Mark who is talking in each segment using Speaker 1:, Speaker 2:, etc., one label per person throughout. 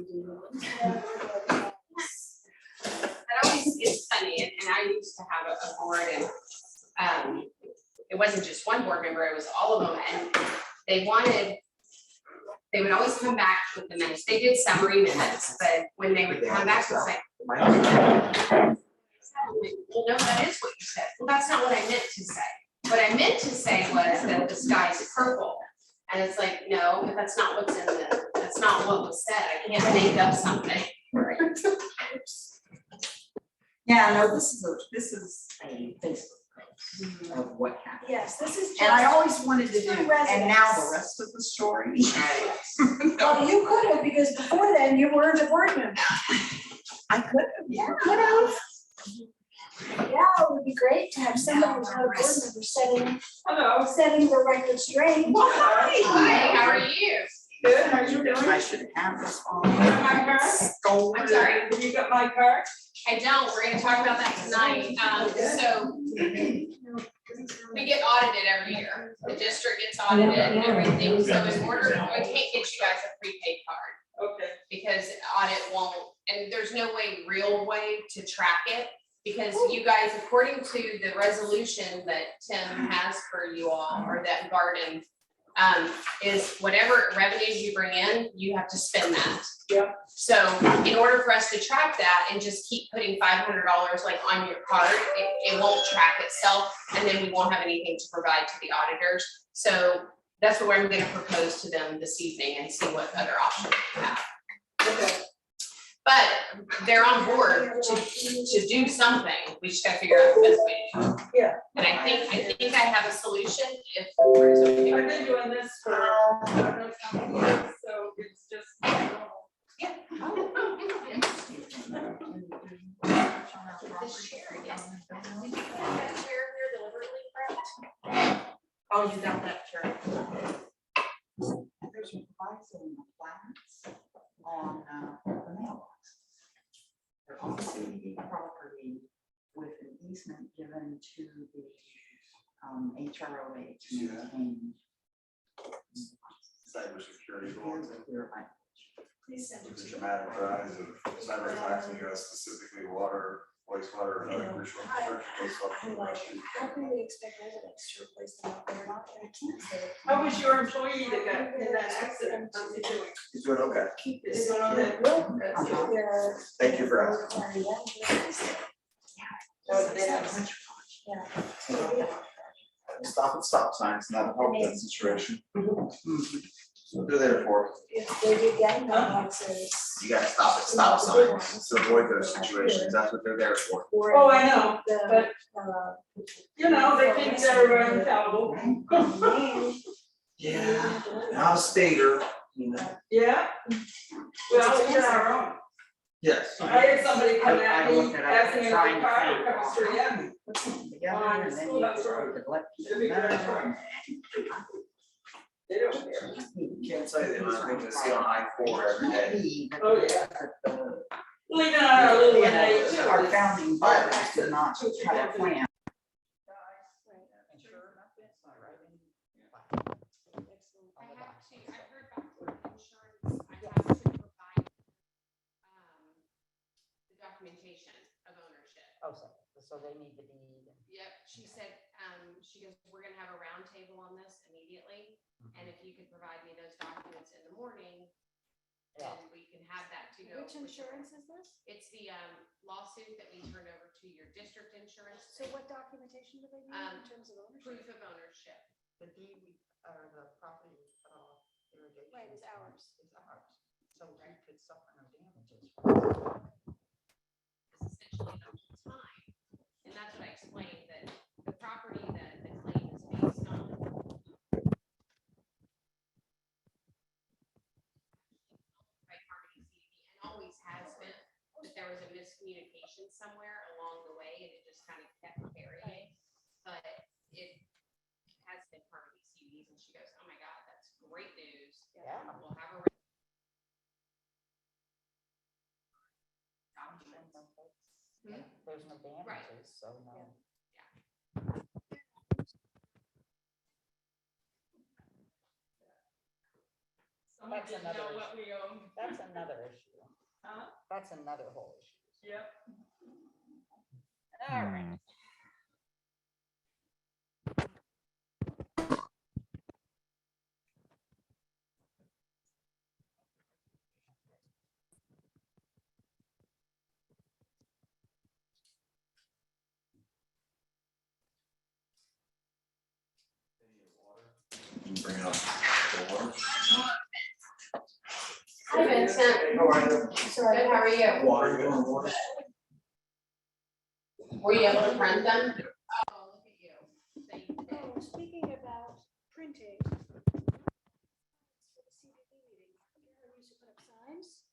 Speaker 1: That always is funny, and I used to have a board, and it wasn't just one board member, it was all of them, and they would always come back with the minutes. They did summary minutes, but when they would come back, it's like, well, no, that is what you said. Well, that's not what I meant to say. What I meant to say was that the sky's purple. And it's like, no, but that's not what's in that's not what was said. I can't make up something. Right.
Speaker 2: Yeah, no, this is a Facebook post of what happened.
Speaker 3: Yes, this is just.
Speaker 2: And I always wanted to do, and now the
Speaker 3: residents.
Speaker 2: rest of the story.
Speaker 3: Well, you could have, because before then you weren't a board member.
Speaker 2: I could have, yeah.
Speaker 3: Could have. Yeah, it would be great to have somebody who's not a board member setting the record straight.
Speaker 2: Well, hi.
Speaker 1: Hi, how are you?
Speaker 4: Good, how you doing?
Speaker 2: I should have this on.
Speaker 4: My card?
Speaker 1: I'm sorry.
Speaker 4: You got my card?
Speaker 1: I don't. We're going to talk about that tonight. So we get audited every year. The district gets audited and everything. So in order, we can't get you guys a prepaid card.
Speaker 4: Okay.
Speaker 1: Because audit won't, and there's no real way to track it. Because you guys, according to the resolution that Tim has for you all, or that Garden, is whatever revenues you bring in, you have to spend that.
Speaker 4: Yeah.
Speaker 1: So in order for us to track that and just keep putting $500 like on your card, it won't track itself, and then we won't have anything to provide to the auditors. So that's what I'm going to propose to them this evening and see what other options we have.
Speaker 4: Okay.
Speaker 1: But they're on board to do something. We just gotta figure out the best way to do it.
Speaker 4: Yeah.
Speaker 1: And I think I have a solution if the board is okay
Speaker 4: I've
Speaker 1: with
Speaker 4: been
Speaker 1: it.
Speaker 4: doing this for, I don't know how many years, so it's just normal.
Speaker 1: This chair, yes. Did you put that chair here deliberately prepped?
Speaker 2: Oh, you got that, sure. There's a proviso in the plans on the mailbox. They're on city property with an easement given to the HROA to maintain.
Speaker 5: Cybersecurity laws.
Speaker 3: Please send it
Speaker 5: With
Speaker 3: to
Speaker 5: the
Speaker 3: me.
Speaker 5: dramatic rise of cyber attacks against specifically water, wastewater, and other crucial infrastructure.
Speaker 3: How can we expect residents to replace them if they're not gonna keep it?
Speaker 4: How was your employee that got in that accident? How's he doing?
Speaker 5: He's doing okay.
Speaker 3: Keep it.
Speaker 4: Is it on that?
Speaker 3: That's it. They're-
Speaker 5: Thank you for asking.
Speaker 3: requiring them to replace it.
Speaker 4: Oh, they have-
Speaker 3: Yeah.
Speaker 5: Stop at stop signs, not help that situation. So they're there for.
Speaker 3: If they do get mailboxes.
Speaker 5: You gotta stop at stop signs to avoid those situations. That's what they're there for.
Speaker 3: or
Speaker 4: Oh, I know,
Speaker 3: the,
Speaker 4: you know, they keep everyone accountable.
Speaker 5: Yeah, not a stater, you know.
Speaker 4: Yeah. Well, we're our own.
Speaker 5: Yes.
Speaker 4: I had somebody come at
Speaker 2: I
Speaker 4: me
Speaker 2: looked it up,
Speaker 4: asking if
Speaker 2: trying
Speaker 4: the
Speaker 2: to
Speaker 4: car would
Speaker 2: figure
Speaker 4: come
Speaker 2: out
Speaker 4: straight at me.
Speaker 2: Put something together
Speaker 4: On
Speaker 2: and then
Speaker 4: school
Speaker 2: you
Speaker 4: bus road.
Speaker 2: could let
Speaker 4: It'd
Speaker 2: people
Speaker 4: be very
Speaker 2: know.
Speaker 4: fun. They don't care.
Speaker 5: Can't tell you the amount of things I see on I-4 every day.
Speaker 4: Oh, yeah.
Speaker 2: The-
Speaker 4: Well, even on our little
Speaker 2: you
Speaker 4: age,
Speaker 2: know, our founding fathers did not have a plan.
Speaker 1: I heard back from insurance, I have to provide the documentation of ownership.
Speaker 2: Oh, so they need the deed.
Speaker 1: Yep, she said, she goes, we're gonna have a roundtable on this immediately, and if you could provide me those documents in the morning, then we can have that to go.
Speaker 3: Which insurance is this?
Speaker 1: It's the lawsuit that we turned over to your district insurance.
Speaker 3: So what documentation do they need in terms of ownership?
Speaker 1: Proof of ownership.
Speaker 2: The deed, or the property, irrigation.
Speaker 3: Right, it's ours.
Speaker 2: Is ours. So we could suffer no damages.
Speaker 1: Is essentially the time. And that's what I explained, that the property that the claim is based on. By Harmony CDB, and always has been, but there was a miscommunication somewhere along the way, and it just kind of kept carrying. But it has been Harmony CDBs, and she goes, oh my God, that's great news.
Speaker 2: Yeah.
Speaker 1: We'll have a.
Speaker 2: There's no damages, so no.
Speaker 4: Someone
Speaker 2: That's
Speaker 4: didn't
Speaker 2: another
Speaker 4: know what we own.
Speaker 2: That's another issue. that's another whole issue.
Speaker 4: Yep.
Speaker 2: All right.
Speaker 5: You can bring up the water.
Speaker 1: Hi Vincent.
Speaker 5: How are you?
Speaker 1: Good, how are you?
Speaker 5: Water, you want water?
Speaker 1: Were you able to print them? Oh, look at you. So you did.
Speaker 3: Oh, speaking about printing. For the CBD meeting, Kara used to put up signs.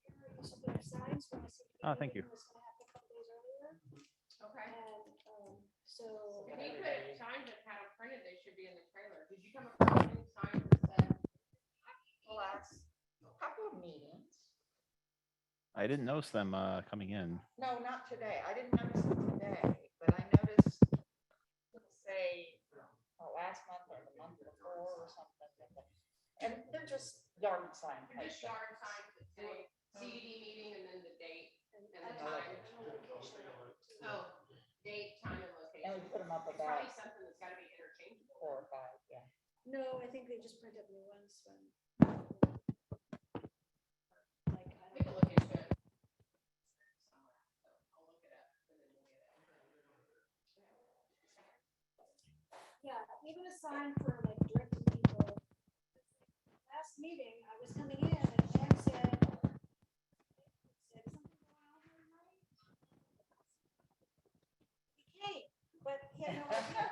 Speaker 3: Kara used to put up signs for the CBD.
Speaker 6: Oh, thank you.
Speaker 3: meeting was gonna happen a couple days earlier,
Speaker 1: Okay.
Speaker 3: and, so.
Speaker 1: If you put signs that had them printed, they should be in the trailer. Did you come across any signs that said?
Speaker 2: The last couple of meetings.
Speaker 6: I didn't notice them coming in.
Speaker 2: No, not today. I didn't notice it today, but I noticed, let's say, last month or the month before or something. And they're just yard sign type
Speaker 1: Just
Speaker 2: things.
Speaker 1: yard signs that say CBD meeting and then the date and the
Speaker 3: And
Speaker 1: time.
Speaker 3: location.
Speaker 1: Oh, date, time and
Speaker 2: And
Speaker 1: location.
Speaker 2: we put them up
Speaker 1: It's probably
Speaker 2: about
Speaker 1: something that's gotta be interchangeable.
Speaker 2: 4 or 5, yeah.
Speaker 3: No, I think they just print up new ones when. Like, I
Speaker 1: Take a
Speaker 3: don't.
Speaker 1: look into it. Somewhere, so I'll look it up and then we'll get it.
Speaker 3: Yeah, even a sign for like directing people. Last meeting, I was coming in and a man said something going on here tonight. He came, but he had no idea.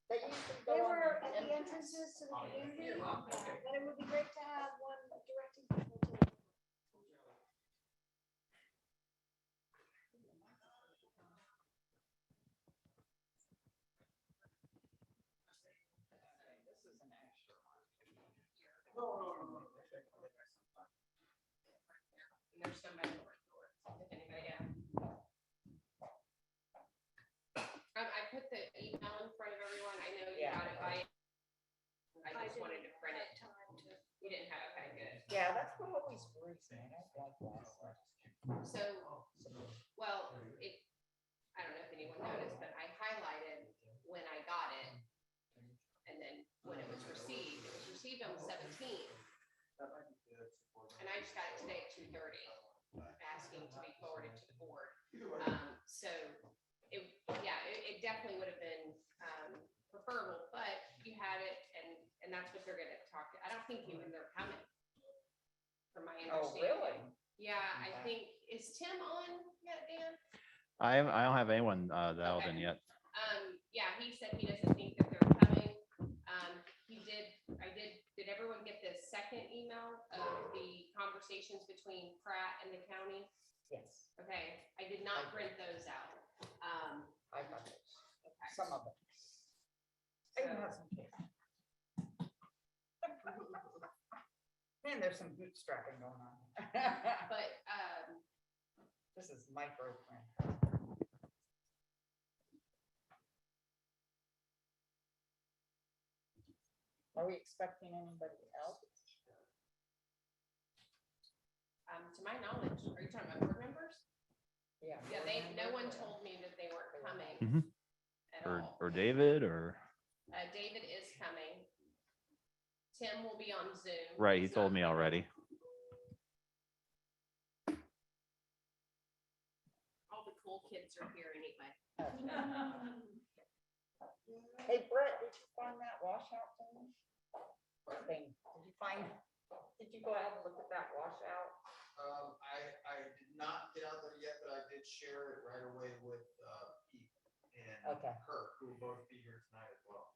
Speaker 2: They usually
Speaker 3: They
Speaker 2: go on
Speaker 3: were
Speaker 2: the
Speaker 3: at the
Speaker 2: entrance.
Speaker 3: entrances to the community, but it would be great to have one directing people to.
Speaker 2: This is an extra one.
Speaker 1: And there's somebody working for it, if anybody asks. I put the email in front of everyone. I know you
Speaker 2: Yeah.
Speaker 1: got it by. I just
Speaker 3: didn't
Speaker 1: wanted to print
Speaker 3: have
Speaker 1: it.
Speaker 3: time to.
Speaker 1: You didn't have, okay, good.
Speaker 2: Yeah, that's what always worries me. I don't like last one.
Speaker 1: So, well, it, I don't know if anyone noticed, but I highlighted when I got it. And then when it was received on the 17th. And I just got it today at 2:30, asking to be forwarded to the board. So it definitely would have been preferable, but you had it and that's what they're gonna talk to. I don't think even they're coming. From my
Speaker 2: Oh,
Speaker 1: understanding.
Speaker 2: really?
Speaker 1: Yeah, I think, is Tim on yet, Dan?
Speaker 6: I don't have anyone dialed in
Speaker 1: Okay.
Speaker 6: yet.
Speaker 1: Yeah, he said he doesn't think that they're coming. Did everyone get the second email of the conversations between Pratt and the county?
Speaker 2: Yes,
Speaker 1: Okay, I did not print those out.
Speaker 2: I got those.
Speaker 1: Okay.
Speaker 2: Some of them. I even have some kids. Man, there's some bootstrapping going on.
Speaker 1: But,
Speaker 2: This is micro print. Are we expecting anybody else?
Speaker 1: to my knowledge, are you talking about board members?
Speaker 2: Yeah.
Speaker 1: Yeah, no one told me that they weren't coming
Speaker 6: Mhm.
Speaker 1: at
Speaker 6: Or
Speaker 1: all.
Speaker 6: David or,
Speaker 1: David is coming. Tim will be on Zoom.
Speaker 6: right, he
Speaker 1: He's
Speaker 6: told
Speaker 1: not
Speaker 6: me
Speaker 1: coming.
Speaker 6: already.
Speaker 1: All the cool kids are here anyway.
Speaker 2: Hey, Brett, did you find that washout thing? Did you go ahead and look at that washout?
Speaker 7: I did not get out there yet, but I did share it right away with, Pete and
Speaker 2: Okay.
Speaker 7: Kirk, who will both be here tonight as well.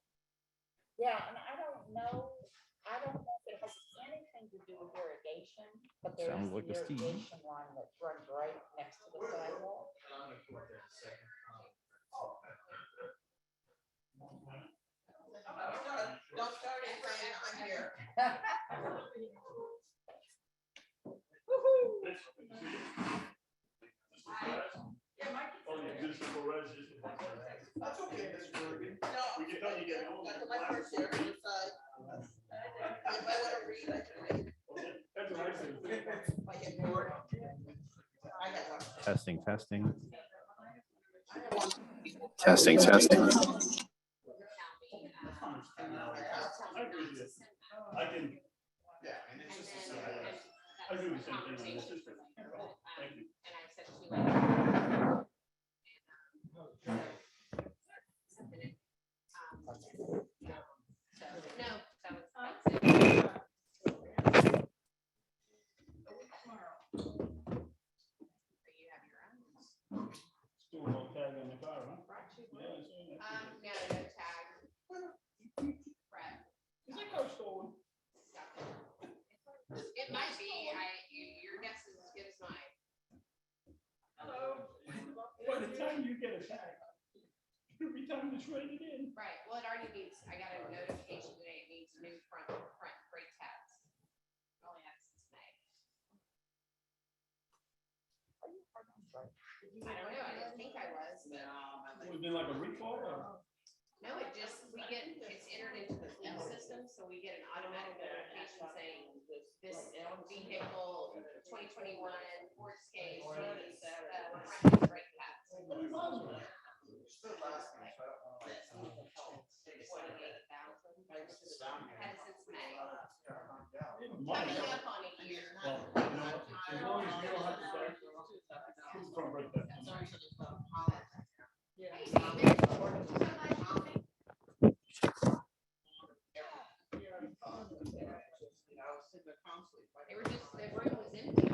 Speaker 2: Yeah, and I don't know if it has anything to do with irrigation, but there's
Speaker 6: Sounds like
Speaker 2: the
Speaker 6: a Steve.
Speaker 2: irrigation line that runs right next to the sidewalk.
Speaker 7: And I'm gonna go up there in a second. Don't start it, Fran, I'm here. Yeah, Mike. That's okay, Mr. Bergen. No.
Speaker 8: We can tell you get home.
Speaker 7: Got the light first there, on the side.
Speaker 6: Testing, testing.
Speaker 5: Testing, testing.
Speaker 8: I can,
Speaker 7: Yeah, and it's just a simple.
Speaker 8: I do the same thing on the system. Thank you.
Speaker 1: And I said she went. So, no, that was, that's it. But you have your own.
Speaker 8: Still no tag on the car, huh? Yeah, I saw that.
Speaker 1: No, no tag. Brett.
Speaker 8: Is that car stolen?
Speaker 1: It might be, your guess is as good as mine.
Speaker 8: Hello. By the time you get a tag, it'll be time to trade it in.
Speaker 1: Right, well, it already needs, I got a notification today, it needs new front brake tabs. It only had since May. I don't know, I didn't think I was.
Speaker 8: Would it be like a recall or?
Speaker 1: No, it just, it's entered into the fleet system, so we get an automatic notification saying this vehicle, 2021 Ford Escape, needs front brake pads. Had it since May. Coming up on a year.
Speaker 8: Well, you know what? As long as you don't have to tag, put the front brake pads on.
Speaker 1: Hey, David. Somebody call me. They were just, the room was empty.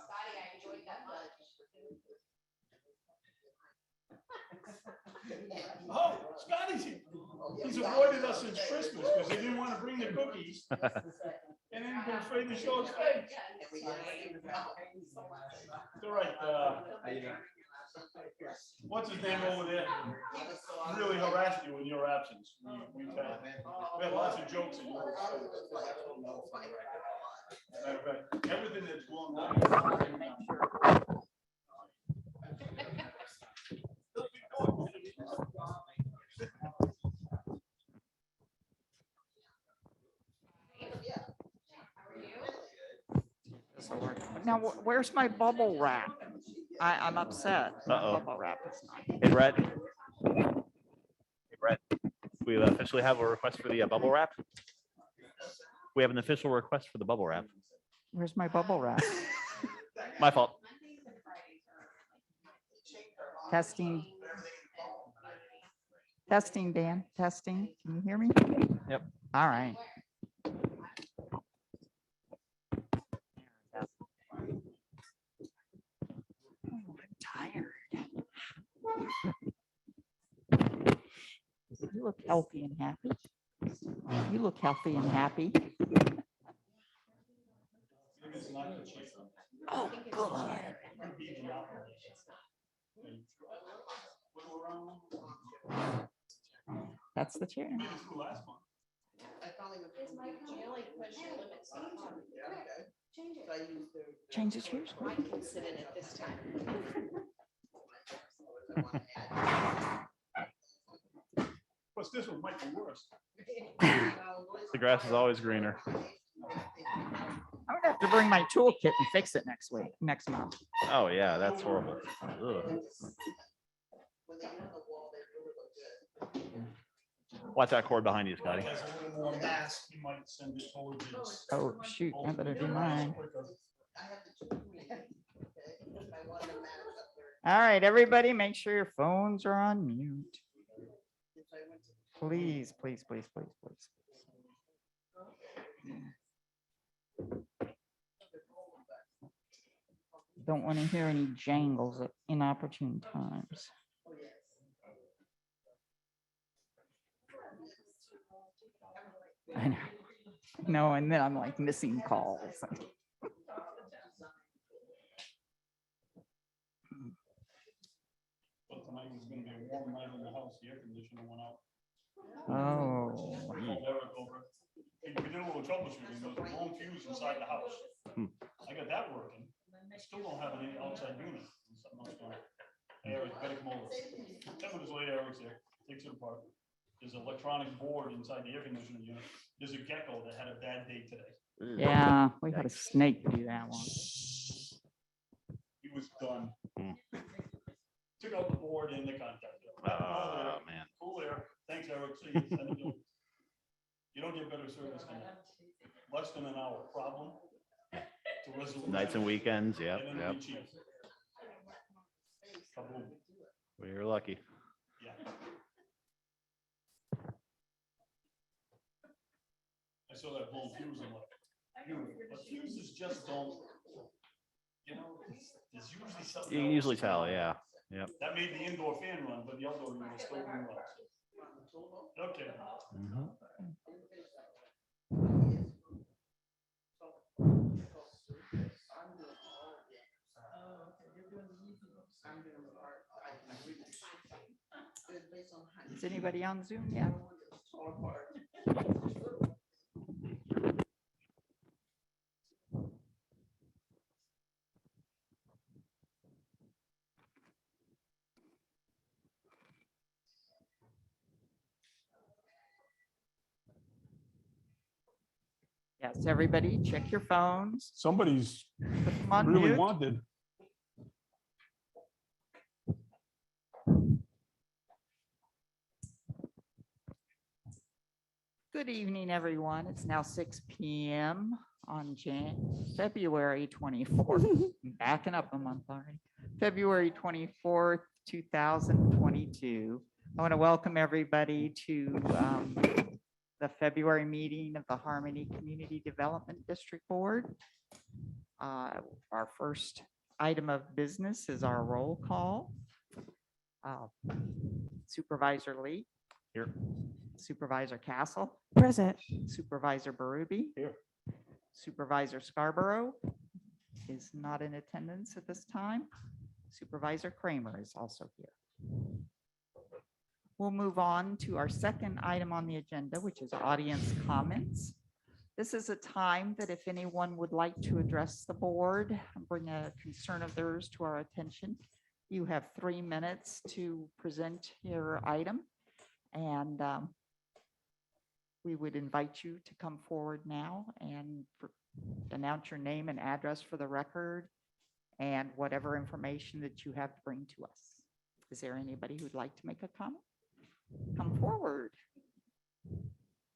Speaker 1: Scotty, I enjoyed that much.
Speaker 8: Oh, Scotty's here. He's avoided us since Christmas because he didn't want to bring the cookies. And then he's afraid to show his face. It's all right. What's his name over there? Really harassed you in your absence. We had lots of jokes in your matter of fact, everything that's going on.
Speaker 2: Now, where's my bubble wrap? I'm upset. My
Speaker 6: Uh-oh.
Speaker 2: Bubble wrap is not.
Speaker 6: Hey, Brett. Hey, Brett. We officially have a request for the bubble wrap. We have an official request for the bubble wrap.
Speaker 2: Where's my bubble wrap?
Speaker 6: My fault.
Speaker 2: Testing. Testing, Dan, testing. Can you hear me?
Speaker 6: Yep.
Speaker 2: All right. Oh, I'm tired. You look healthy and happy. You look healthy and happy. Oh, good. That's the chair. Change the chairs.
Speaker 1: I can sit in it this time.
Speaker 8: Plus, this one might be worse.
Speaker 6: The grass is always greener.
Speaker 2: I'm gonna have to bring my toolkit and fix it next month.
Speaker 6: Oh, yeah, that's horrible. Ugh. Watch that cord behind you, Scotty.
Speaker 8: Has a little more mass, you might send it towards its.
Speaker 2: Oh, shoot, I better do mine. All right, everybody, make sure your phones are on mute. Please, please, please, please, please. Don't want to hear any jangles at inopportune times. I know. No, and then I'm like missing calls.
Speaker 8: But tonight was gonna be a warm night in the house, the air conditioner went out.
Speaker 2: Oh,
Speaker 8: I called Eric over. We did a little troubleshooting, there was a lone fuse inside the house. I got that working. I still don't have any outside unit. Something else going on. Hey, Eric, better come over. 10 minutes later, Eric's there, takes it apart. there's an electronic board inside the air conditioning unit. There's a gecko that had a bad day today.
Speaker 2: Yeah, we had a snake do that one.
Speaker 8: He was done.
Speaker 6: Hmm.
Speaker 8: Took out the board and the contactor.
Speaker 6: Oh, man.
Speaker 8: Cool air. Thanks, Eric. See you. Send it to him. You don't get better service than that. Less than an hour problem. To resolution.
Speaker 6: Nights and weekends, yep,
Speaker 8: And then
Speaker 6: yep.
Speaker 8: we cheat. Kaboom.
Speaker 6: We were lucky.
Speaker 8: Yeah. I saw that blown fuse and like, but fuses just don't, you know, there's usually something.
Speaker 6: You can
Speaker 8: else
Speaker 6: usually
Speaker 8: going
Speaker 6: tell,
Speaker 8: on.
Speaker 6: yeah, yep.
Speaker 8: That made the indoor fan run, but the outdoor unit still didn't run. So. Okay.
Speaker 6: Mhm.
Speaker 2: Is anybody on Zoom? Yeah. Yes, everybody, check your phones.
Speaker 8: Somebody's
Speaker 2: Put them on
Speaker 8: really
Speaker 2: mute.
Speaker 8: wanted.
Speaker 2: Good evening, everyone. It's now 6 p.m. on February 24th. I'm backing up a month already. February 24th, 2022. I want to welcome everybody to the February meeting of the Harmony Community Development District Board. Our first item of business is our roll call. Supervisor Lee.
Speaker 6: Here.
Speaker 2: Supervisor Castle.
Speaker 3: Present.
Speaker 2: Supervisor Berube.
Speaker 8: Here.
Speaker 2: Supervisor Scarborough is not in attendance at this time. Supervisor Kramer is also here. We'll move on to our second item on the agenda, which is audience comments. This is a time that if anyone would like to address the board, bring a concern of theirs to our attention, you have 3 minutes to present your item. And we would invite you to come forward now and announce your name and address for the record and whatever information that you have to bring to us. Is there anybody who'd like to make a comment? Come forward.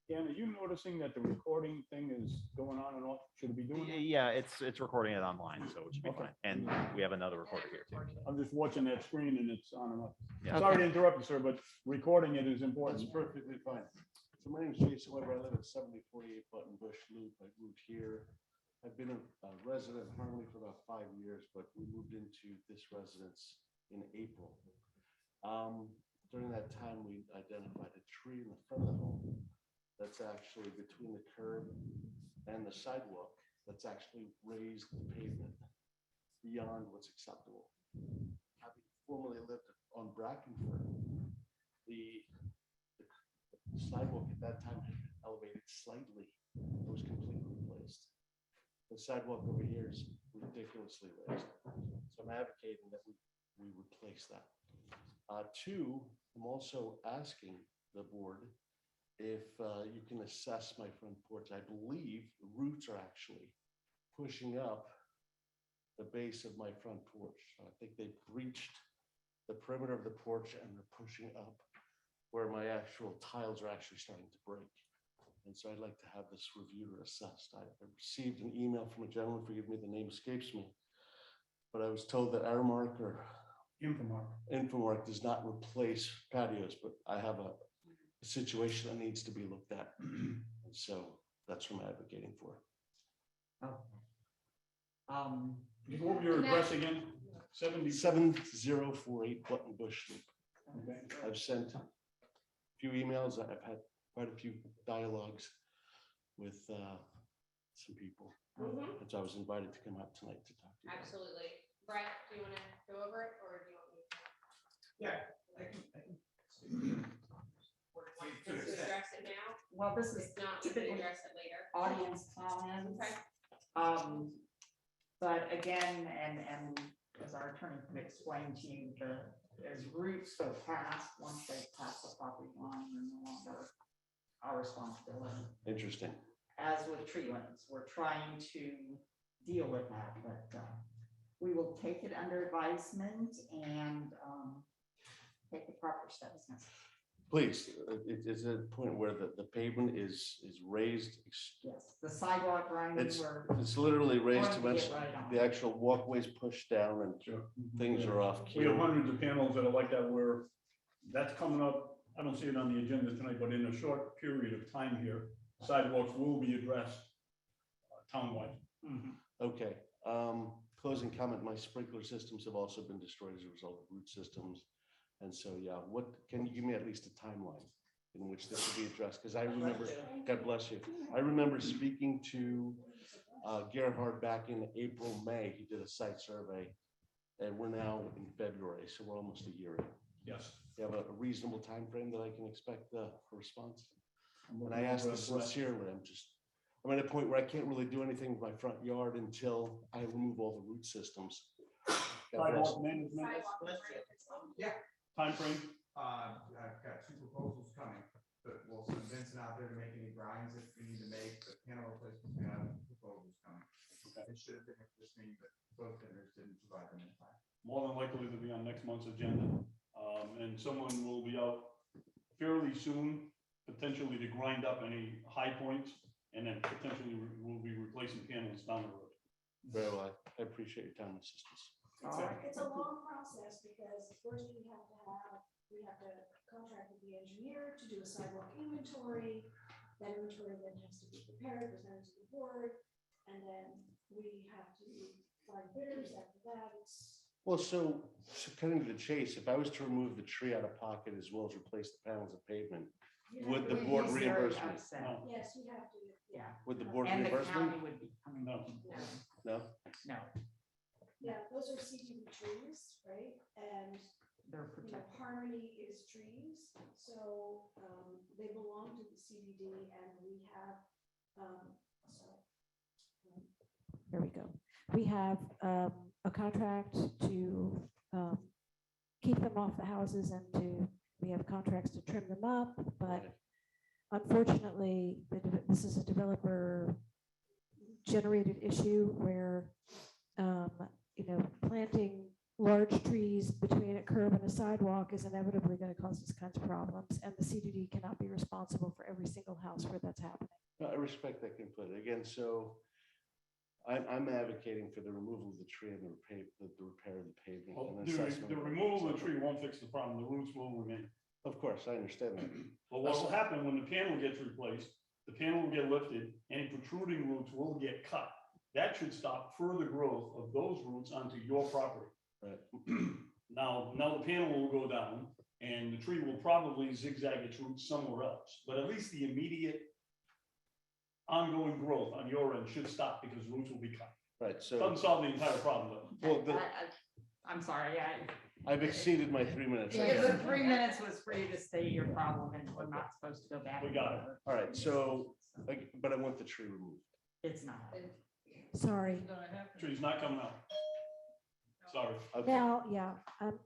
Speaker 8: Dan, are you noticing that the recording thing is going on and off? Should it be doing that?
Speaker 6: Yeah, it's recording it online, so it should be
Speaker 8: Okay.
Speaker 6: fine. And we have another recorder here too.
Speaker 8: I'm just watching that screen and it's on and off.
Speaker 6: Yeah.
Speaker 8: Sorry to interrupt you, sir, but recording it is
Speaker 5: That's
Speaker 8: important.
Speaker 5: perfectly fine. So my name is Jason Weber. I live at 7048 Button Bush Loop. I moved here. I've been a resident in Harmony for about 5 years, but we moved into this residence in April. During that time, we identified a tree in the front of the home that's actually between the curb and the sidewalk that's actually raised the pavement beyond what's acceptable. Having formerly lived on Brackenford, the sidewalk at that time had been elevated slightly. It was completely replaced. The sidewalk over here is ridiculously raised. So I'm advocating that we replace that. Two, I'm also asking the board if you can assess my front porch. I believe the roots are actually pushing up the base of my front porch. So I think they've reached the perimeter of the porch and they're pushing up where my actual tiles are actually starting to break. And so I'd like to have this reviewed or assessed. I received an email from a gentleman, forgive me, the name escapes me, but I was told that Aramark or Infomark does not replace patios, but I have a situation that needs to be looked at. And so that's what I'm advocating for.
Speaker 8: What was your address again?
Speaker 5: 7048 Button Bush Loop.
Speaker 8: Okay.
Speaker 5: I've sent a few emails. I've had quite a few dialogues with some people. And so I was invited to come out tonight to talk to you.
Speaker 1: Absolutely. Brett, do you want to go over it or do you want me to?
Speaker 7: Yeah.
Speaker 1: Want to address it now?
Speaker 2: Well, this is
Speaker 1: If not, we can
Speaker 2: typically
Speaker 1: address it later.
Speaker 2: audience comments.
Speaker 1: Okay.
Speaker 2: But again, and as our attorney could explain to you, the as roots go past, once they pass the property line, they're no longer our responsibility.
Speaker 5: Interesting.
Speaker 2: As with tree limbs, we're trying to deal with that, but we will take it under advisement and take the proper steps necessary.
Speaker 5: Please, it is a point where the pavement is raised.
Speaker 2: Yes, the sidewalk grinding,
Speaker 5: It's,
Speaker 2: we're
Speaker 5: it's literally raised to
Speaker 2: going to
Speaker 5: much,
Speaker 2: get right on.
Speaker 5: the actual walkways pushed down and things are off
Speaker 8: We have
Speaker 5: key.
Speaker 8: hundreds of panels that are like that where that's coming up. I don't see it on the agenda tonight, but in a short period of time here, sidewalks will be addressed townwide.
Speaker 2: Mhm.
Speaker 5: Okay, closing comment, my sprinkler systems have also been destroyed as a result of root systems. And so, yeah, what, can you give me at least a timeline in which this will be addressed? Because I remember, God bless you, I remember speaking to Gerhard back in April, May, he did a site survey. And we're now in February, so we're almost a year in.
Speaker 8: Yes.
Speaker 5: You have a reasonable time frame that I can expect a response? And I ask this sincerely, I'm at a point where I can't really do anything with my front yard until I remove all the root systems. God bless.
Speaker 8: Sidewalk management,
Speaker 7: Yeah,
Speaker 8: timeframe.
Speaker 7: I've got 2 proposals coming, but we'll send Vincent out there to make any drawings that we need to make, the panel replacements, we have proposals coming. It should have been at this meeting, but both vendors didn't provide them in time.
Speaker 8: More than likely to be on next month's agenda. And someone will be out fairly soon, potentially to grind up any high points, and then potentially we'll be replacing panels down the road.
Speaker 5: Very well, I appreciate your time and assistance.
Speaker 3: It's a long process because first we have to contract with the engineer to do a sidewalk inventory. That inventory then has to be prepared, presented to the board, and then we have to find bidders after that.
Speaker 5: Well, so cutting to the chase, if I was to remove the tree out of pocket as well as replace the panels of pavement, would the board
Speaker 2: He's very
Speaker 5: reimburse me?
Speaker 2: upset.
Speaker 8: No.
Speaker 3: Yes, you have to.
Speaker 2: Yeah.
Speaker 5: Would the board
Speaker 2: And the
Speaker 5: reimburse me?
Speaker 2: county would be coming.
Speaker 8: No.
Speaker 5: No?
Speaker 2: No,
Speaker 3: Yeah, those are CBD trees, right? And
Speaker 2: they're
Speaker 3: you know,
Speaker 2: protected.
Speaker 3: harmony is trees, so they belong to the CBD and we have, There we go. We have a contract to keep them off the houses and we have contracts to trim them up, but unfortunately, this is a developer generated issue where, planting large trees between a curb and a sidewalk is inevitably going to cause these kinds of problems. And the CDD cannot be responsible for every single house where that's happening.
Speaker 5: No, I respect that completely. Again, so I'm advocating for the removal of the tree and the repair of the pavement.
Speaker 8: Well,
Speaker 5: and
Speaker 8: the
Speaker 5: assessment.
Speaker 8: the removal of the tree won't fix the problem. The roots will remain.
Speaker 5: Of course, I understand that.
Speaker 8: But what will happen when the panel gets replaced, the panel will get lifted, any protruding roots will get cut. That should stop further growth of those roots onto your property.
Speaker 5: Right.
Speaker 8: Now the panel will go down and the tree will probably zigzag its roots somewhere else, but at least the immediate ongoing growth on your end should stop because roots will be cut.
Speaker 5: Right, so
Speaker 8: Doesn't solve the entire problem, though.
Speaker 5: well,
Speaker 2: I'm sorry,
Speaker 5: I've exceeded my 3 minutes.
Speaker 2: the 3 minutes was for you to state your problem and we're not supposed to go back.
Speaker 8: We got it.
Speaker 5: All right, so, but I want the tree removed.
Speaker 2: It's not.
Speaker 3: Sorry.
Speaker 8: Tree's not coming out. Sorry.
Speaker 5: Okay.
Speaker 3: Now, yeah,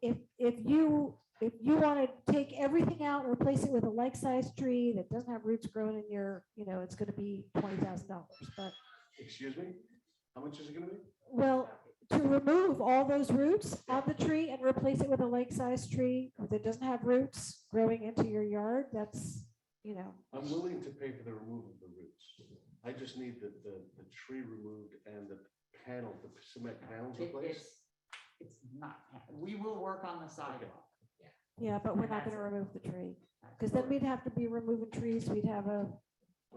Speaker 3: if you want to take everything out and replace it with a like-sized tree that doesn't have roots growing in your, it's going to be $20,000. But
Speaker 5: Excuse me? How much is it gonna be?
Speaker 3: well, to remove all those roots of the tree and replace it with a like-sized tree that doesn't have roots growing into your yard, that's,
Speaker 5: I'm willing to pay for the removal of the roots. I just need the tree removed and the panel, the cement panels replaced.
Speaker 2: It's not, we will work on the sidewalk.
Speaker 3: yeah, but we're not going to remove the tree. Because then we'd have to be removing trees. We'd have a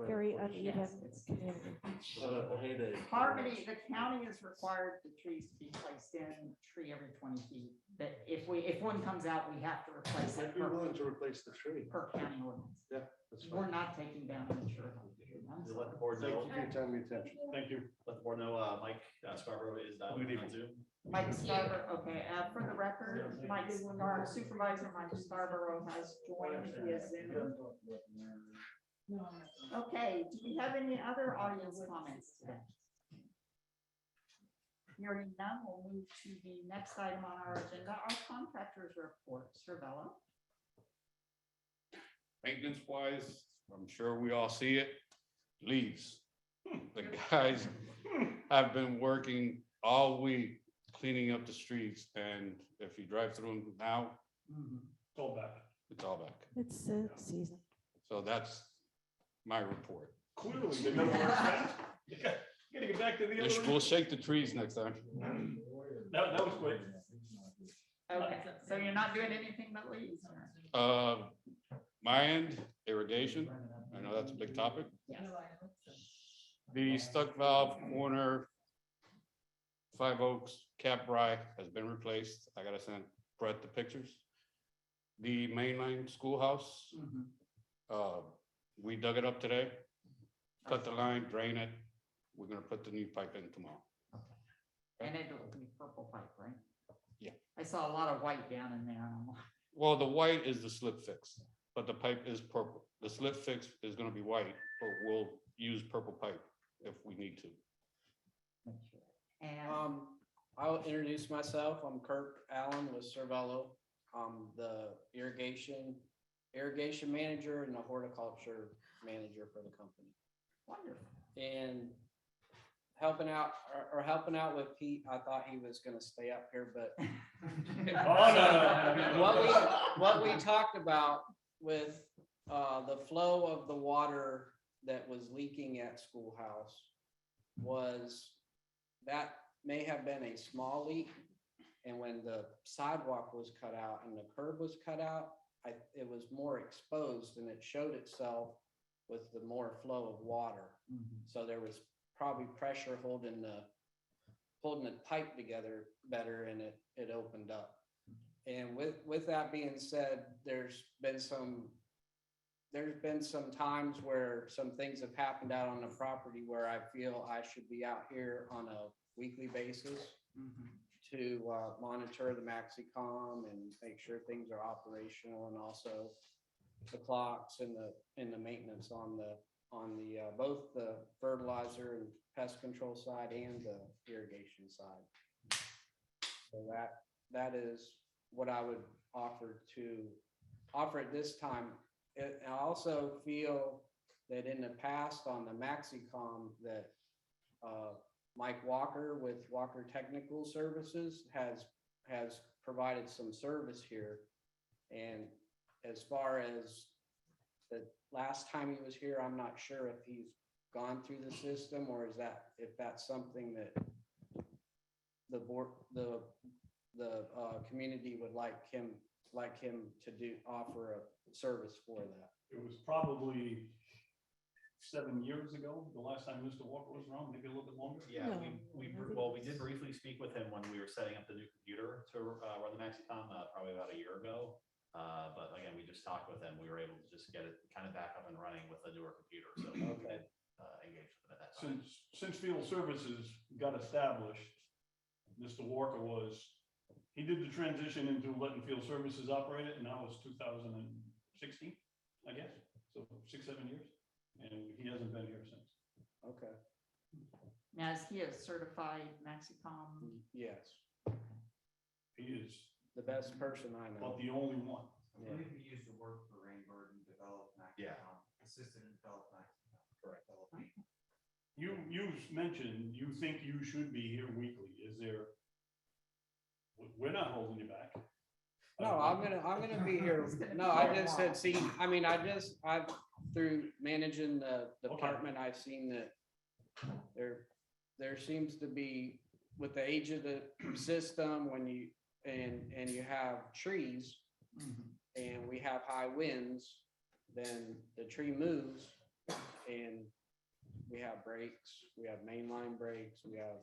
Speaker 3: very uneven
Speaker 2: Yes.
Speaker 3: community.
Speaker 5: Heyday.
Speaker 2: Harmony, the county is required the trees to be placed in tree every 20 feet. That if one comes out, we have to replace
Speaker 5: I'd
Speaker 2: it
Speaker 5: be willing to replace the tree.
Speaker 2: per county ordinance.
Speaker 5: Yeah, that's
Speaker 2: We're
Speaker 5: fine.
Speaker 2: not taking down an insurance.
Speaker 6: You let the board
Speaker 5: Thank
Speaker 6: know,
Speaker 5: you for your time and attention.
Speaker 8: Thank you.
Speaker 6: let the board know, Mike Scarborough is dialing
Speaker 5: Good
Speaker 6: in on
Speaker 5: evening.
Speaker 6: Zoom.
Speaker 2: Mike Scarborough, okay, for the record, our supervisor, Mike Scarborough has joined via Zoom. Okay, do we have any other audience comments today? Hearing none, we'll move to the next item on our agenda, our contractors report. Cervello.
Speaker 9: Maintenance wise, I'm sure we all see it, leaves. The guys have been working all week cleaning up the streets, and if you drive through them now,
Speaker 8: It's all back.
Speaker 9: it's all back.
Speaker 3: It's season.
Speaker 9: So that's my report.
Speaker 8: Clearly, they gotta work fast. You gotta get back to the other.
Speaker 9: We'll shake the trees next time.
Speaker 8: That was quick.
Speaker 2: Okay, so you're not doing anything but leaves? or-
Speaker 9: My end, irrigation, I know that's a big topic.
Speaker 2: Yes.
Speaker 9: The stuck valve corner, Five Oaks, Cap Rye has been replaced. I gotta send Brett the pictures. The mainline schoolhouse,
Speaker 2: Mhm.
Speaker 9: we dug it up today, cut the line, drain it. We're gonna put the new pipe in tomorrow.
Speaker 2: And it'll be purple pipe, right?
Speaker 9: Yeah.
Speaker 2: I saw a lot of white down in there. And I'm like,
Speaker 9: Well, the white is the slip fix, but the pipe is purple. The slip fix is gonna be white, but we'll use purple pipe if we need to.
Speaker 2: make sure. And
Speaker 10: I'll introduce myself. I'm Kirk Allen with Cervello. I'm the irrigation manager and the horticulture manager for the company.
Speaker 2: wonderful.
Speaker 10: And helping out with Pete, I thought he was gonna stay up here, but
Speaker 8: no.
Speaker 10: what we talked about with the flow of the water that was leaking at schoolhouse was that may have been a small leak. And when the sidewalk was cut out and the curb was cut out, it was more exposed and it showed itself with the more flow of water. So there was probably pressure holding the pipe together better, and it opened up. And with that being said, there's been some times where some things have happened out on the property where I feel I should be out here on a weekly basis to monitor the MaxiCom and make sure things are operational, and also the clocks and the maintenance on the both the fertilizer and pest control side and the irrigation side. So that is what I would offer at this time. I also feel that in the past on the MaxiCom that Mike Walker with Walker Technical Services has provided some service here. And as far as the last time he was here, I'm not sure if he's gone through the system, or if that's something that the board, the community would like him to offer a service for that.
Speaker 8: It was probably 7 years ago, the last time Mr. Walker was around, maybe a little bit longer.
Speaker 6: Yeah, we did briefly speak with him when we were setting up the new computer to run the MaxiCom, probably about a year ago. But again, we just talked with him. We were able to just get it kind of back up and running with a newer computer. So we did engage with him at that time.
Speaker 8: Since field services got established, Mr. Walker he did the transition into letting field services operate it, and that was 2016, I guess. So 6-7 years, and he hasn't been here since.
Speaker 10: Okay.
Speaker 2: Now, is he a certified MaxiCom?
Speaker 10: Yes,
Speaker 8: He is
Speaker 10: the best person I know.
Speaker 8: about the only one.
Speaker 10: Yeah.
Speaker 7: We used to work for Rainbird and develop MaxiCom, assisted and developed MaxiCom.
Speaker 6: Correct.
Speaker 8: You mentioned you think you should be here weekly. Is there? We're not holding you back.
Speaker 10: No, I'm gonna be here. No, I just had seen, I've through managing the department, I've seen that there seems to be, with the age of the system, when you have trees and we have high winds, then the tree moves and we have brakes, we have mainline brakes, we have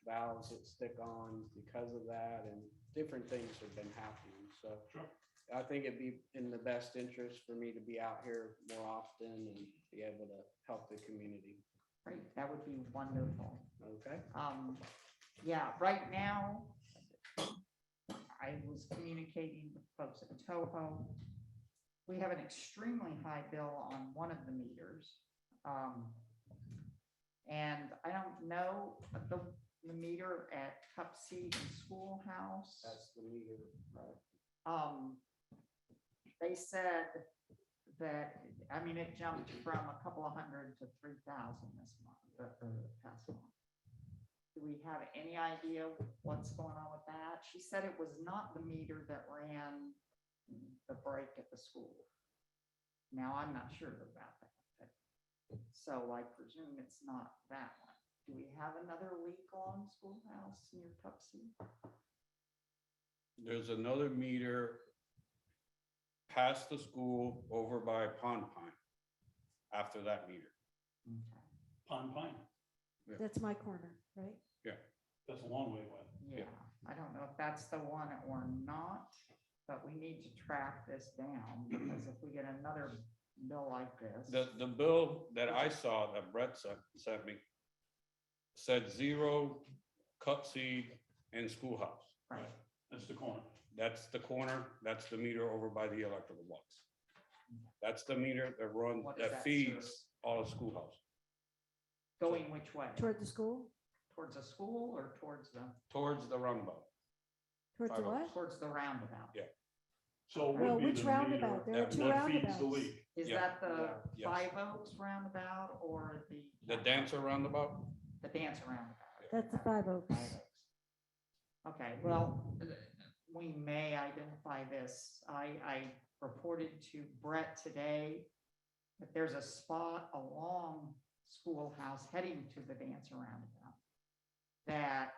Speaker 10: valves that stick on because of that, and different things have been happening. So
Speaker 8: Sure.
Speaker 10: I think it'd be in the best interest for me to be out here more often and be able to help the community.
Speaker 2: Great, that would be wonderful.
Speaker 10: Okay.
Speaker 2: Yeah, right now, I was communicating with folks at Toho. We have an extremely high bill on one of the meters. And I don't know, the meter at Cup Seed and Schoolhouse.
Speaker 10: That's the meter, right?
Speaker 2: They said that, I mean, it jumped from a couple of hundred to 3,000 this month, past month. Do we have any idea what's going on with that? She said it was not the meter that ran the break at the school. Now, I'm not sure about that. So I presume it's not that one. Do we have another leak on Schoolhouse near Tupsy?
Speaker 9: There's another meter past the school over by Pond Pine after that meter.
Speaker 2: Okay.
Speaker 8: Pond Pine,
Speaker 3: That's my corner, right?
Speaker 8: that's a long way away.
Speaker 2: Yeah, I don't know if that's the one or not, but we need to track this down because if we get another bill like this.
Speaker 9: The bill that I saw that Brett sent me said 0 Cup Seed and Schoolhouse.
Speaker 2: Right.
Speaker 8: That's the corner.
Speaker 9: That's the corner, that's the meter over by the electrical box. That's the meter that runs,
Speaker 2: What does
Speaker 9: that
Speaker 2: that
Speaker 9: feeds
Speaker 2: serve?
Speaker 9: all of Schoolhouse,
Speaker 2: Going which way?
Speaker 3: Toward the school?
Speaker 2: Towards the school or towards the,
Speaker 9: towards the roundabout.
Speaker 3: Towards the
Speaker 9: 5
Speaker 3: what?
Speaker 2: towards the roundabout?
Speaker 9: Yeah.
Speaker 8: So it
Speaker 3: Well,
Speaker 8: would be
Speaker 3: which
Speaker 8: the
Speaker 3: roundabout?
Speaker 8: meter
Speaker 3: There are two
Speaker 8: that feeds the
Speaker 3: roundabouts.
Speaker 8: leak.
Speaker 2: Is
Speaker 9: Yeah.
Speaker 2: that the
Speaker 9: Yes.
Speaker 2: Five Oaks roundabout or
Speaker 9: The dancer roundabout?
Speaker 2: the dance roundabout?
Speaker 3: That's the Five Oaks.
Speaker 2: Five Oaks. Okay, well, we may identify this. I reported to Brett today that there's a spot along Schoolhouse heading to the dance roundabout that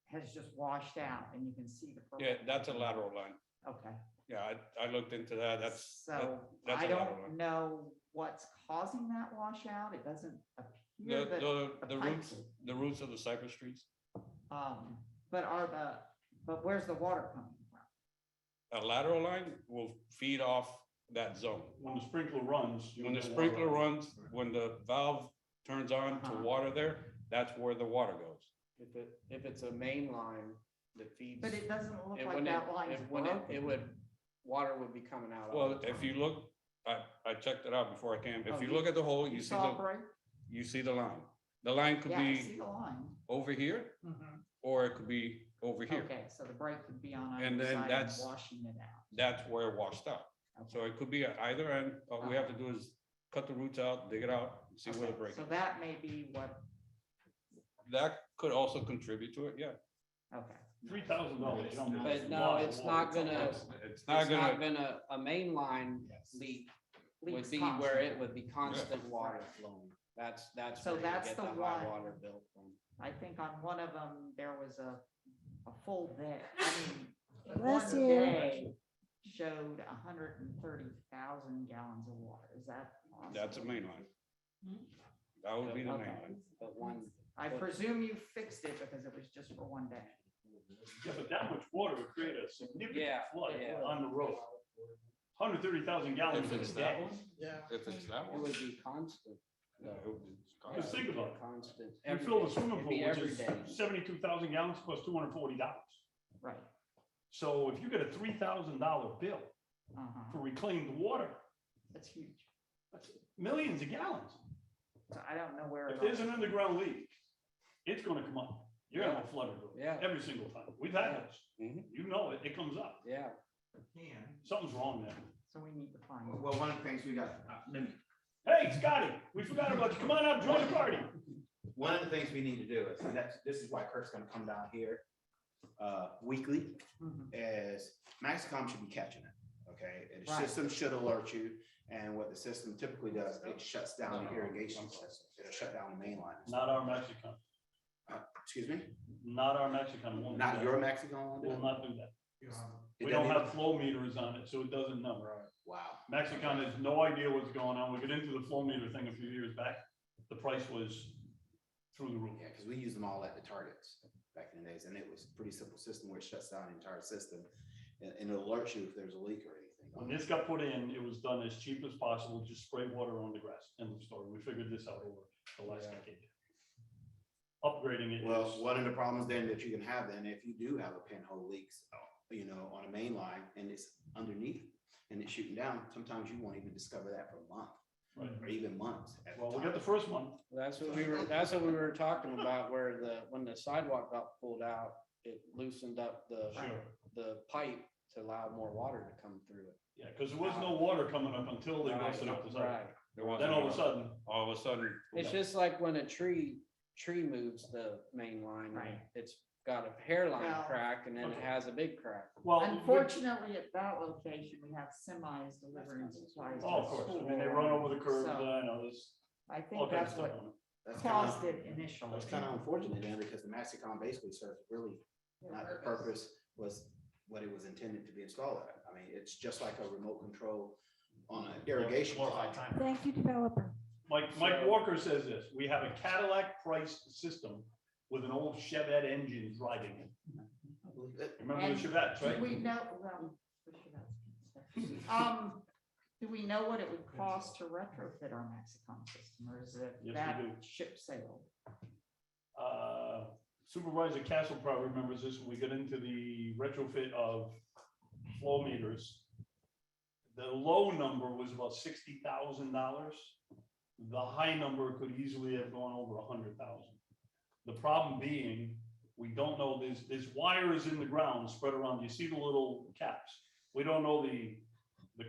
Speaker 2: has just washed out and you can see the. purple.
Speaker 9: Yeah, that's a lateral line.
Speaker 2: Okay.
Speaker 9: Yeah, I looked into that, that's.
Speaker 2: So
Speaker 9: that's
Speaker 2: I
Speaker 9: a lateral
Speaker 2: don't
Speaker 9: line.
Speaker 2: know what's causing that washout. It doesn't appear
Speaker 9: The,
Speaker 2: that.
Speaker 9: the
Speaker 2: pipes-
Speaker 9: roots, the roots of the cypress trees,
Speaker 2: But where's the water coming from?
Speaker 9: a lateral line will feed off that zone.
Speaker 8: When the sprinkler runs. you'll
Speaker 9: When the
Speaker 8: get
Speaker 9: sprinkler
Speaker 8: water.
Speaker 9: runs, when the valve turns on to
Speaker 2: Uh-huh.
Speaker 9: water there, that's where the water goes.
Speaker 10: If it's a main line that feeds.
Speaker 2: But it doesn't look
Speaker 10: it
Speaker 2: like
Speaker 10: wouldn't-
Speaker 2: that line's
Speaker 10: it wouldn't- It
Speaker 2: broken.
Speaker 10: would, water would be coming out. all
Speaker 9: Well,
Speaker 10: the
Speaker 9: if
Speaker 10: time.
Speaker 9: you look, I checked it out before I came.
Speaker 2: Oh,
Speaker 9: If you
Speaker 2: you-
Speaker 9: look at the hole,
Speaker 2: You
Speaker 9: you see
Speaker 2: saw it
Speaker 9: the,
Speaker 2: break?
Speaker 9: you see the line. The line could
Speaker 2: Yeah, I see
Speaker 9: be
Speaker 2: the line.
Speaker 9: over here, or it could be over here.
Speaker 2: Okay, so the break could be on
Speaker 9: And
Speaker 2: either
Speaker 9: then
Speaker 2: side and
Speaker 9: that's-
Speaker 2: washing it out.
Speaker 9: That's where it washed out. So
Speaker 2: Okay.
Speaker 9: it could be at either end. All we have to do is cut the roots out, dig it out, and see where the
Speaker 2: Okay,
Speaker 9: break
Speaker 2: so
Speaker 9: is.
Speaker 2: that may be what,
Speaker 9: That could also contribute to it, yeah.
Speaker 2: okay.
Speaker 8: $3,000 jump. is
Speaker 10: But
Speaker 8: a
Speaker 10: no,
Speaker 8: lot of
Speaker 10: it's
Speaker 8: water.
Speaker 10: not gonna,
Speaker 9: It's not gonna,
Speaker 10: a main line leak would
Speaker 2: Leaks
Speaker 10: be where
Speaker 2: constantly.
Speaker 10: it would be constant water flowing. That's
Speaker 2: So
Speaker 10: where you
Speaker 2: that's
Speaker 10: get
Speaker 2: the
Speaker 10: the high
Speaker 2: one.
Speaker 10: water bill from.
Speaker 2: I think on one of them, there was a full day, I mean,
Speaker 3: Bless
Speaker 2: one
Speaker 3: you.
Speaker 2: day showed 130,000 gallons of water. Is that possible?
Speaker 9: that's a main line. That would be the main
Speaker 2: Okay.
Speaker 9: line.
Speaker 10: But one,
Speaker 2: I presume you fixed it because it was just for one day.
Speaker 8: Yeah, but that much water would create a significant
Speaker 10: Yeah,
Speaker 8: flood
Speaker 10: yeah.
Speaker 8: on the road. 130,000 gallons
Speaker 9: If
Speaker 8: in a
Speaker 9: it's
Speaker 8: day.
Speaker 9: that one, if it's that
Speaker 10: it
Speaker 9: one.
Speaker 10: would be constant.
Speaker 9: yeah, it would be
Speaker 8: Just think about it.
Speaker 10: Constant.
Speaker 8: You
Speaker 10: every
Speaker 8: fill
Speaker 10: day.
Speaker 8: the swimming
Speaker 10: It'd
Speaker 8: pool,
Speaker 10: be
Speaker 8: which
Speaker 10: every
Speaker 8: is
Speaker 10: day.
Speaker 8: 72,000 gallons, costs $240.
Speaker 2: Right.
Speaker 8: So if you get a $3,000 bill
Speaker 2: Uh-huh.
Speaker 8: for reclaimed water,
Speaker 2: That's huge.
Speaker 8: that's millions of gallons.
Speaker 2: So I don't know where.
Speaker 8: If
Speaker 2: it
Speaker 8: there's
Speaker 2: all-
Speaker 8: an underground leak, it's gonna come up. You're gonna have a flooded road.
Speaker 10: Yeah.
Speaker 8: Every single time. We've had this.
Speaker 9: Mhm.
Speaker 8: You know it, it comes up.
Speaker 10: Yeah.
Speaker 8: Something's wrong there.
Speaker 2: So we need to find.
Speaker 11: Well, one of the things we got,
Speaker 8: Hey, Scotty, we forgot about you. Come on up, join the party.
Speaker 11: one of the things we need to do is, and this is why Kurt's gonna come down here weekly,
Speaker 2: Mhm.
Speaker 11: is Maxicom should be catching it, okay? And the
Speaker 2: Right.
Speaker 11: system should alert you, and what the system typically does, it shuts down the irrigation system. It'll shut down the main line.
Speaker 8: Not our Mexican,
Speaker 11: Excuse me?
Speaker 8: not our Mexican. won't do
Speaker 11: Not
Speaker 8: that.
Speaker 11: your Mexican one?
Speaker 8: Will not do that.
Speaker 11: It
Speaker 8: We don't
Speaker 11: doesn't
Speaker 8: have flow meters on it, so it doesn't know.
Speaker 11: Wow.
Speaker 8: Mexican has no idea what's going on. We got into the flow meter thing a few years back. The price was through the roof.
Speaker 11: Yeah, because we used them all at the targets back in the days, and it was a pretty simple system where it shuts down the entire system and it alerts you if there's a leak or anything.
Speaker 8: When this got put in, it was done as cheap as possible, just spray water on the grass, end of story. We figured this out over the last decade. Upgrading it
Speaker 11: Well,
Speaker 8: is,
Speaker 11: one of the problems then that you can have then, if you do have a pinhole leaks, on a main line and it's underneath and it's shooting down, sometimes you won't even discover that for a month. or even months. at the
Speaker 8: Well, we
Speaker 11: time.
Speaker 8: got the first one.
Speaker 10: That's what we were talking about, where when the sidewalk got pulled out, it loosened up the pipe to allow more water to come through it.
Speaker 8: Yeah, because there was no water coming up until they busted up the sidewalk.
Speaker 10: Right.
Speaker 9: There wasn't
Speaker 8: Then all of a
Speaker 9: enough.
Speaker 8: sudden,
Speaker 9: All of a sudden,
Speaker 10: It's just like when a tree moves the main line,
Speaker 2: Right.
Speaker 10: it's got a hairline
Speaker 2: Well,
Speaker 10: crack and then it
Speaker 8: okay.
Speaker 10: has a big crack.
Speaker 8: well.
Speaker 2: Unfortunately, at that location, we have semis delivering supplies. to
Speaker 8: Oh, of course. I mean, they
Speaker 2: school.
Speaker 8: run over the curbs.
Speaker 2: So,
Speaker 8: I know this.
Speaker 2: I
Speaker 8: All
Speaker 2: think
Speaker 8: kinds of
Speaker 2: that's
Speaker 8: stuff
Speaker 2: what
Speaker 8: on it.
Speaker 11: That's kind
Speaker 2: caused
Speaker 11: of,
Speaker 2: it initially.
Speaker 11: that's kind of unfortunate then, because the MaxiCom basically serves really, not the purpose was what it was intended to be installed at. I mean, it's just like a remote control on an irrigation.
Speaker 6: Glorified
Speaker 11: plant.
Speaker 6: time.
Speaker 3: Thank you, developer.
Speaker 8: Mike
Speaker 10: So-
Speaker 8: Walker says this, we have a Cadillac priced system with an old Chevette engine driving it.
Speaker 11: I believe it.
Speaker 8: Remember
Speaker 2: And
Speaker 8: the Chevettes,
Speaker 2: Do
Speaker 8: right?
Speaker 2: we know, well, do we know what it would cost to retrofit our Mexicon system, or is it
Speaker 8: Yes, we
Speaker 2: that
Speaker 8: do.
Speaker 2: ship sailed?
Speaker 8: Supervisor Castle probably remembers this, when we got into the retrofit of flow meters. The low number was about $60,000. The high number could easily have gone over 100,000. The problem being, we don't know, there's wires in the ground spread around. You see the little caps. We don't know the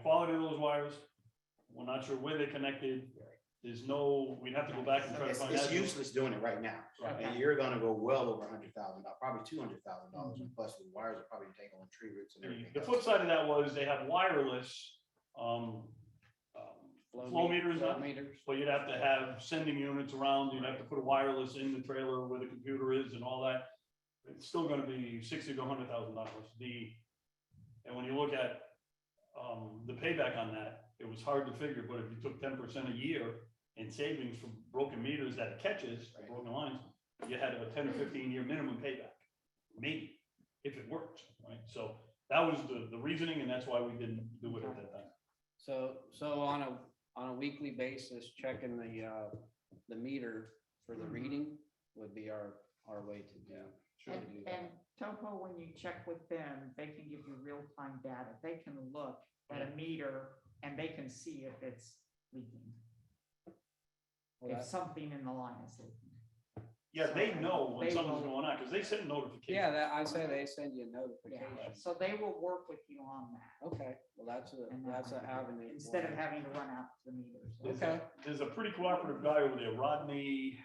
Speaker 8: quality of those wires. We're not sure where they're connected. There's no, we'd have to go back and try to
Speaker 11: It's,
Speaker 8: find
Speaker 11: it's
Speaker 8: that.
Speaker 11: useless doing it right now.
Speaker 8: Right.
Speaker 11: And you're gonna go well over $100,000, probably $200,000, and plus the wires are probably taking on tree roots and everything.
Speaker 8: The
Speaker 11: else.
Speaker 8: flip side of that was they have wireless, flow meters
Speaker 10: Flow
Speaker 8: now.
Speaker 10: meters.
Speaker 8: So you'd have to have sending units around, you'd have to put a wireless in the trailer where the computer is and all that. It's still gonna be $60,000 to $100,000. And when you look at, the payback on that, it was hard to figure, but if you took 10% a year in savings from broken meters that it catches,
Speaker 11: Right.
Speaker 8: broken lines, you had a 10 or 15-year minimum payback, maybe, if it works, right? So that was the reasoning, and that's why we didn't do it at that time.
Speaker 10: So on a weekly basis, checking the meter for the reading would be our way to do.
Speaker 2: And,
Speaker 10: to do that.
Speaker 2: and Topo, when you check with them, they can give you real-time data. They can look at a meter and they can see if it's leaking,
Speaker 10: Well,
Speaker 2: if
Speaker 10: that's-
Speaker 2: something in the line is leaking.
Speaker 8: Yeah, they know when
Speaker 2: They
Speaker 8: something's
Speaker 2: will-
Speaker 8: going on, because they send notifications.
Speaker 10: Yeah, I say they send you a
Speaker 2: Yeah,
Speaker 10: notification.
Speaker 2: so they will work with you on that.
Speaker 10: Okay, well, that's
Speaker 2: And
Speaker 10: an
Speaker 2: that-
Speaker 10: avenue.
Speaker 2: Instead of having to run out to the meters.
Speaker 8: There's a pretty cooperative guy over there, Rodney,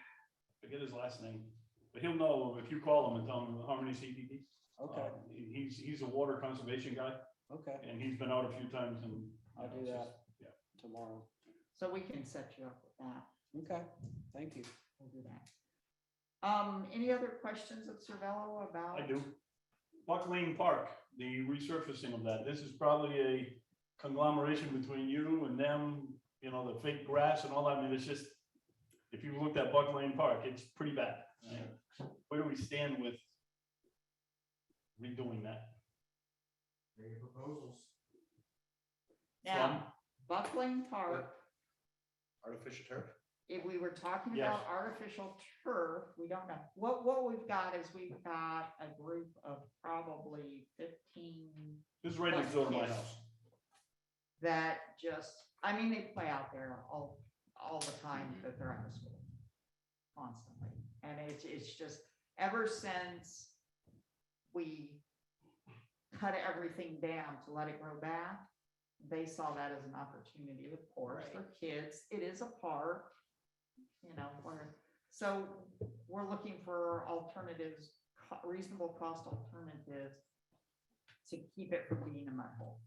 Speaker 8: forget his last name, but he'll know if you call him and tell him Harmony CPD.
Speaker 10: Okay,
Speaker 8: He's a water conservation guy,
Speaker 10: okay,
Speaker 8: and he's been out a few times and.
Speaker 10: I'll do
Speaker 8: it's
Speaker 10: that.
Speaker 8: just- Yeah.
Speaker 10: tomorrow.
Speaker 2: So we can set you up with that.
Speaker 10: Okay, thank you.
Speaker 2: We'll do that. Any other questions of Cervello about?
Speaker 8: I do. Buck Lane Park, the resurfacing of that, this is probably a conglomeration between you and them, you know, the fake grass and all that. I mean, it's just, if you looked at Buck Lane Park, it's pretty bad. Where do we stand with redoing that?
Speaker 7: Any proposals?
Speaker 2: Now, Buckling Park,
Speaker 11: Artificial turf.
Speaker 2: if we were talking
Speaker 8: Yes.
Speaker 2: about artificial turf, we don't know. What we've got is we've got a group of probably 15
Speaker 8: This is right next door to my house.
Speaker 2: that just, I mean, they play out there all the time that they're out of school. Constantly. And it's just, ever since we cut everything down to let it grow back, they saw that as an opportunity, of course, for kids. It is a park, you know, so we're looking for alternatives, reasonable cost alternatives to keep it from being a mud hole.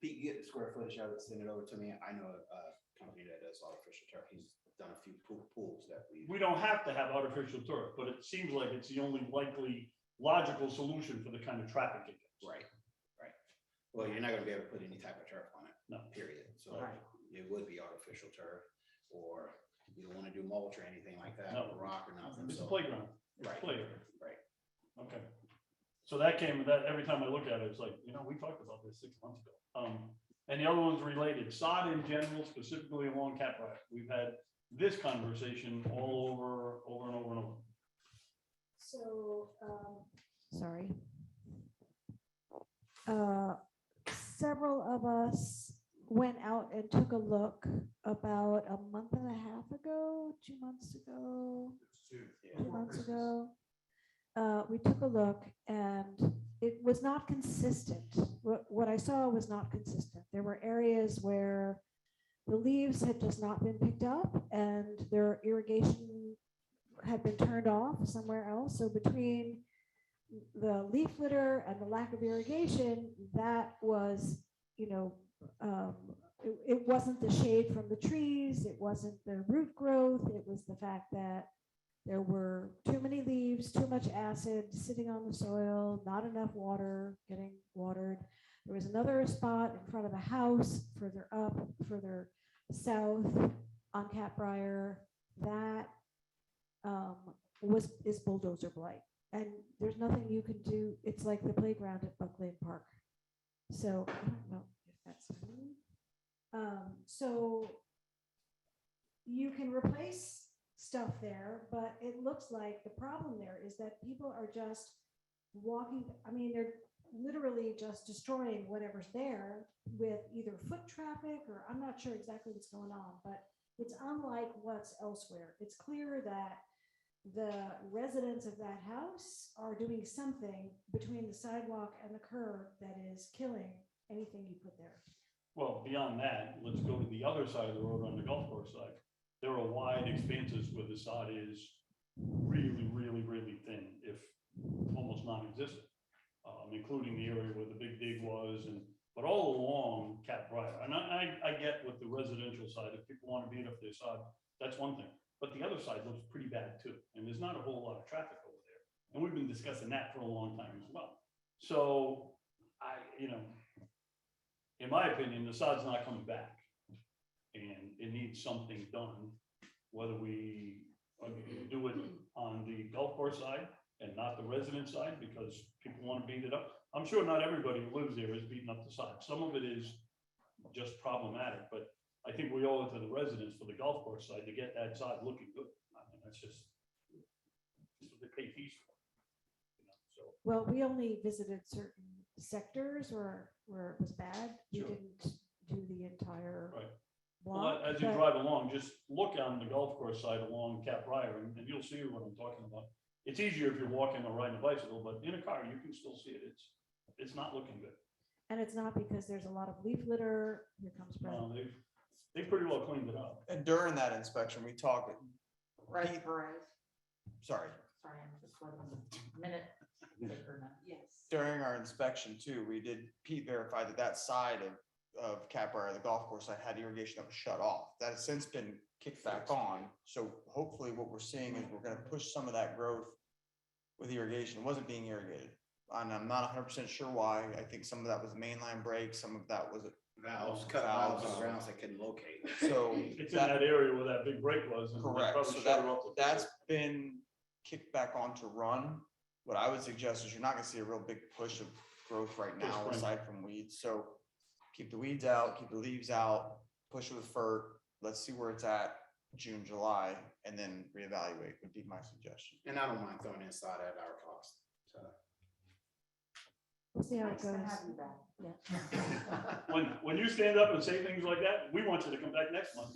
Speaker 11: Pete, get the square footage of it, send it over to me. I know a company that does artificial turf. He's done a few pools that
Speaker 8: We don't have to have artificial turf, but it seems like it's the only likely logical solution for the kind of traffic it gets.
Speaker 11: Right. Well, you're not gonna be able to put any type of turf on it.
Speaker 8: No.
Speaker 11: Period. So
Speaker 2: Right.
Speaker 11: it would be artificial turf, or you don't wanna do mulch or anything like that,
Speaker 8: No.
Speaker 11: or rock or nothing.
Speaker 8: It's a
Speaker 11: So-
Speaker 8: playground. It's a
Speaker 11: Right.
Speaker 8: playground.
Speaker 11: Right.
Speaker 8: Okay. So that every time I look at it, it's like, you know, we talked about this 6 months ago. And the other one's related, sod in general, specifically along Caprac. We've had this conversation all over and over and over.
Speaker 3: So, sorry. Several of us went out and took a look about a month and a half ago, 2 months ago,
Speaker 7: It's
Speaker 3: 2 months ago. We took a look and it was not consistent. What I saw was not consistent. There were areas where the leaves had just not been picked up and their irrigation had been turned off somewhere else. So between the leaf litter and the lack of irrigation, that was, it wasn't the shade from the trees, it wasn't the root growth, it was the fact that there were too many leaves, too much acid sitting on the soil, not enough water getting watered. There was another spot in front of a house further up, further south on Catbrier that is bulldozer blight. And there's nothing you can do. It's like the playground at Buckland Park. So I don't know if that's me. So you can replace stuff there, but it looks like the problem there is that people are just walking. I mean, they're literally just destroying whatever's there with either foot traffic or I'm not sure exactly what's going on, but it's unlike what's elsewhere. It's clear that the residents of that house are doing something between the sidewalk and the curb that is killing anything you put there.
Speaker 8: Well, beyond that, let's go to the other side of the road on the golf course side. There are wide expanses where the sod is really, really, really thin, if almost non-existent, including the area where the big dig was, but all along Catbrier. And I get with the residential side, if people want to beat up their sod, that's one thing. But the other side looks pretty bad too. And there's not a whole lot of traffic over there. And we've been discussing that for a long time as well. So in my opinion, the sod's not coming back. And it needs something done, whether we do it on the golf course side and not the resident side, because people want to beat it up. I'm sure not everybody who lives there is beating up the sod. Some of it is just problematic, but I think we owe it to the residents for the golf course side to get that side looking good. I mean, that's just what they pay fees for. So.
Speaker 3: Well, we only visited certain sectors where it was bad. We
Speaker 8: Sure.
Speaker 3: didn't do the entire
Speaker 8: Right.
Speaker 3: block.
Speaker 8: Well, as you
Speaker 3: but-
Speaker 8: drive along, just look on the golf course side along Catbrier and you'll see what I'm talking about. It's easier if you're walking or riding a bicycle, but in a car, you can still see it. It's not looking good.
Speaker 3: And it's not because there's a lot of leaf litter. Here comes Brett.
Speaker 8: They pretty well cleaned it up.
Speaker 12: And during that inspection, we talked,
Speaker 2: Right, Perez.
Speaker 12: sorry,
Speaker 2: Sorry, I'm just letting a minute. Yes.
Speaker 12: during our inspection too, Pete verified that side of Catbrier, the golf course, I had irrigation that was shut off. That has since been kicked back on. So hopefully what we're seeing is we're gonna push some of that growth with irrigation. It wasn't being irrigated. And I'm not 100% sure why. I think some of that was mainline break, some of that was
Speaker 11: Valves, cut valves on grounds they couldn't locate.
Speaker 12: so.
Speaker 8: It's in that area where that big break was. and they
Speaker 12: Correct,
Speaker 8: probably
Speaker 12: so
Speaker 8: shut her up with-
Speaker 12: that's been kicked back on to run. What I would suggest is you're not gonna see a real big push of growth right now,
Speaker 8: spring.
Speaker 12: aside from weeds, so keep the weeds out, keep the leaves out, push it with fert, let's see where it's at June, July, and then reevaluate would be my suggestion.
Speaker 11: And I don't mind throwing inside at our cost, so.
Speaker 3: We'll see how it
Speaker 2: Nice to
Speaker 3: goes.
Speaker 2: have you back.
Speaker 3: Yeah.
Speaker 8: When you stand up and say things like that, we want you to come back next month.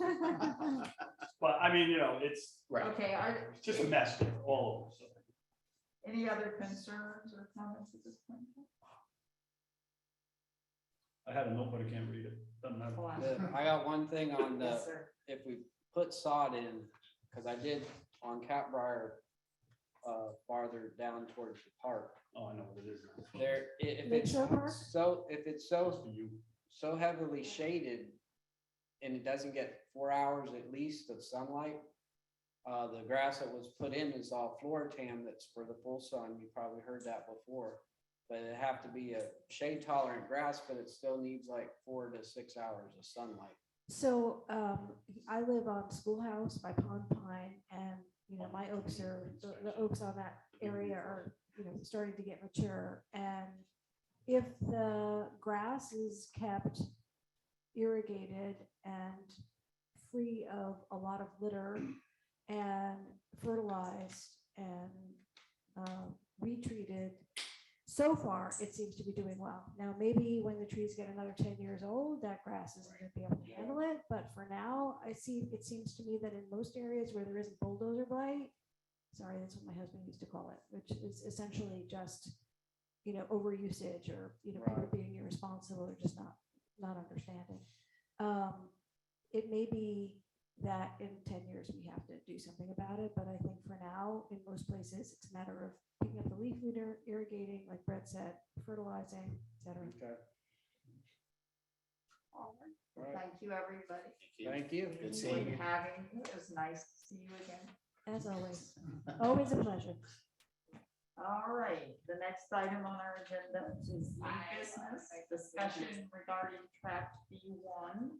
Speaker 8: But I mean, it's
Speaker 11: Right.
Speaker 2: Okay,
Speaker 8: it's just a mess here, all over. So.
Speaker 2: any other concerns or comments at this point?
Speaker 8: I had a note, but I can't read it. Doesn't matter.
Speaker 10: I got one thing on the,
Speaker 2: Yes, sir.
Speaker 10: if we put sod in, because I did on Catbrier, farther down towards the park.
Speaker 8: Oh, I know what it is.
Speaker 10: There, if it's
Speaker 3: Lakeshore Park?
Speaker 10: if it's
Speaker 8: Close
Speaker 10: so
Speaker 8: to you.
Speaker 10: so heavily shaded and it doesn't get 4 hours at least of sunlight, the grass that was put in is all Floritan that's for the full sun. You probably heard that before. But it have to be a shade tolerant grass, but it still needs like 4 to 6 hours of sunlight.
Speaker 3: So I live on Schoolhouse by Pond Pine, and my oaks are the oaks on that area are starting to get mature. And if the grass is kept irrigated and free of a lot of litter and fertilized and retreated, so far, it seems to be doing well. Now, maybe when the trees get another 10 years old, that grass isn't going to be able to handle it. But for now, it seems to me that in most areas where there isn't bulldozer blight, sorry, that's what my husband used to call it, which is essentially just, overusage or, people being irresponsible or just not understanding. It may be that in 10 years we have to do something about it, but I think for now, in most places, it's a matter of picking up the leaf litter, irrigating, like Brett said, fertilizing, et cetera.
Speaker 10: Okay.
Speaker 4: All right.
Speaker 10: All right.
Speaker 4: Thank you, everybody.
Speaker 10: Thank you.
Speaker 11: Good seeing you.
Speaker 4: Having you. It was nice to see you again.
Speaker 3: As always, always a pleasure.
Speaker 4: All right, the next item on our agenda is new business discussion regarding tract B1.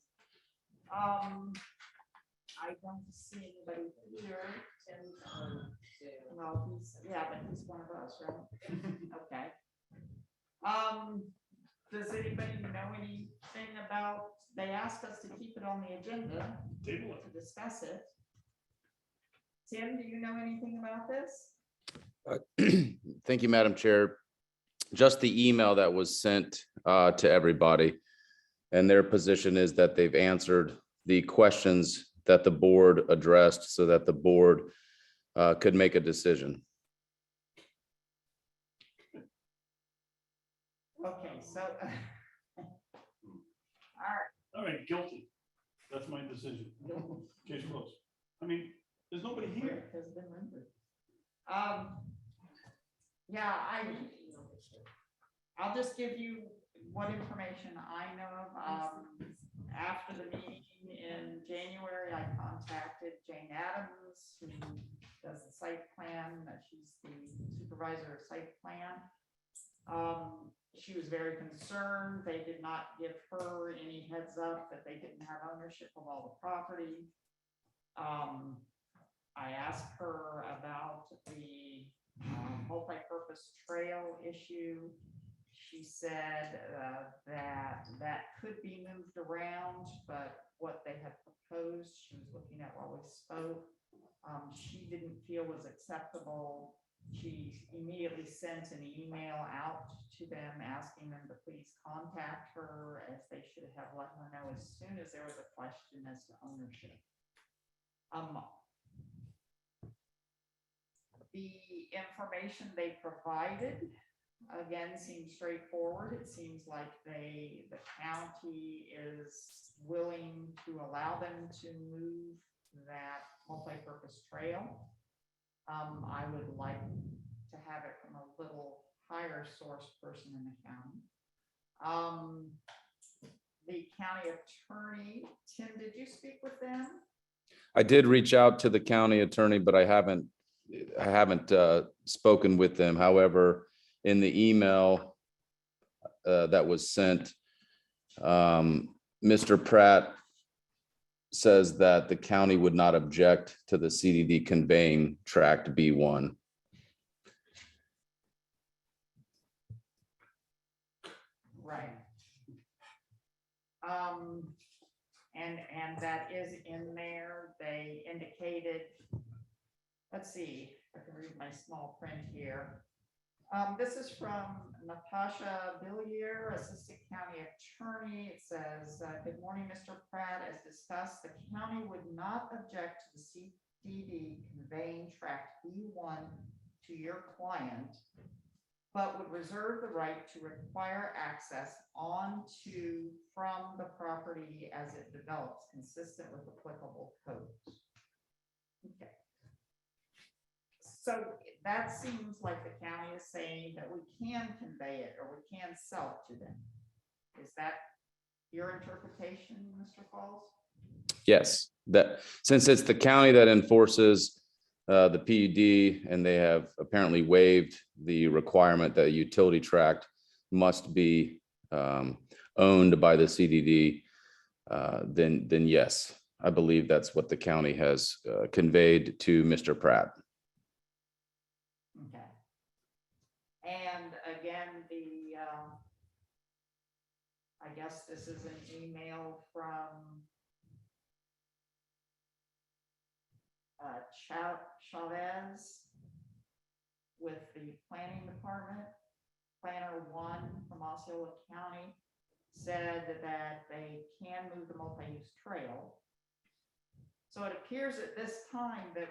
Speaker 4: I don't see anybody here. Well, but he's one of us, right? Okay. Does anybody know anything about, they asked us to keep it on the agenda
Speaker 8: Table it.
Speaker 4: to discuss it. Tim, do you know anything about this?
Speaker 13: Thank you, Madam Chair. Just the email that was sent to everybody. And their position is that they've answered the questions that the board addressed so that the board could make a decision.
Speaker 4: Okay, so,
Speaker 8: All right, guilty. That's my decision. Case closed. I mean, there's nobody here.
Speaker 4: has been rendered. Yeah, I'll just give you what information I know of. After the meeting in January, I contacted Jane Adams, who does the site plan. She's the supervisor of site plan. She was very concerned. They did not give her any heads up that they didn't have ownership of all the property. I asked her about the multi-purpose trail issue. She said that could be moved around, but what they had proposed, she was looking at while we spoke, she didn't feel was acceptable. She immediately sent an email out to them asking them to please contact her, as they should have let her know as soon as there was a question as to ownership. The information they provided, again, seems straightforward. It seems like the county is willing to allow them to move that multi-purpose trail. I would like to have it from a little higher source person in the county. The county attorney, Tim, did you speak with them?
Speaker 13: I did reach out to the county attorney, but I haven't spoken with them. However, in the email that was sent, Mr. Pratt says that the county would not object to the CDD conveying tract B1.
Speaker 4: Right. And that is in there. They indicated, let's see, if I can read my small print here. This is from Natasha Billier, Assistant County Attorney. It says, good morning, Mr. Pratt. As discussed, the county would not object to the CDD conveying tract B1 to your client, but would reserve the right to require access onto from the property as it develops, consistent with applicable codes. Okay. So that seems like the county is saying that we can convey it or we can sell it to them. Is that your interpretation, Mr. Falls?
Speaker 13: Yes, that since it's the county that enforces the PUD and they have apparently waived the requirement that a utility tract must be owned by the CDD, then yes, I believe that's what the county has conveyed to Mr. Pratt.
Speaker 4: Okay. And again, I guess this is an email from Chavez with the planning department. Planner One from Osceola County said that they can move the multi-use trail. So it appears at this time that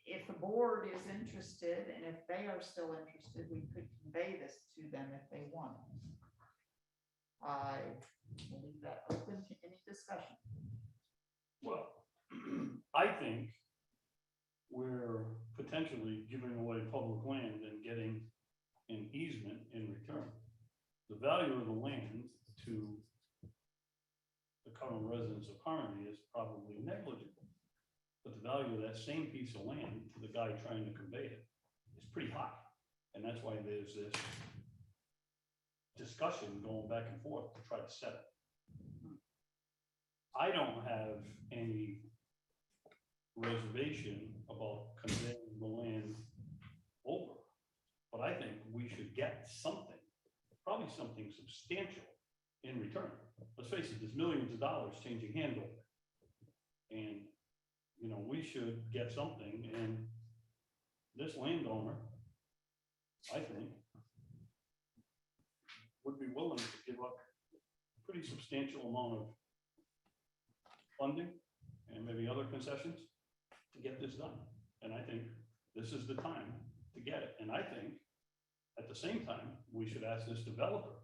Speaker 4: if the board is interested, and if they are still interested, we could convey this to them if they want. I will leave that open to any discussion.
Speaker 8: Well, I think we're potentially giving away public land and getting an easement in return. The value of the land to the current residents of Harmony is probably negligible. But the value of that same piece of land to the guy trying to convey it is pretty high. And that's why there's this discussion going back and forth to try to set it. I don't have any reservation about conveying the land over. But I think we should get something, probably something substantial in return. Let's face it, there's millions of dollars changing hands over there. And, you know, we should get something, and this landowner, I think, would be willing to give up a pretty substantial amount of funding and maybe other concessions to get this done. And I think this is the time to get it. And I think at the same time, we should ask this developer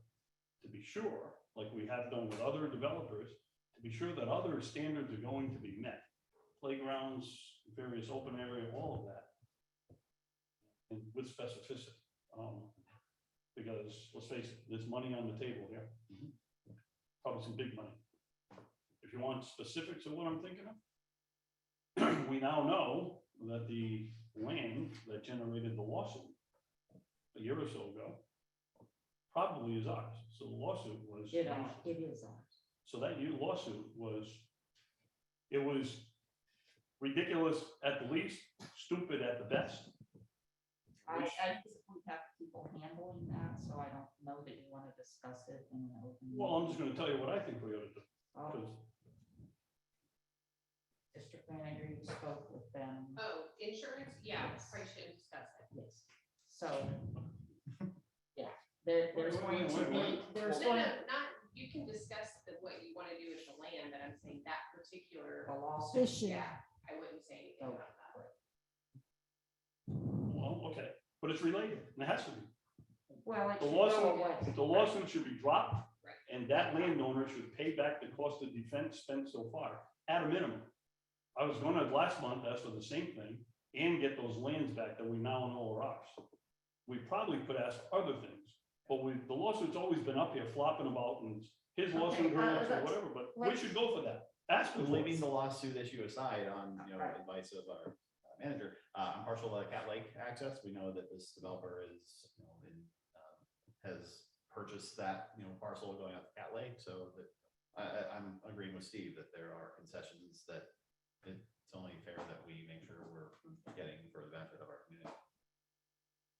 Speaker 8: to be sure, like we have done with other developers, to be sure that other standards are going to be met. Playgrounds, various open area, all of that. And with specificity. Because let's face it, there's money on the table here. Probably some big money. If you want specifics of what I'm thinking of, we now know that the land that generated the lawsuit a year or so ago probably is ours. So the lawsuit was.
Speaker 4: It is ours.
Speaker 8: So that new lawsuit was, it was ridiculous at the least, stupid at the best.
Speaker 4: I typically have people handling that, so I don't know that you want to discuss it in an open.
Speaker 8: Well, I'm just gonna tell you what I think we ought to do.
Speaker 4: Oh,
Speaker 8: 'Cause
Speaker 4: District manager, you spoke with them.
Speaker 1: Oh, insurance, yeah, probably should discuss it.
Speaker 4: Yes. So, yeah, there's going to be, there's
Speaker 1: No,
Speaker 4: going,
Speaker 1: not, you can discuss what you want to do with the land, but I'm saying that particular,
Speaker 4: a lawsuit.
Speaker 3: Issue.
Speaker 1: yeah, I wouldn't say anything about that.
Speaker 8: Well, okay, but it's related, and it has to be.
Speaker 4: Well, it
Speaker 8: The
Speaker 4: should go
Speaker 8: lawsuit,
Speaker 4: away.
Speaker 8: the lawsuit should be dropped,
Speaker 1: Right.
Speaker 8: and that landowner should pay back the cost of defense spent so far, at a minimum. I was gonna last month ask for the same thing, and get those lands back that we now know are ours. We probably could ask for other things, but the lawsuit's always been up here flopping about, and his lawsuit hurts or whatever, but we should go for that. Ask for
Speaker 6: Leaving
Speaker 8: it.
Speaker 6: the lawsuit issue aside on,
Speaker 4: Right.
Speaker 6: advice of our manager, I'm partial to Cat Lake access. We know that this developer is, has purchased that, parcel going out to Cat Lake, so that I'm agreeing with Steve that there are concessions that it's only fair that we make sure we're getting for the benefit of our community.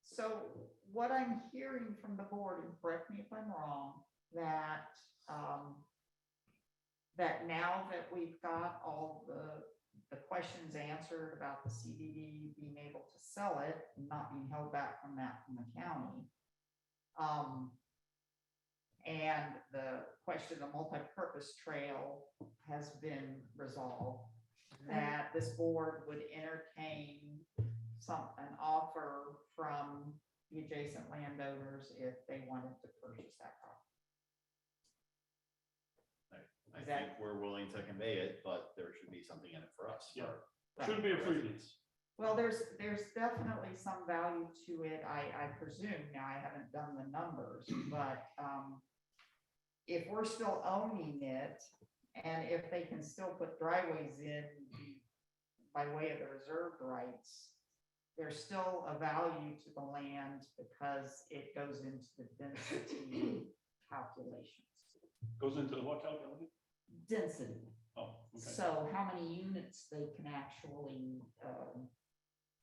Speaker 4: So what I'm hearing from the board, and correct me if I'm wrong, that, that now that we've got all the questions answered about the CDD being able to sell it, and not being held back from that from the county, and the question of multi-purpose trail has been resolved, that this board would entertain an offer from the adjacent landowners if they wanted to purchase that property.
Speaker 6: I
Speaker 4: Is that-
Speaker 6: think we're willing to convey it, but there should be something in it for us.
Speaker 8: Yeah.
Speaker 6: for
Speaker 8: Shouldn't be a freebie.
Speaker 6: residents.
Speaker 4: Well, there's definitely some value to it, I presume. Now, I haven't done the numbers, but if we're still owning it, and if they can still put driveways in by way of the reserved rights, there's still a value to the land because it goes into the density calculations.
Speaker 8: Goes into the what calculation?
Speaker 4: Density.
Speaker 8: Oh, okay.
Speaker 4: So how many units they can actually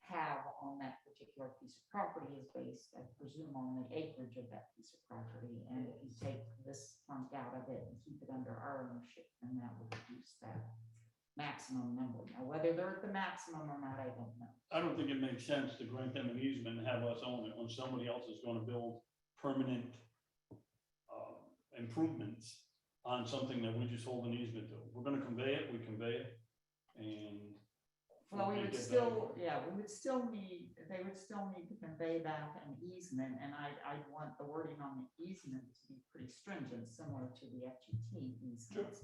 Speaker 4: have on that particular piece of property is based, I presume, on the acreage of that piece of property. And if you take this chunk out of it and keep it under our ownership, then that would reduce that. maximum number. Now, whether they're at the maximum or not, I don't know.
Speaker 8: I don't think it makes sense to grant them an easement and have us own it when somebody else is gonna build permanent improvements on something that we just hold an easement to. We're gonna convey it, we convey it, and.
Speaker 4: Well, we
Speaker 8: make
Speaker 4: would
Speaker 8: it
Speaker 4: still, yeah, we would still need, they would still need to convey back an easement, and I want the wording on the easement to be pretty stringent, similar to the FGT easements.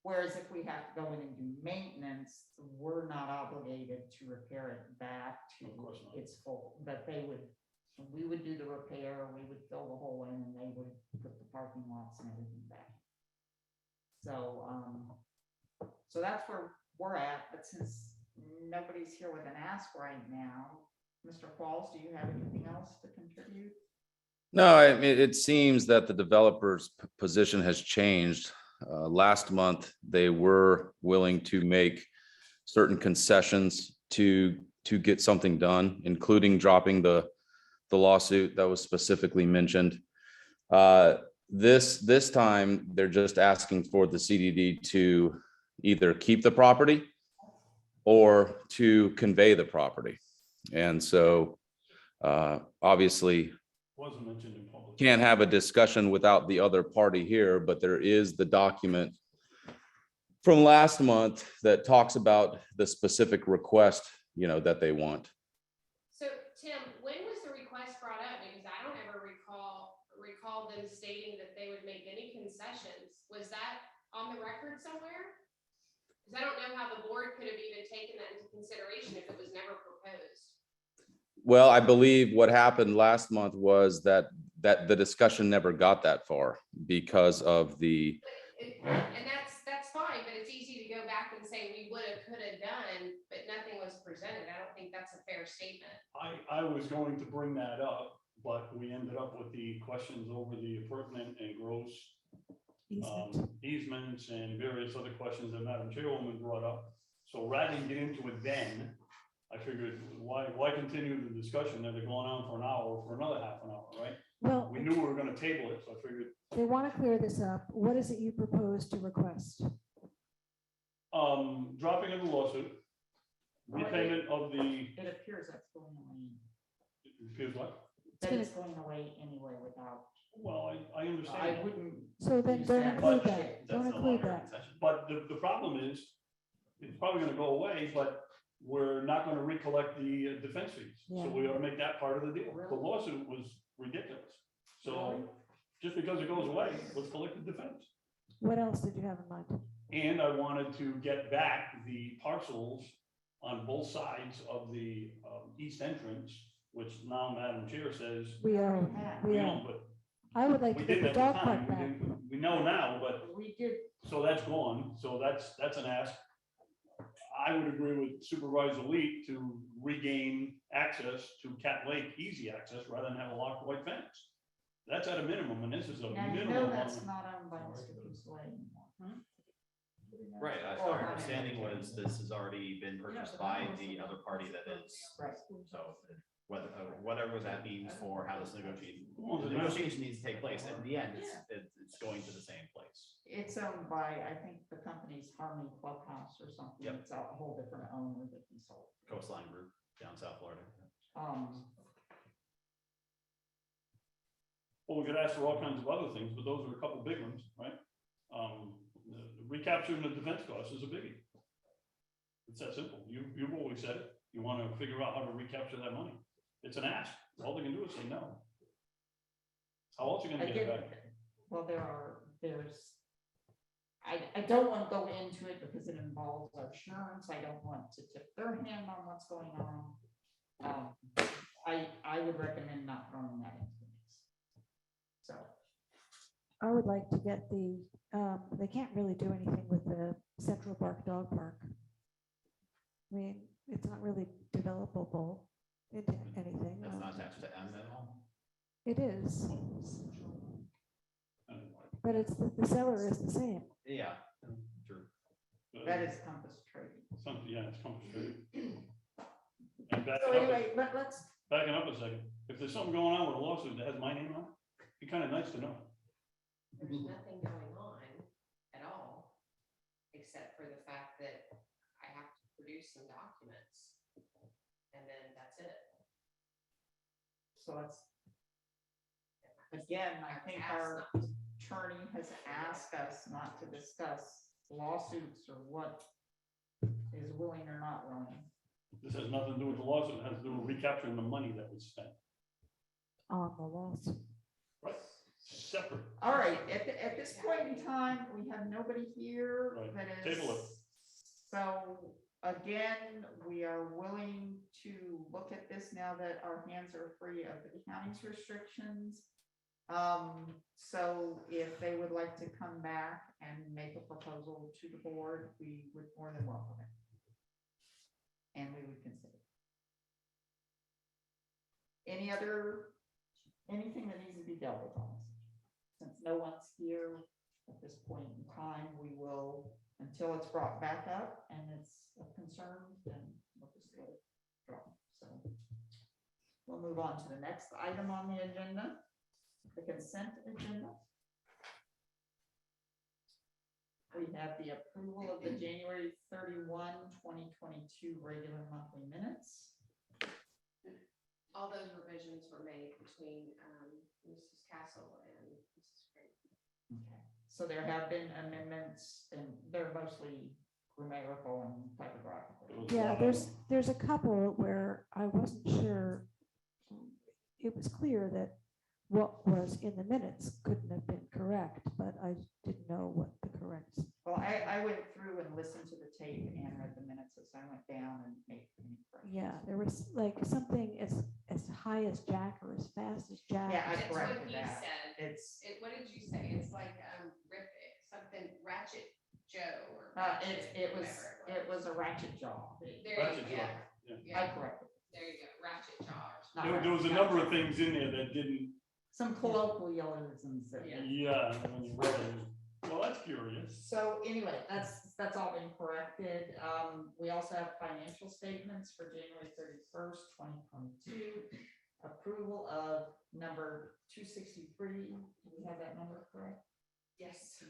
Speaker 4: Whereas if we have to go in and do maintenance, we're not obligated to repair it back to
Speaker 8: Of course not.
Speaker 4: its full, but we would do the repair, we would fill the hole in, and they would put the parking lots and everything back. So, so that's where we're at, but since nobody's here with an ask right now, Mr. Qualls, do you have anything else to contribute?
Speaker 13: No, I mean, it seems that the developer's position has changed. Last month, they were willing to make certain concessions to get something done, including dropping the lawsuit that was specifically mentioned. This time, they're just asking for the CDD to either keep the property or to convey the property. And so, obviously,
Speaker 8: Wasn't mentioned in public.
Speaker 13: can't have a discussion without the other party here, but there is the document from last month that talks about the specific request, that they want.
Speaker 1: So Tim, when was the request brought up? Because I don't ever recall them stating that they would make any concessions. Was that on the record somewhere? Because I don't know how the board could have even taken that into consideration if it was never proposed.
Speaker 13: Well, I believe what happened last month was that the discussion never got that far because of the,
Speaker 1: And that's fine, but it's easy to go back and say we would have, could have done, but nothing was presented. I don't think that's a fair statement.
Speaker 8: I was going to bring that up, but we ended up with the questions over the appurtenant and gross easements and various other questions that Madam Chairwoman brought up. So rather than get into it then, I figured, why continue the discussion that had gone on for an hour, for another half an hour, right?
Speaker 3: Well,
Speaker 8: We knew we were gonna table it, so I figured,
Speaker 3: they want to clear this up. What is it you propose to request?
Speaker 8: dropping of the lawsuit, repayment of the,
Speaker 4: It appears that's going away.
Speaker 8: appears what?
Speaker 4: That it's going away anyway without,
Speaker 8: Well, I
Speaker 4: I
Speaker 8: understand,
Speaker 4: wouldn't.
Speaker 3: So then
Speaker 4: use
Speaker 3: don't
Speaker 4: that
Speaker 3: include
Speaker 4: much.
Speaker 3: that.
Speaker 6: That's
Speaker 3: Don't
Speaker 6: no
Speaker 3: include
Speaker 6: longer a
Speaker 3: that.
Speaker 6: concession.
Speaker 8: but the problem is, it's probably gonna go away, but we're not gonna recollect the defense fees.
Speaker 3: Yeah.
Speaker 8: So we ought to make that part of the deal. The lawsuit was ridiculous. So just because it goes away, let's collect the defense.
Speaker 3: What else did you have in mind?
Speaker 8: And I wanted to get back the parcels on both sides of the east entrance, which now Madam Chair says
Speaker 3: We own,
Speaker 8: we
Speaker 3: we
Speaker 8: own,
Speaker 3: own.
Speaker 8: but
Speaker 3: I would like
Speaker 8: we
Speaker 3: to get
Speaker 8: didn't
Speaker 3: the
Speaker 8: at the
Speaker 3: dog park
Speaker 8: time. We
Speaker 3: back.
Speaker 8: didn't, we know now, but
Speaker 4: We did,
Speaker 8: so that's gone. So that's an ask. I would agree with Supervisor Leak to regain access to Cat Lake, easy access, rather than have a locked white fence. That's at a minimum, and this is a
Speaker 4: now you
Speaker 8: minimum.
Speaker 4: know
Speaker 8: on-
Speaker 4: that's not owned by Mr. Swale anymore.
Speaker 6: Right,
Speaker 4: Or
Speaker 6: our
Speaker 4: how many?
Speaker 6: understanding was this has already been purchased by the other party that is,
Speaker 4: Right.
Speaker 6: so whatever that means for how this
Speaker 8: Well,
Speaker 6: the
Speaker 8: the
Speaker 6: negotiation needs to take place, in the end, it's going to the same place.
Speaker 4: It's owned by, I think the company's Harmony Clubhouse or something.
Speaker 6: Yep.
Speaker 4: It's a whole different owner that he sold.
Speaker 6: Coastline Group down South Florida.
Speaker 8: Well, we could ask for all kinds of other things, but those are a couple big ones, right? The recapturing the defense costs is a biggie. It's that simple. You've always said it. You want to figure out how to recapture that money. It's an ask. All they can do is say no. How else are you gonna get it
Speaker 4: Again,
Speaker 8: back?
Speaker 4: well, I don't want to go into it because it involves our insurance. I don't want to tip their hand on what's going on. I would recommend not throwing that into the mix. So,
Speaker 3: I would like to get they can't really do anything with the Central Park Dog Park. I mean, it's not really developable into anything.
Speaker 6: That's not attached to M at all.
Speaker 3: It is. But it's, the seller is the same.
Speaker 6: Yeah, true.
Speaker 4: that is Compass Trading.
Speaker 8: Something, yeah, it's complicated. And
Speaker 4: So anyway, let's,
Speaker 8: backing up a second, if there's something going on with a lawsuit that has my name on it, it'd be kind of nice to know.
Speaker 1: There's nothing going on at all, except for the fact that I have to produce some documents. And then that's it.
Speaker 4: So it's, again, I think our attorney has asked us not to discuss lawsuits or what is willing or not willing.
Speaker 8: This has nothing to do with the lawsuit, it has to do with recapturing the money that was spent,
Speaker 3: On the lawsuit.
Speaker 8: right? Separate.
Speaker 4: All right, at this point in time, we have nobody here
Speaker 8: Right,
Speaker 4: that is.
Speaker 8: table it.
Speaker 4: So again, we are willing to look at this now that our hands are free of the county's restrictions. So if they would like to come back and make a proposal to the board, we would more than welcome it. And we would consider. Anything that needs to be dealt with on this? Since no one's here at this point in time, we will, until it's brought back up and it's of concern, then we'll just let it drop. So we'll move on to the next item on the agenda, the consent agenda. We have the approval of the January 31, 2022 regular monthly minutes.
Speaker 1: All those revisions were made between Mrs. Castle and Mrs. Craig.
Speaker 4: Okay, so there have been amendments and they're mostly grammatical and typographical.
Speaker 3: Yeah, there's a couple where I wasn't sure. It was clear that what was in the minutes couldn't have been correct, but I didn't know what the correct.
Speaker 4: Well, I went through and listened to the tape and read the minutes as I went down and made.
Speaker 3: Yeah, there was like something as high as Jack or as fast as Jack.
Speaker 4: Yeah, I
Speaker 1: That's what
Speaker 4: corrected
Speaker 1: he
Speaker 4: that.
Speaker 1: said.
Speaker 4: It's,
Speaker 1: What did you say? It's like rip it, something Ratchet Joe or.
Speaker 4: it was,
Speaker 1: whatever
Speaker 4: it was a ratchet jaw.
Speaker 1: There you
Speaker 8: Ratchet
Speaker 1: go.
Speaker 8: jaw,
Speaker 1: Yeah.
Speaker 8: yeah.
Speaker 4: I
Speaker 1: Yeah,
Speaker 4: corrected.
Speaker 1: there you go, Ratchet Jaw. or
Speaker 4: Not
Speaker 1: something.
Speaker 8: There was a number of things in there that didn't,
Speaker 4: Some colloquialisms that.
Speaker 1: Yeah.
Speaker 8: yeah, when you read it, well, that's curious.
Speaker 4: So anyway, that's all been corrected. We also have financial statements for January 31st, 2022. Approval of number 263. Do we have that number correct?
Speaker 1: Yes.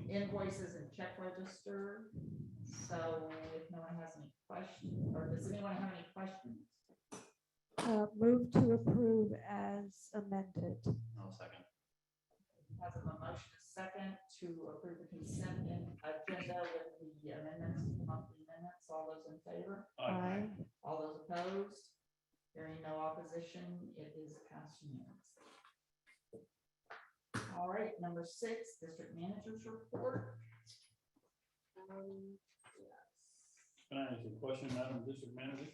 Speaker 4: Invoices and check register. So if no one has any questions, or does anyone have any questions?
Speaker 3: Move to approve as amended.
Speaker 6: I'll second.
Speaker 4: Has a motion a second to approve the consent agenda with the amendments to the monthly minutes. All those in favor?
Speaker 3: Aye.
Speaker 4: All those opposed? Hearing no opposition, it is passed unanimously. All right, number 6, district managers report.
Speaker 1: Yes.
Speaker 8: Can I ask a question, Madam District Manager?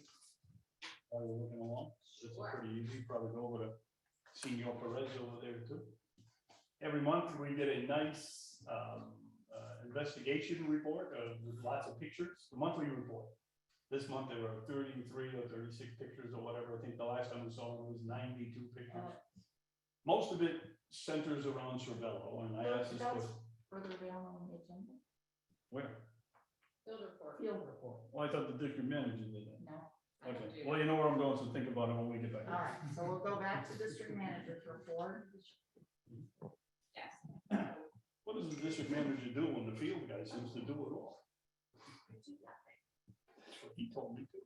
Speaker 8: Are you looking along? This is pretty easy, probably go over to Senor Perez over there too. Every month, we get a nice investigation report with lots of pictures, the monthly report. This month, there were 33 or 36 pictures or whatever. I think the last time we saw it was 92 pictures. Most of it centers around Cervello, and I asked this
Speaker 4: That was
Speaker 8: question.
Speaker 4: further down on the agenda.
Speaker 8: Where?
Speaker 1: Field report.
Speaker 4: Field report.
Speaker 8: Well, I thought the district manager did that.
Speaker 4: No.
Speaker 1: I don't
Speaker 8: Okay,
Speaker 1: do
Speaker 8: well, you know where I'm going, so think about it when we get back.
Speaker 4: All right, so we'll go back to district manager's report.
Speaker 1: Yes.
Speaker 8: What does the district manager do when the field guy seems to do it all? That's what he told me to.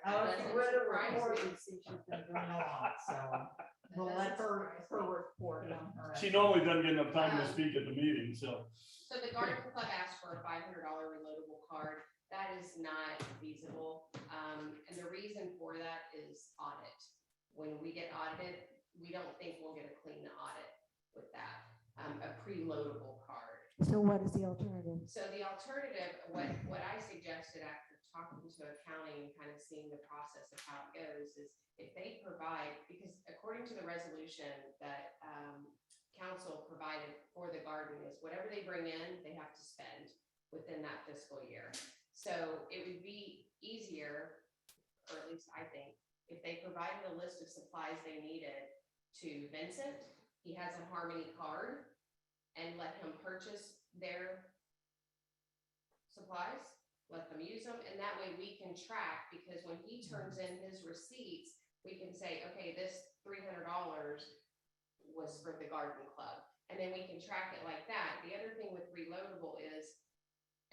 Speaker 4: Oh, if you read her
Speaker 1: Surprise
Speaker 4: report,
Speaker 1: me.
Speaker 4: you see she's been doing a lot, so we'll let her report on her.
Speaker 8: She normally doesn't get enough time to speak at the meeting, so.
Speaker 1: So the garden club asked for a $500 reloadable card. That is not feasible. And the reason for that is audit. When we get audited, we don't think we'll get a clean audit with that, a preloadable card.
Speaker 3: So what is the alternative?
Speaker 1: So the alternative, what I suggested after talking to accounting and kind of seeing the process of how it goes is if they provide, because according to the resolution that council provided for the garden is whatever they bring in, they have to spend within that fiscal year. So it would be easier, or at least I think, if they provided a list of supplies they needed to Vincent, he has a Harmony card, and let him purchase their supplies, let them use them, and that way we can track, because when he turns in his receipts, we can say, okay, this $300 was for the garden club, and then we can track it like that. The other thing with reloadable is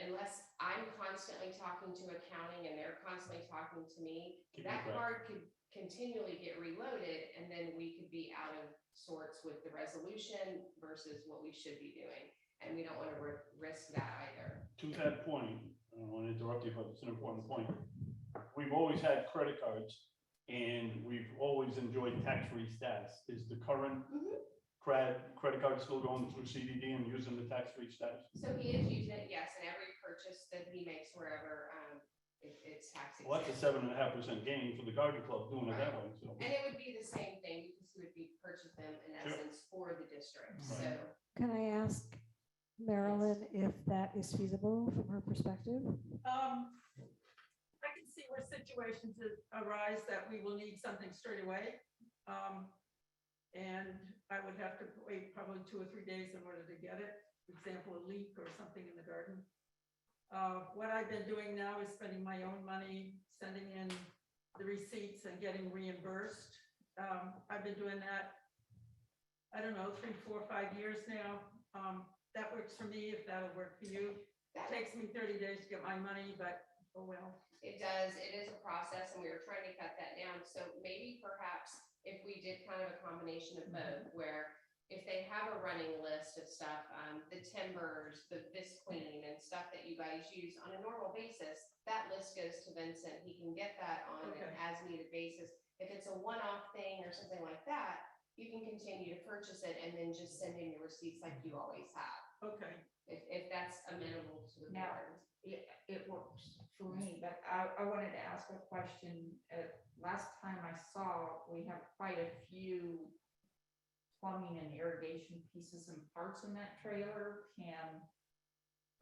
Speaker 1: unless I'm constantly talking to accounting and they're constantly talking to me,
Speaker 8: Keep
Speaker 1: that
Speaker 8: it
Speaker 1: card
Speaker 8: correct.
Speaker 1: could continually get reloaded and then we could be out of sorts with the resolution versus what we should be doing. And we don't want to risk that either.
Speaker 8: To that point, I don't want to interrupt you, but it's an important point. We've always had credit cards and we've always enjoyed tax-free status. Is the current credit card still going through CDD and using the tax-free status?
Speaker 1: So he is using it, yes, and every purchase that he makes wherever, it's tax
Speaker 8: Well, that's a
Speaker 1: exempt.
Speaker 8: 7.5% gain for the garden club doing it that way, so.
Speaker 1: And it would be the same thing because he would be purchasing them in
Speaker 8: Sure.
Speaker 1: essence for the district,
Speaker 8: Right.
Speaker 1: so.
Speaker 3: Can I ask Marilyn if that is feasible from her perspective?
Speaker 14: I can see where situations arise that we will need something straight away. And I would have to wait probably 2 or 3 days in order to get it. For example, a leak or something in the garden. What I've been doing now is spending my own money, sending in the receipts and getting reimbursed. I've been doing that, I don't know, 3, 4, 5 years now. That works for me, if that'll work for you. It takes me 30 days to get my money, but oh well.
Speaker 1: It does, it is a process and we were trying to cut that down. So maybe perhaps if we did kind of a combination of both, where if they have a running list of stuff, the timbers, the visqueen and stuff that you guys use on a normal basis, that list goes to Vincent. He can get that on an as needed basis. If it's a one-off thing or something like that, you can continue to purchase it and then just send in your receipts like you always have.
Speaker 14: Okay.
Speaker 1: If that's amenable to the
Speaker 4: Now,
Speaker 1: board.
Speaker 4: it works for me, but I wanted to ask a question. Last time I saw, we have quite a few plumbing and irrigation pieces and parts in that trailer. Can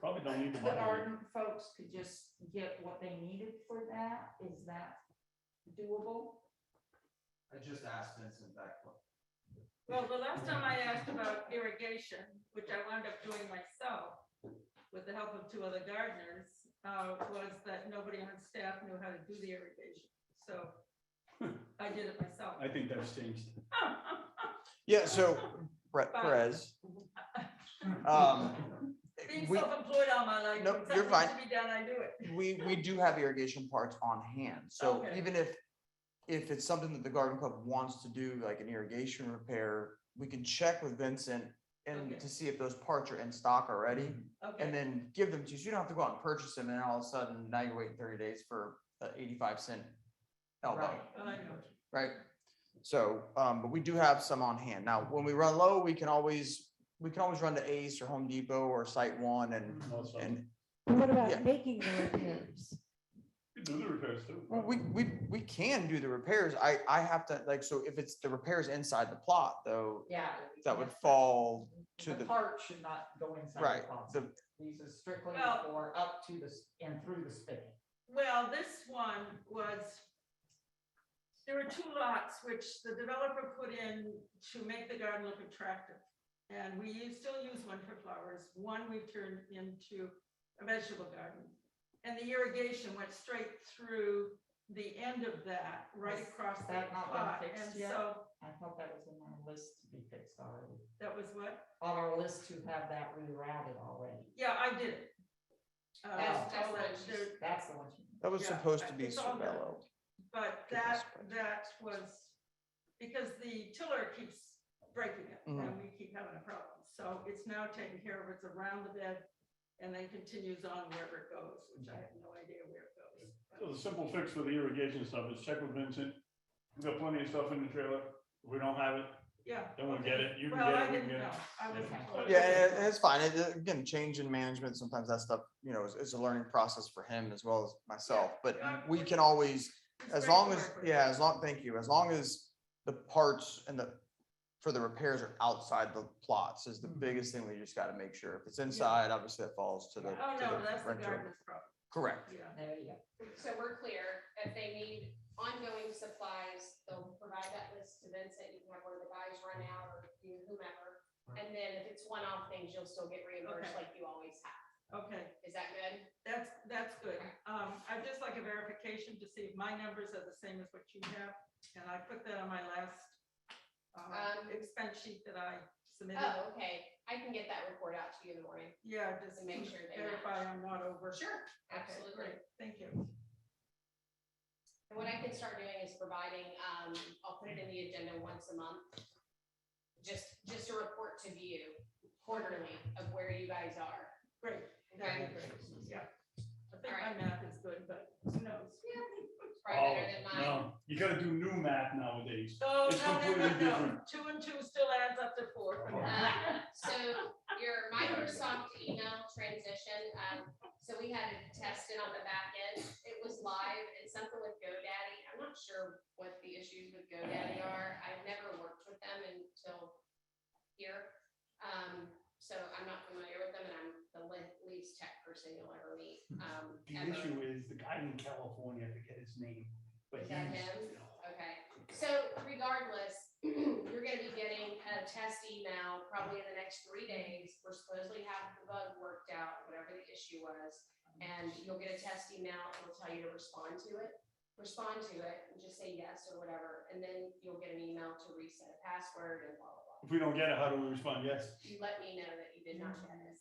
Speaker 8: Probably don't need the
Speaker 4: the
Speaker 8: money.
Speaker 4: garden folks could just get what they needed for that? Is that doable?
Speaker 7: I just asked Vincent that question.
Speaker 14: Well, the last time I asked about irrigation, which I wound up doing myself with the help of 2 other gardeners, was that nobody on staff knew how to do the irrigation. So I did it myself.
Speaker 8: I think that's changed.
Speaker 12: Yeah, so Brett
Speaker 14: Fine.
Speaker 12: Perez.
Speaker 14: Being
Speaker 12: We,
Speaker 14: self-employed all my life,
Speaker 12: Nope,
Speaker 14: when
Speaker 12: you're
Speaker 14: something
Speaker 12: fine.
Speaker 14: needs to be done, I do it.
Speaker 12: we do have irrigation parts on hand, so
Speaker 14: Okay.
Speaker 12: even if it's something that the garden club wants to do, like an irrigation repair, we can check with Vincent and
Speaker 14: Okay.
Speaker 12: to see if those parts are in stock already, and
Speaker 14: Okay,
Speaker 12: then give them to you, so you don't have to go out and purchase them, and all of a sudden, now you're waiting 30 days for an 85-cent elbow,
Speaker 14: I know.
Speaker 12: right? So, but we do have some on hand. Now, when we run low, we can always run to Ace or Home Depot or Site One and
Speaker 3: But what
Speaker 12: Yeah.
Speaker 3: about making the repairs?
Speaker 8: You do the repairs too.
Speaker 12: well, we can do the repairs. I have to, like, so if it's the repairs inside the plot, though,
Speaker 4: Yeah.
Speaker 12: that would fall to the,
Speaker 10: part should not go inside
Speaker 12: right,
Speaker 10: the closet.
Speaker 12: the,
Speaker 10: These are strictly
Speaker 14: Well-
Speaker 10: for up to this and through the spigot.
Speaker 14: Well, this one was, there were 2 lots which the developer put in to make the garden look attractive. And we still use one for flowers. One we turned into a vegetable garden. And the irrigation went straight through the end of that, right
Speaker 10: Has
Speaker 14: across the
Speaker 10: that not been
Speaker 14: plot.
Speaker 10: fixed
Speaker 14: And
Speaker 10: yet?
Speaker 14: so
Speaker 10: I thought that was on our list to be fixed already.
Speaker 14: that was what?
Speaker 10: On our list to have that rerouted already.
Speaker 14: Yeah, I did it.
Speaker 1: That's
Speaker 14: all
Speaker 1: what
Speaker 14: that
Speaker 1: she's-
Speaker 14: there-
Speaker 10: That's the one.
Speaker 12: that was
Speaker 14: Yeah,
Speaker 12: supposed to be
Speaker 14: it's all done.
Speaker 12: Cervello.
Speaker 14: But
Speaker 12: Goodness
Speaker 14: that was, because the tiller keeps breaking it, and
Speaker 12: Mhm.
Speaker 14: we keep having a problem. So it's now taken care of, it's around the bed, and then continues on wherever it goes, which I have no idea where it goes.
Speaker 8: So the simple fix for the irrigation stuff is check with Vincent. We've got plenty of stuff in the trailer. If we don't have it,
Speaker 14: Yeah.
Speaker 8: then we'll get it. You can
Speaker 14: Well,
Speaker 8: get
Speaker 14: I
Speaker 8: it, we can
Speaker 14: didn't
Speaker 8: get
Speaker 14: know,
Speaker 8: it.
Speaker 14: I was.
Speaker 8: Yeah.
Speaker 12: Yeah, and it's fine. Again, change in management, sometimes that stuff, is a learning process for him as well as myself, but
Speaker 14: Yeah.
Speaker 12: we can always,
Speaker 14: It's
Speaker 12: as
Speaker 14: great
Speaker 12: long
Speaker 14: to
Speaker 12: as,
Speaker 14: work with.
Speaker 12: yeah, thank you, as long as the parts and for the repairs are outside the plots is the biggest thing we just gotta make sure. If it's inside, obviously that falls to the.
Speaker 14: Oh,
Speaker 12: to
Speaker 14: no,
Speaker 12: the
Speaker 14: that's the
Speaker 12: renter.
Speaker 14: gardener's problem,
Speaker 12: Correct.
Speaker 14: yeah.
Speaker 10: There you go.
Speaker 1: So we're clear, if they need ongoing supplies, they'll provide that list to Vincent, you can have one of the guys run out or whomever. And then if it's one-off things, you'll still get reimbursed
Speaker 14: Okay.
Speaker 1: like you always have.
Speaker 14: Okay,
Speaker 1: Is that good?
Speaker 14: that's good. I'd just like a verification to see if my numbers are the same as what you have, and I put that on my last expense sheet that I submitted.
Speaker 1: Oh, okay. I can get that report out to you in the morning.
Speaker 14: Yeah, just
Speaker 1: To make sure they
Speaker 14: verify I'm not over.
Speaker 1: Sure,
Speaker 14: Okay,
Speaker 1: absolutely.
Speaker 14: great. Thank you.
Speaker 1: And what I can start doing is providing, I'll put it in the agenda once a month. Just a report to view quarterly of where you guys are.
Speaker 14: Great. That'd be great. Yeah. I think my math is good, but who knows?
Speaker 1: Probably better than mine.
Speaker 8: No, you gotta do new math nowadays.
Speaker 14: Oh,
Speaker 8: It's
Speaker 14: no, no,
Speaker 8: completely
Speaker 14: no, no.
Speaker 8: different.
Speaker 14: 2 and 2 still adds up to 4 for me.
Speaker 1: So your Microsoft email transition, so we had it tested on the back end. It was live. It's something with GoDaddy. I'm not sure what the issues with GoDaddy are. I've never worked with them until here. So I'm not familiar with them, and I'm the least tech person you'll ever meet.
Speaker 8: The
Speaker 1: ever.
Speaker 8: issue is the guy in California, I forget his name, but
Speaker 1: Is that
Speaker 8: he's.
Speaker 1: him? Okay, so regardless, you're gonna be getting a test email probably in the next 3 days. We're supposedly have the bug worked out, whatever the issue was. And you'll get a test email, and it'll tell you to respond to it, and just say yes or whatever. And then you'll get an email to reset a password and blah, blah, blah.
Speaker 8: If we don't get it, how do we respond? Yes.
Speaker 1: You let me know that you did not get it.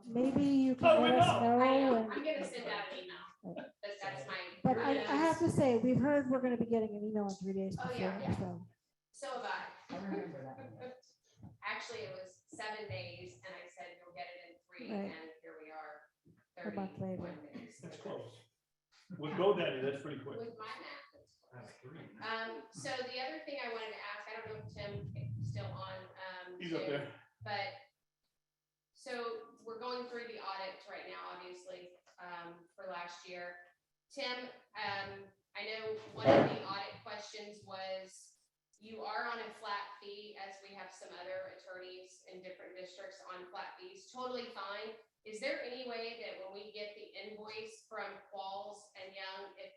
Speaker 3: Maybe you
Speaker 8: How do
Speaker 3: can
Speaker 8: we
Speaker 3: let us
Speaker 8: know?
Speaker 3: know.
Speaker 1: I know,
Speaker 3: and-
Speaker 1: I'm gonna send out an email, that's my.
Speaker 3: But I have to say, we've heard we're gonna be getting an email in 3 days
Speaker 1: Oh,
Speaker 3: before,
Speaker 1: yeah.
Speaker 3: so.
Speaker 1: So have I. Actually, it was 7 days, and I said you'll get it in 3,
Speaker 3: Right.
Speaker 1: and here we are,
Speaker 3: A month later.
Speaker 1: 31 days.
Speaker 8: That's close. With GoDaddy, that's pretty quick.
Speaker 1: With my math, it's close. So the other thing I wanted to ask, I don't know if Tim is still on.
Speaker 8: He's up
Speaker 1: too,
Speaker 8: there.
Speaker 1: But, so we're going through the audit right now, obviously, for last year. Tim, I know one of the audit questions was, you are on a flat fee, as we have some other attorneys in different districts on flat fees, totally fine. Is there any way that when we get the invoice from Qualls and Young, if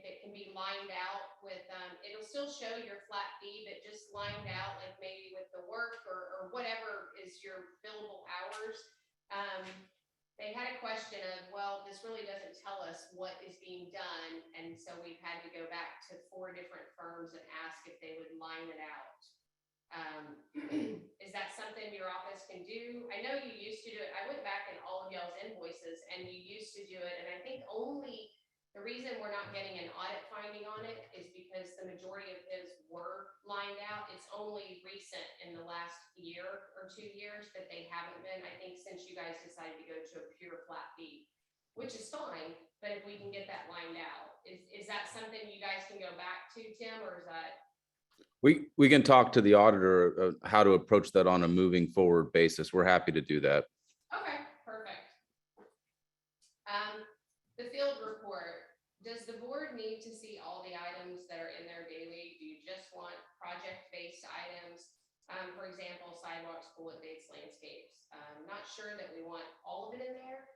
Speaker 1: it can be lined out with, it'll still show your flat fee, but just lined out, like maybe with the work or whatever is your billable hours? They had a question of, well, this really doesn't tell us what is being done, and so we've had to go back to 4 different firms and ask if they would line it out. Is that something your office can do? I know you used to do it. I went back in all of y'all's invoices, and you used to do it, and I think only the reason we're not getting an audit finding on it is because the majority of those were lined out. It's only recent in the last year or 2 years that they haven't been, I think, since you guys decided to go to a pure flat fee, which is fine, but if we can get that lined out, is that something you guys can go back to, Tim, or is that?
Speaker 13: We can talk to the auditor of how to approach that on a moving forward basis. We're happy to do that.
Speaker 1: Okay, perfect. The field report, does the board need to see all the items that are in there daily? Do you just want project-based items? For example, sidewalks, bullet dates, landscapes. Not sure that we want all of it in there.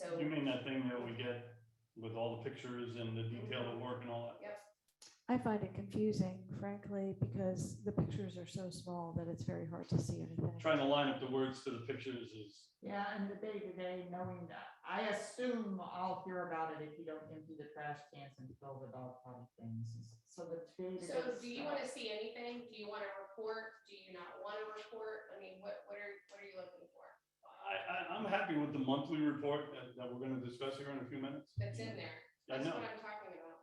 Speaker 1: So.
Speaker 8: You mean that thing that we get with all the pictures and the detail of work and all that?
Speaker 1: Yep.
Speaker 3: I find it confusing, frankly, because the pictures are so small that it's very hard to see anything.
Speaker 8: Trying to line up the words to the pictures is,
Speaker 4: Yeah, and the day-to-day, knowing that, I assume I'll hear about it if you don't empty the trash cans and fill the dog potty things. So the day-to-day.
Speaker 1: So do you want to
Speaker 4: stuff.
Speaker 1: see anything? Do you want a report? Do you not want a report? I mean, what are you looking for?
Speaker 8: I'm happy with the monthly report that we're gonna discuss here in a few minutes.
Speaker 1: That's in there.
Speaker 8: I
Speaker 1: That's
Speaker 8: know.
Speaker 1: what I'm talking about.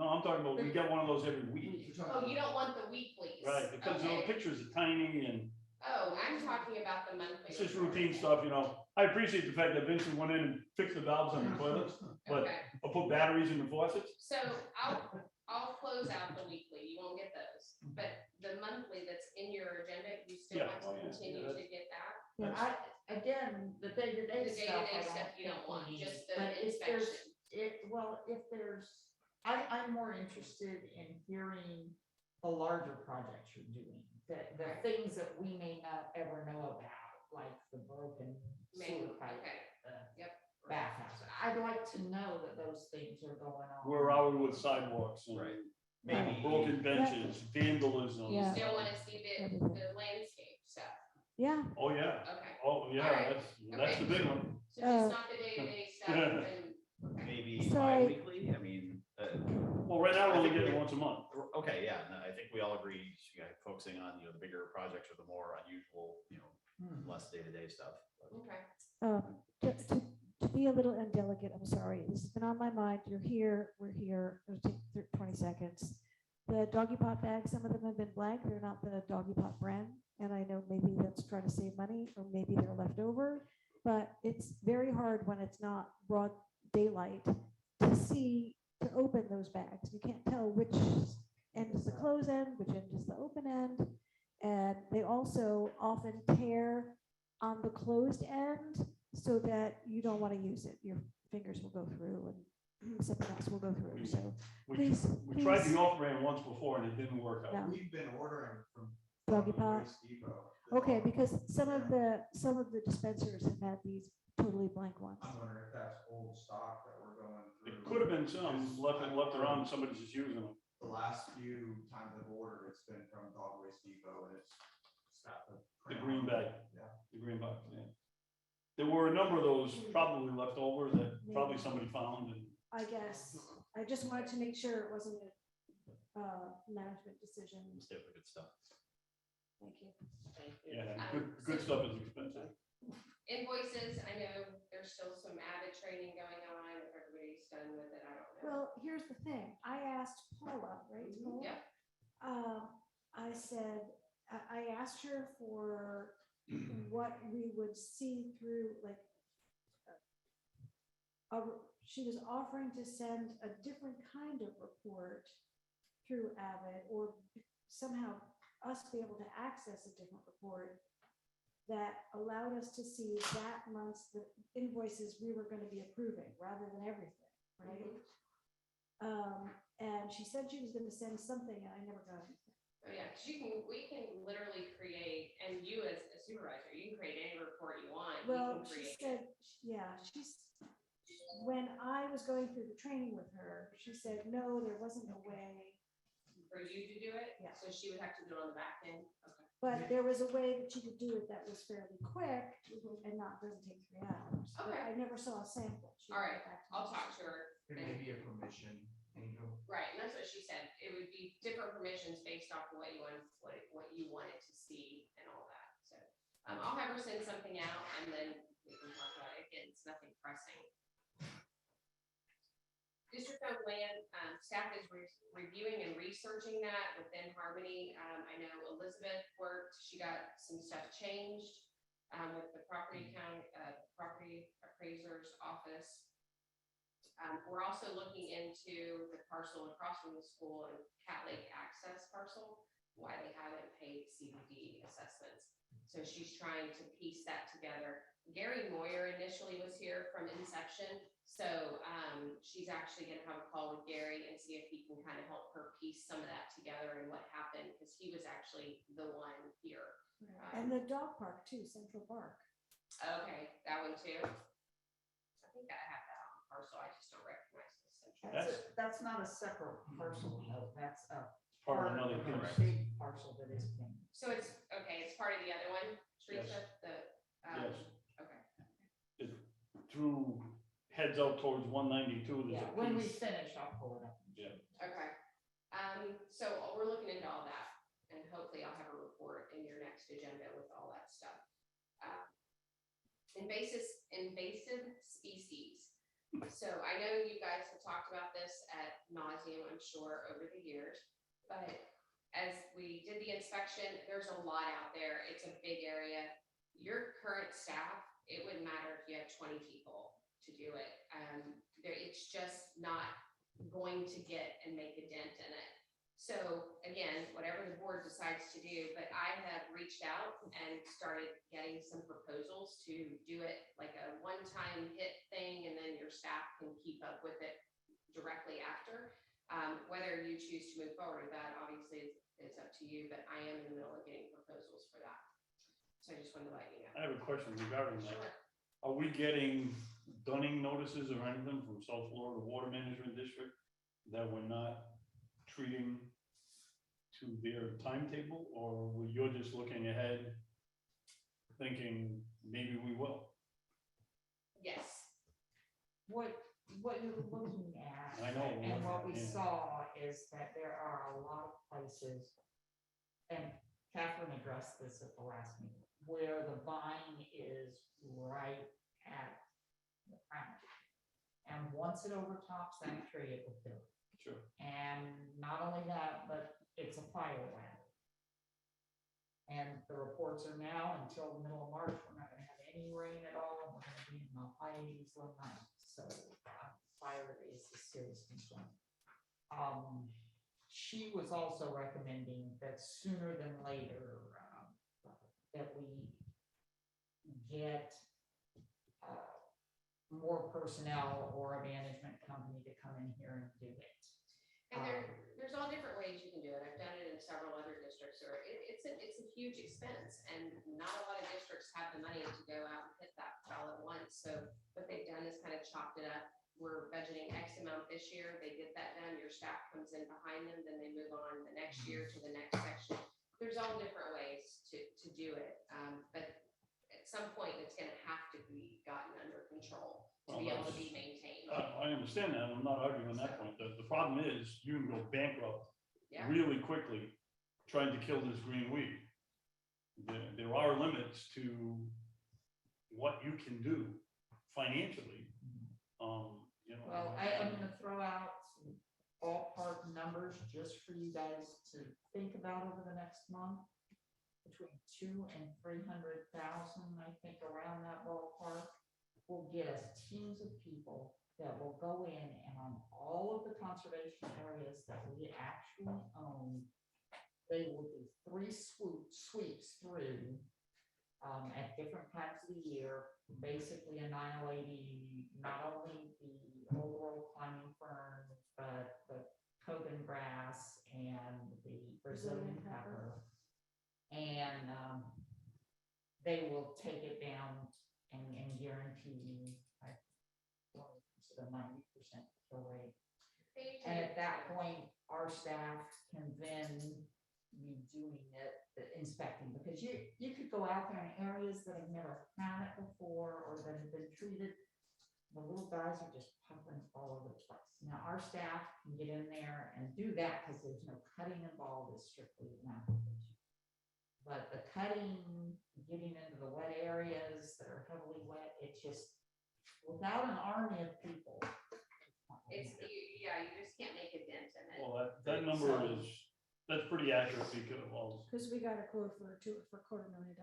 Speaker 8: No, I'm talking about, we get one of those every week.
Speaker 1: Oh, you don't want the weeklies?
Speaker 8: Right, because the
Speaker 1: Okay.
Speaker 8: pictures are tiny and
Speaker 1: Oh, I'm talking about the monthly.
Speaker 8: it's just
Speaker 1: report.
Speaker 8: routine stuff, you know. I appreciate the fact that Vincent went in and fixed the valves on the toilets, but
Speaker 1: Okay,
Speaker 8: I'll put batteries in the faucets.
Speaker 1: so I'll close out the weekly. You won't get those, but the monthly that's in your agenda, you still
Speaker 8: Yeah.
Speaker 1: want
Speaker 8: Oh,
Speaker 1: to
Speaker 8: yeah.
Speaker 1: continue
Speaker 8: Yeah,
Speaker 1: to get that?
Speaker 3: Yeah.
Speaker 4: Again, the day-to-day
Speaker 1: The
Speaker 4: stuff.
Speaker 1: day-to-day
Speaker 4: I
Speaker 1: stuff
Speaker 4: don't
Speaker 1: you don't
Speaker 4: think
Speaker 1: want,
Speaker 4: we need,
Speaker 1: just the
Speaker 4: but if there's-
Speaker 1: inspection.
Speaker 4: if there's, I'm more interested in hearing the larger projects you're doing, the things that we may not ever know about, like the broken
Speaker 1: Maybe,
Speaker 4: sewer pipe,
Speaker 1: okay,
Speaker 4: uh,
Speaker 1: yep.
Speaker 4: bathhouse. I'd like to know that those things are going on.
Speaker 8: Where are we with sidewalks and
Speaker 6: Right.
Speaker 4: Maybe.
Speaker 8: broken benches, vandalism?
Speaker 1: You
Speaker 3: Yeah.
Speaker 1: still want to see the landscape stuff?
Speaker 3: Yeah,
Speaker 8: Oh, yeah.
Speaker 1: Okay,
Speaker 8: Oh, yeah,
Speaker 1: Alright.
Speaker 8: that's the big one.
Speaker 1: so just not the day-to-day stuff and.
Speaker 6: Maybe
Speaker 3: So-
Speaker 6: bi-weekly, I mean,
Speaker 8: Well, right now, we're only getting it once a month.
Speaker 6: okay, yeah, no, I think we all agree, you know, focusing on, you know, the bigger projects or the more unusual, you know, less day-to-day stuff.
Speaker 1: Okay.
Speaker 3: To be a little indelicate, I'm sorry, this has been on my mind. You're here, we're here. It'll take 20 seconds. The doggy pot bags, some of them have been blank. They're not the doggy pot brand. And I know maybe that's trying to save money or maybe they're left over, but it's very hard when it's not broad daylight to see, to open those bags. You can't tell which end is the close end, which end is the open end. And they also often tear on the closed end so that you don't want to use it. Your fingers will go through and something else will go through. So
Speaker 8: We
Speaker 3: please,
Speaker 8: we tried
Speaker 3: please.
Speaker 8: the off-brand once before and it didn't work out.
Speaker 3: No.
Speaker 7: We've been ordering from.
Speaker 3: Doggy pot.
Speaker 7: Waste Depot. The
Speaker 3: Okay,
Speaker 7: doggy-
Speaker 3: because some of the dispensers have had these totally blank ones.
Speaker 7: I'm wondering if that's old stock that we're going through.
Speaker 8: It could have been some left around and somebody's just using them.
Speaker 7: The last few times I've ordered, it's been from Dog Waste Depot and it's got the.
Speaker 8: The
Speaker 7: print
Speaker 8: green
Speaker 7: on it.
Speaker 8: bag.
Speaker 7: Yeah.
Speaker 8: The green box, yeah. There were a number of those probably left over that probably somebody found and
Speaker 3: I guess, I just wanted to make sure it wasn't a management decision.
Speaker 6: Stay with the good stuff.
Speaker 3: Thank you.
Speaker 1: Thank you.
Speaker 8: yeah,
Speaker 1: Um,
Speaker 8: good
Speaker 1: so
Speaker 8: stuff is expensive.
Speaker 1: Invoices, I know there's still some added training going on. If everybody's done with it, I don't know.
Speaker 3: Well, here's the thing. I asked Paula, right? Paula?
Speaker 1: Yep.
Speaker 3: I said, I asked her for what we would see through, like, she was offering to send a different kind of report through Avid or somehow us be able to access a different report that allowed us to see that month's the invoices we were going to be approving rather than everything, right? And she said she was going to send something and I never got anything.
Speaker 1: Oh, yeah, 'cause we can literally create, and you as a supervisor, you can create any report you want. We
Speaker 3: Well,
Speaker 1: can
Speaker 3: she
Speaker 1: create
Speaker 3: said, yeah, when I was going through the training with her, she said, no, there wasn't a way.
Speaker 1: for you to do it.
Speaker 3: Yeah.
Speaker 1: So she would have to do it on the back end. Okay.
Speaker 3: But there was a way that you could do it that was fairly quick and doesn't take 3 hours. But
Speaker 1: Okay.
Speaker 3: I never saw a sample. She
Speaker 1: All
Speaker 3: would
Speaker 1: right,
Speaker 3: get back to
Speaker 1: I'll
Speaker 3: me.
Speaker 1: talk to her.
Speaker 7: It may be a permission, Angel.
Speaker 1: Right, and that's what she said. It would be different permissions based off of what you wanted to see and all that. So I'll have her send something out and then we can talk about it. Again, it's nothing pressing. District owned land, staff is reviewing and researching that within Harmony. I know Elizabeth worked, she got some stuff changed with the property count, property appraiser's office. We're also looking into the parcel across from the school and Cat Lake access parcel, why they haven't paid CBD assessments. So she's trying to piece that together. Gary Moyer initially was here from inception. So she's actually gonna have a call with Gary and see if he can kind of help her piece some of that together and what happened, because he was actually the one here.
Speaker 3: And the dog park too, Central Park.
Speaker 1: Okay, that one too. I think I have that on the parcel, I just don't recognize the central.
Speaker 8: That's
Speaker 4: That's not a separate parcel, no, that's a
Speaker 8: part of another
Speaker 4: part of a
Speaker 8: piece.
Speaker 4: big parcel that is paying.
Speaker 1: So it's, okay, it's part of the other one, Teresa, the,
Speaker 8: Yes.
Speaker 1: okay.
Speaker 8: It through, heads out towards 192. There's
Speaker 4: Yeah,
Speaker 8: a
Speaker 4: when we
Speaker 8: piece.
Speaker 4: finish, I'll pull it up.
Speaker 8: Yeah.
Speaker 1: Okay, so we're looking into all that, and hopefully I'll have a report in your next agenda with all that stuff. Invasive species. So I know you guys have talked about this at nauseam, I'm sure, over the years, but as we did the inspection, there's a lot out there, it's a big area. Your current staff, it wouldn't matter if you had 20 people to do it. It's just not going to get and make a dent in it. So again, whatever the board decides to do, but I have reached out and started getting some proposals to do it like a one-time hit thing, and then your staff can keep up with it directly after. Whether you choose to move forward with that, obviously it's up to you, but I am in the middle of getting proposals for that. So I just wanted to let you know.
Speaker 8: I have a question regarding that.
Speaker 1: Sure.
Speaker 8: Are we getting dunning notices or anything from South Florida Water Management District that we're not treating to their timetable, or you're just looking ahead thinking maybe we will?
Speaker 1: Yes.
Speaker 4: What you're looking at.
Speaker 8: I know.
Speaker 4: And what we
Speaker 8: Yeah.
Speaker 4: saw is that there are a lot of places, and Catherine addressed this at the last meeting, where the vine is right at the ground. And once it overtops that tree, it will kill it.
Speaker 8: Sure.
Speaker 4: And not only that, but it's a fire land. And the reports are now until the middle of March, we're not gonna have any rain at all, and we're gonna be in the high 80s, low 90s. So fire is a serious concern. She was also recommending that sooner than later, that we get more personnel or a management company to come in here and do it.
Speaker 1: And there's all different ways you can do it. I've done it in several other districts, or it's a huge expense, and not a lot of districts have the money to go out and hit that all at once. So what they've done is kind of chopped it up. We're budgeting X amount this year. They get that done. Your staff comes in behind them, then they move on the next year to the next section. There's all different ways to do it, but at some point it's going to have to be gotten under control to be able to be maintained.
Speaker 8: I understand that. I'm not arguing on that point. The problem is you can go bankrupt
Speaker 1: Yeah.
Speaker 8: really quickly trying to kill this green weed. There are limits to what you can do financially.
Speaker 4: Well, I'm gonna throw out some ballpark numbers just for you guys to think about over the next month. Between 200,000 and 300,000, I think, around that ballpark, will get us teams of people that will go in and on all of the conservation areas that we actually own, they will do 3 sweeps through at different times of the year, basically annihilating not only the old world climbing fern, but the Coban grass and the Brazilian pepper. And they will take it down and guarantee the 90% kill rate. And at that point, our staff can then be doing it, the inspecting, because you could go out there in areas that have never had it before or that have been treated. The little guys are just pumping all over the place. Now, our staff can get in there and do that because there's no cutting involved, it's strictly an application. But the cutting, getting into the wet areas that are heavily wet, it's just, without an army of people.
Speaker 1: You just can't make a dent in it.
Speaker 8: Well, that number is, that's pretty accurate because, well,
Speaker 3: Because we got a quote for $250,000.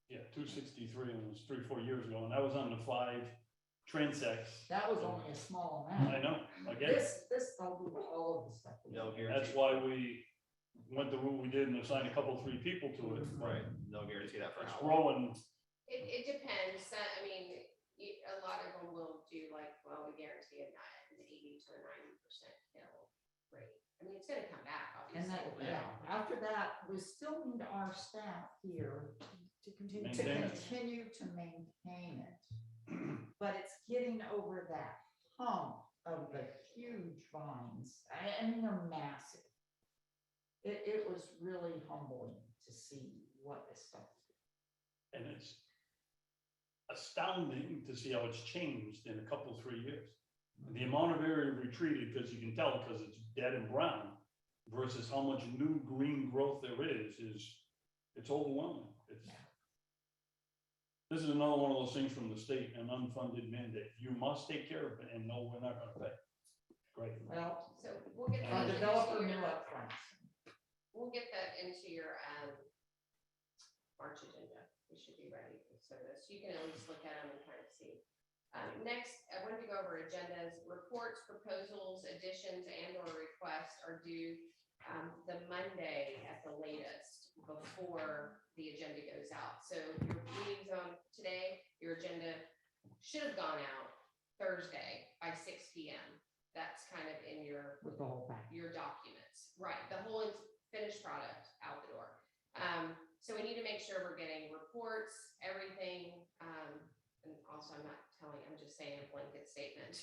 Speaker 8: yeah, 263, and it was 3-4 years ago, and that was on the 5 transects.
Speaker 4: That was only a small amount.
Speaker 8: I know, I get it.
Speaker 4: This, they'll do all of the stuff.
Speaker 6: No guarantee.
Speaker 8: That's why we went the route we did and assigned a couple, 3 people to it.
Speaker 6: Right, no guarantee that for
Speaker 8: It's
Speaker 6: how long.
Speaker 8: growing.
Speaker 1: It depends. I mean, a lot of them will do like, well, we guarantee an 80 to a 90% kill rate. I mean, it's gonna come back,
Speaker 4: And
Speaker 1: obviously.
Speaker 4: then, after that, we still need our staff here
Speaker 3: To continue.
Speaker 4: to
Speaker 8: Maintain it.
Speaker 4: continue to maintain it. But it's getting over that hump of the huge vines. I mean, they're massive. It was really humbling to see what this stuff is.
Speaker 8: And it's astounding to see how it's changed in a couple, 3 years. The amount of area retreated, because you can tell because it's dead and brown, versus how much new green growth there is it's overwhelming. This is another one of those things from the state, an unfunded mandate. You must take care of it, and no, we're not gonna pay. Great.
Speaker 4: Well,
Speaker 1: So we'll get
Speaker 4: our
Speaker 1: that
Speaker 4: developer
Speaker 1: into
Speaker 4: knew
Speaker 1: your,
Speaker 4: upfront.
Speaker 1: we'll get that into your March agenda. We should be ready for this. You can at least look at them and kind of see. Next, I wanted to go over agendas. Reports, proposals, additions, and or requests are due the Monday at the latest before the agenda goes out. So your meeting's on today, your agenda should have gone out Thursday by 6 p.m. That's kind of in your
Speaker 4: With the whole pack.
Speaker 1: your documents, right? The whole finished product out the door. So we need to make sure we're getting reports, everything. And also I'm not telling, I'm just saying a blanket statement.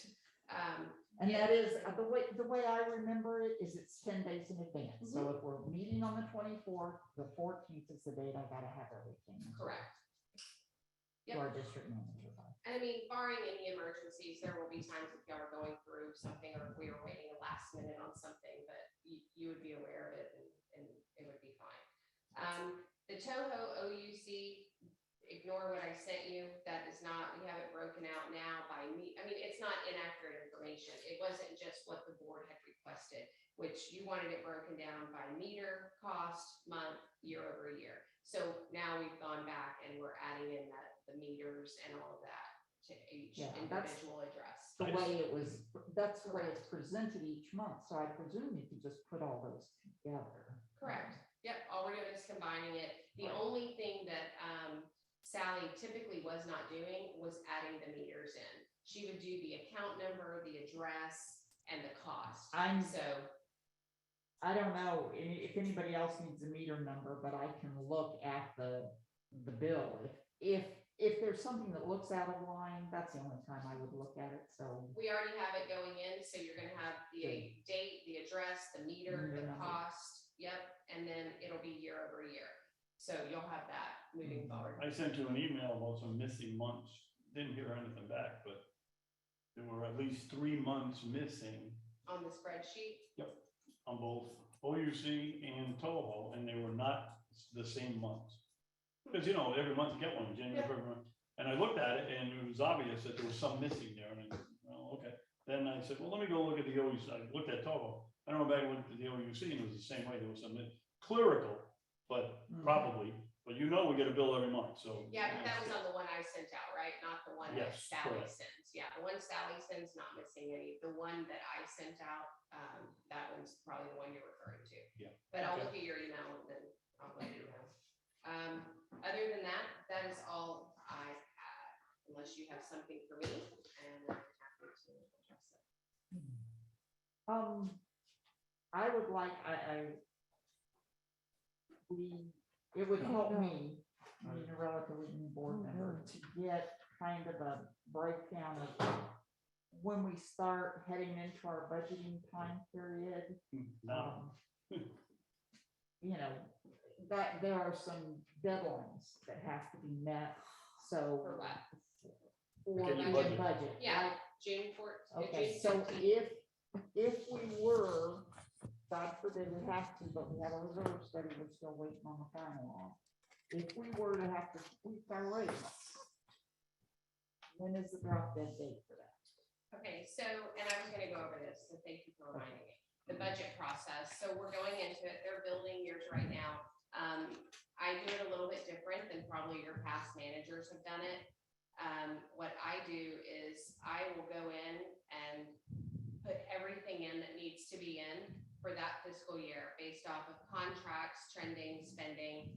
Speaker 4: And that is, the way I remember it is it's 10 days in advance. So if we're meeting on the 24th, the 14th is the date I gotta have everything.
Speaker 1: Correct.
Speaker 4: To our district manager.
Speaker 1: And I mean, barring any emergencies, there will be times if y'all are going through something or if we were waiting a last minute on something, but you would be aware of it and it would be fine. The Toho OUC, ignore what I sent you. That is not, we have it broken out now by me. I mean, it's not inaccurate information. It wasn't just what the board had requested, which you wanted it broken down by meter, cost, month, year over year. So now we've gone back and we're adding in the meters and all of that to each
Speaker 2: Yeah, that's-
Speaker 1: individual address.
Speaker 2: The way it was, that's the way it's presented each month, so I presume you could just put all those together.
Speaker 1: Correct. Yep, all we're doing is combining it. The only thing that Sally typically was not doing was adding the meters in. She would do the account number, the address, and the cost. So
Speaker 2: I don't know if anybody else needs a meter number, but I can look at the bill. If there's something that looks out of line, that's the only time I would look at it, so.
Speaker 1: we already have it going in, so you're gonna have the date, the address, the meter,
Speaker 2: Meter
Speaker 1: the
Speaker 2: number.
Speaker 1: cost, yep, and then it'll be year over year. So you'll have that moving forward.
Speaker 8: I sent you an email about some missing months, didn't hear anything back, but there were at least 3 months missing
Speaker 1: On the spreadsheet,
Speaker 8: on both OUC and Toho, and they were not the same months. Because, you know, every month you get one, January,
Speaker 1: Yeah.
Speaker 8: February, and I looked at it and it was obvious that there was some missing there, and I, well, okay. Then I said, well, let me go look at the OUC, I looked at Toho, I don't know back and looked at the OUC, and it was the same way, there was some clerical, but probably, but you know, we get a bill every month, so.
Speaker 1: yeah, but that was on the one I sent out, right? Not the one that
Speaker 8: Yes,
Speaker 1: Sally
Speaker 8: correct.
Speaker 1: sends. Yeah, the one Sally sends, not missing any. The one that I sent out, that one's probably the one you're referring to.
Speaker 8: Yeah.
Speaker 1: But I'll
Speaker 8: Okay.
Speaker 1: look at your email and then I'll let you know. Other than that, that is all I have, unless you have something for me, and I'm happy to address it.
Speaker 2: I would like, it would help me, being a relatively new board member, to get kind of a breakdown of when we start heading into our budgeting time period.
Speaker 8: Now,
Speaker 2: You know, that there are some deadlines that have to be met, so.
Speaker 1: For what?
Speaker 2: For
Speaker 8: Get your
Speaker 2: the
Speaker 8: budget.
Speaker 2: budget.
Speaker 1: Yeah,
Speaker 2: like,
Speaker 1: June 4th.
Speaker 2: Okay, so if we were, God forbid we have to, but we have a reserve study, we're still waiting on the final one. If we were to have to tweak our rates, when is the drop dead date for that?
Speaker 1: Okay, so, and I was gonna go over this, so thank you for reminding me. The budget process, so we're going into it, they're building yours right now. I do it a little bit different than probably your past managers have done it. What I do is I will go in and put everything in that needs to be in for that fiscal year based off of contracts, trending, spending,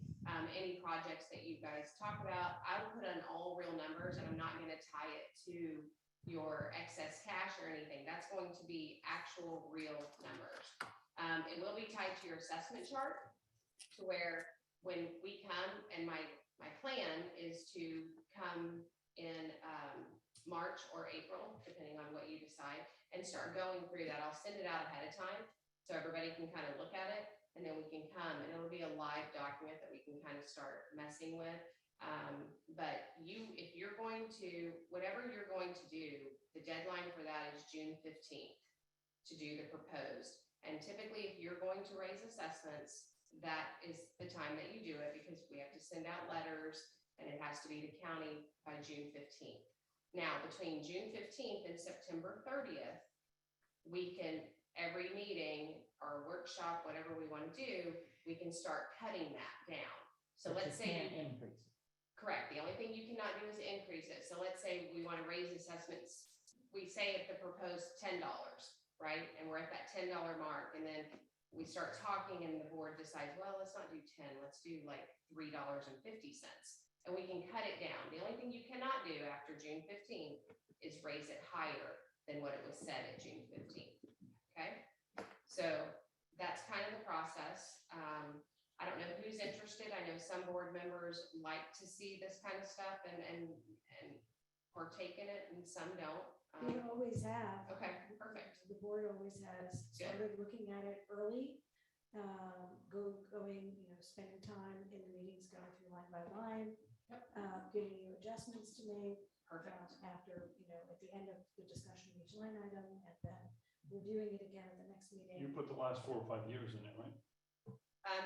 Speaker 1: any projects that you guys talk about. I will put in all real numbers and I'm not gonna tie it to your excess cash or anything. That's going to be actual real numbers. It will be tied to your assessment chart to where when we come, and my plan is to come in March or April, depending on what you decide, and start going through that. I'll send it out ahead of time so everybody can kind of look at it, and then we can come and it'll be a live document that we can kind of start messing with. But if you're going to, whatever you're going to do, the deadline for that is June 15th to do the proposed. And typically, if you're going to raise assessments, that is the time that you do it because we have to send out letters and it has to be to county by June 15th. Now, between June 15th and September 30th, we can, every meeting or workshop, whatever we want to do, we can start cutting that down. So
Speaker 2: But
Speaker 1: let's
Speaker 2: you
Speaker 1: say.
Speaker 2: can't increase it.
Speaker 1: Correct. The only thing you cannot do is increase it. So let's say we want to raise assessments. We say at the proposed $10, right? And we're at that $10 mark and then we start talking and the board decides, well, let's not do 10, let's do like $3.50. And we can cut it down. The only thing you cannot do after June 15th is raise it higher than what it was set at June 15th. Okay? So that's kind of the process. I don't know who's interested. I know some board members like to see this kind of stuff and partake in it and some don't.
Speaker 3: We always have.
Speaker 1: Okay, perfect.
Speaker 3: The board always has started looking at it early, going, spending time in the meetings, going through line by line, giving you adjustments to make.
Speaker 1: Perfect.
Speaker 3: After, at the end of the discussion of each line item, and then reviewing it again in the next meeting.
Speaker 8: You put the last 4 or 5 years in it, right?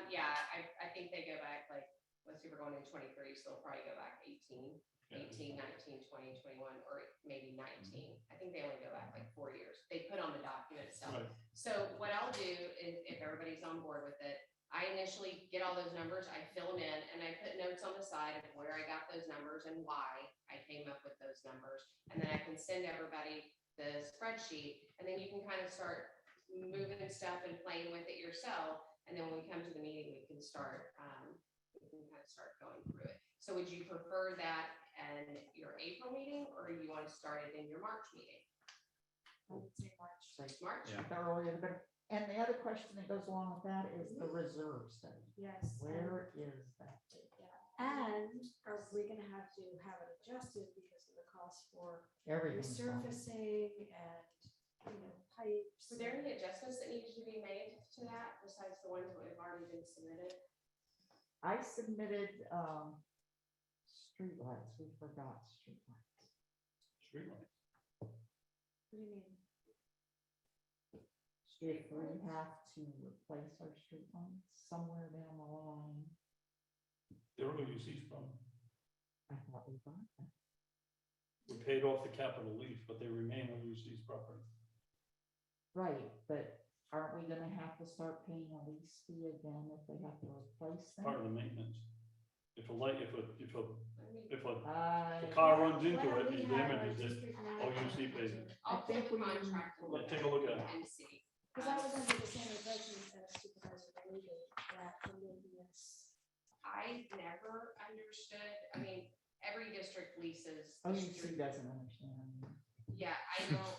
Speaker 1: Yeah, I think they go back like, let's see, we're going in 23, so they'll probably go back 18, 19, 20, 21, or maybe 19. I think they only go back like 4 years. They put on the document itself.
Speaker 8: Right.
Speaker 1: So what I'll do is, if everybody's on board with it, I initially get all those numbers, I fill them in, and I put notes on the side of where I got those numbers and why I came up with those numbers. And then I can send everybody the spreadsheet, and then you can kind of start moving stuff and playing with it yourself. And then when we come to the meeting, we can kind of start going through it. So would you prefer that in your April meeting, or you want to start it in your March meeting?
Speaker 3: I would say March.
Speaker 1: March?
Speaker 6: Yeah.
Speaker 2: The earlier the better. And the other question that goes along with that is the reserve study.
Speaker 3: Yes.
Speaker 2: Where is that?
Speaker 3: And are we gonna have to have it adjusted because of the cost for
Speaker 2: Everything's gone.
Speaker 3: resurfacing and, pipes?
Speaker 1: Were there any adjustments that needed to be made to that besides the ones that have already been submitted?
Speaker 2: I submitted, streetlights. We forgot streetlights.
Speaker 8: Streetlight.
Speaker 3: What do you mean?
Speaker 2: If we have to replace our streetlights somewhere down the line,
Speaker 8: They're OUC's problem.
Speaker 2: I thought we bought them.
Speaker 8: We paid off the capital lease, but they remain OUC's property.
Speaker 2: Right, but aren't we gonna have to start paying a lease fee again if they have to replace them?
Speaker 8: Part of the maintenance. If a light, if a
Speaker 2: I
Speaker 8: car runs into
Speaker 3: Why
Speaker 8: it
Speaker 3: don't we
Speaker 8: and
Speaker 3: have our
Speaker 8: damages it,
Speaker 3: district
Speaker 8: OUC
Speaker 3: manager
Speaker 8: pays
Speaker 3: answer?
Speaker 8: it.
Speaker 1: I'll
Speaker 2: think
Speaker 1: pull the
Speaker 2: we need
Speaker 1: contract
Speaker 2: to
Speaker 1: and
Speaker 8: Yeah, take a look at it.
Speaker 1: and see.
Speaker 3: Because I was under the same impression as Supervisor Ruby that the maintenance.
Speaker 1: I never understood, I mean, every district leases. the
Speaker 2: OUC
Speaker 1: street-
Speaker 2: doesn't understand.
Speaker 1: Yeah, I know.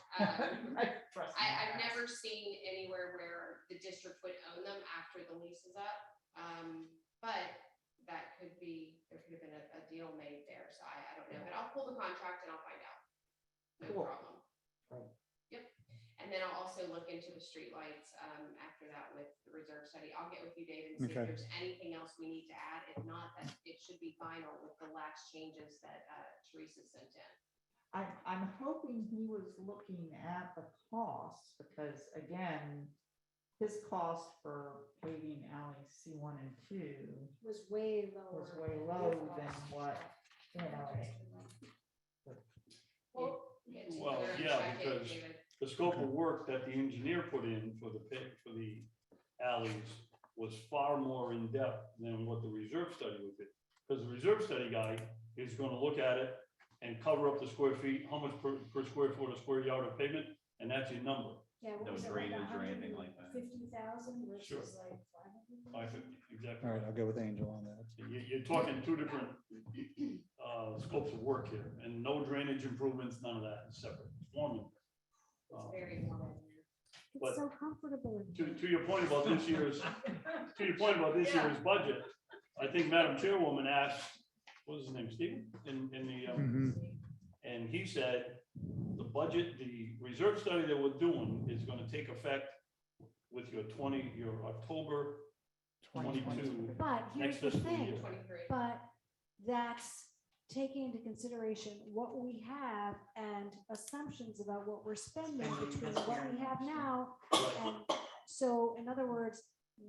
Speaker 2: Trust me.
Speaker 1: I've never seen anywhere where the district would own them after the lease is up. But that could be, there could have been a deal made there, so I don't know, but I'll pull the contract and I'll find out. No
Speaker 2: Cool.
Speaker 1: problem.
Speaker 2: Right.
Speaker 1: Yep, and then I'll also look into the streetlights, after that with the reserve study. I'll get with you, David, and see if
Speaker 12: Okay.
Speaker 1: there's anything else we need to add. If not, that it should be final with the last changes that, Teresa sent in.
Speaker 2: I'm hoping he was looking at the costs because again, his cost for paving alley C1 and 2
Speaker 3: Was way lower.
Speaker 2: was way
Speaker 3: than
Speaker 2: low
Speaker 3: your
Speaker 2: than
Speaker 3: cost.
Speaker 2: what, you know.
Speaker 1: Get to
Speaker 8: Well,
Speaker 1: there and
Speaker 8: yeah,
Speaker 1: check it,
Speaker 8: because
Speaker 1: David.
Speaker 8: the scope of work that the engineer put in for the alleys was far more in depth than what the reserve study would be. Because the reserve study guy is gonna look at it and cover up the square feet, how much per square foot or square yard of pavement, and that's your number.
Speaker 3: Yeah, what
Speaker 6: No
Speaker 3: was it,
Speaker 6: drainage or anything like that.
Speaker 3: 50,000
Speaker 8: Sure.
Speaker 3: versus like 500.
Speaker 8: 550, exactly.
Speaker 12: All right, I'll go with Angel on that.
Speaker 8: You're talking two different scopes of work here, and no drainage improvements, none of that, it's separate. It's one.
Speaker 1: It's very warm.
Speaker 8: But-
Speaker 3: It's so comfortable. in here.
Speaker 8: To your point about this year's, budget, I think Madam Chairwoman asked, what was his name, Stephen? In the, and he said, the budget, the reserve study that we're doing is gonna take effect with your October 22
Speaker 3: But here's
Speaker 8: next
Speaker 3: the
Speaker 8: fiscal
Speaker 3: thing,
Speaker 8: year.
Speaker 1: 23.
Speaker 3: but that's taking into consideration what we have and assumptions about what we're spending between what we have now. And so, in other words,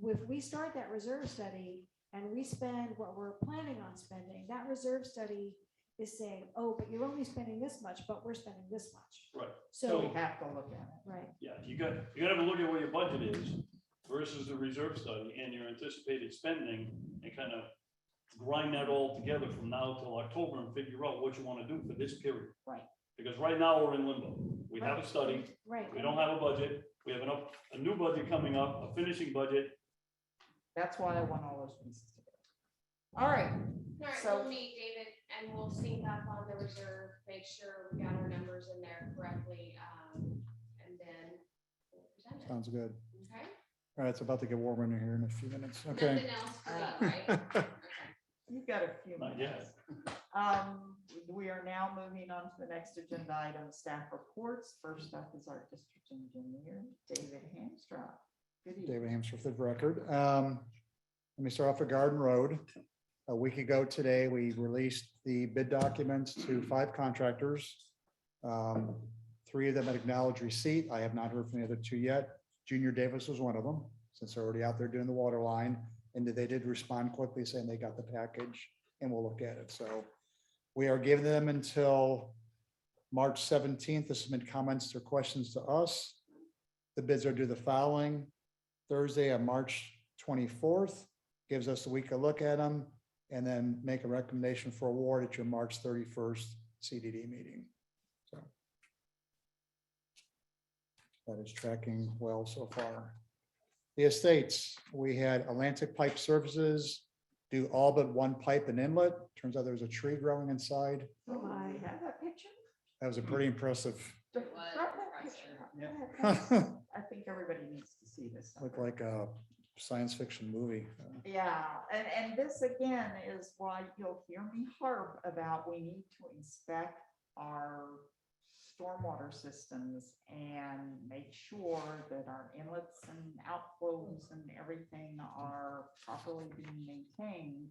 Speaker 3: if we start that reserve study and we spend what we're planning on spending, that reserve study is saying, oh, but you're only spending this much, but we're spending this much.
Speaker 8: Right.
Speaker 3: So,
Speaker 2: We have to look at it.
Speaker 3: right,
Speaker 8: Yeah, you gotta have a look at what your budget is versus the reserve study and your anticipated spending and kind of grind that all together from now till October and figure out what you want to do for this period.
Speaker 3: Right.
Speaker 8: Because right now we're in limbo. We have a study,
Speaker 3: right.
Speaker 8: we don't have a budget, we have a new budget coming up, a finishing budget.
Speaker 2: That's why I want all those pieces together. All right,
Speaker 1: All right,
Speaker 2: So-
Speaker 1: we'll meet, David, and we'll sync up on the reserve, make sure we got our numbers in there correctly, and then we'll present it,
Speaker 12: Sounds good.
Speaker 1: okay?
Speaker 12: All right, it's about to get warmer in here in a few minutes. Okay.
Speaker 1: Nothing else for me, right? Okay.
Speaker 2: you've got a few
Speaker 8: Not
Speaker 2: minutes.
Speaker 8: yet.
Speaker 2: We are now moving on to the next agenda item, staff reports. First up is our district engineer, David Hamstra. Good evening.
Speaker 12: David Hamster for the record. Let me start off with Garden Road. A week ago today, we released the bid documents to 5 contractors. 3
Speaker 15: 3 of them had acknowledged receipt. I have not heard from the other 2 yet. Junior Davis was one of them, since they're already out there doing the water line. And they did respond quickly saying they got the package and we'll look at it. So we are giving them until March 17th to submit comments or questions to us. The bids are due the following Thursday on March 24th. Gives us a week to look at them and then make a recommendation for award at your March 31st CDD meeting. So that is tracking well so far. The estates, we had Atlantic Pipe Services do all but one pipe and inlet. Turns out there was a tree growing inside.
Speaker 4: Oh, I have that picture.
Speaker 15: That was a pretty impressive.
Speaker 1: It was
Speaker 4: Drop that picture.
Speaker 15: Looked
Speaker 4: I think everybody needs to see this.
Speaker 15: like a science fiction movie.
Speaker 4: Yeah, and this again is why you'll hear me harp about we need to inspect our stormwater systems and make sure that our inlets and outflows and everything are properly being maintained.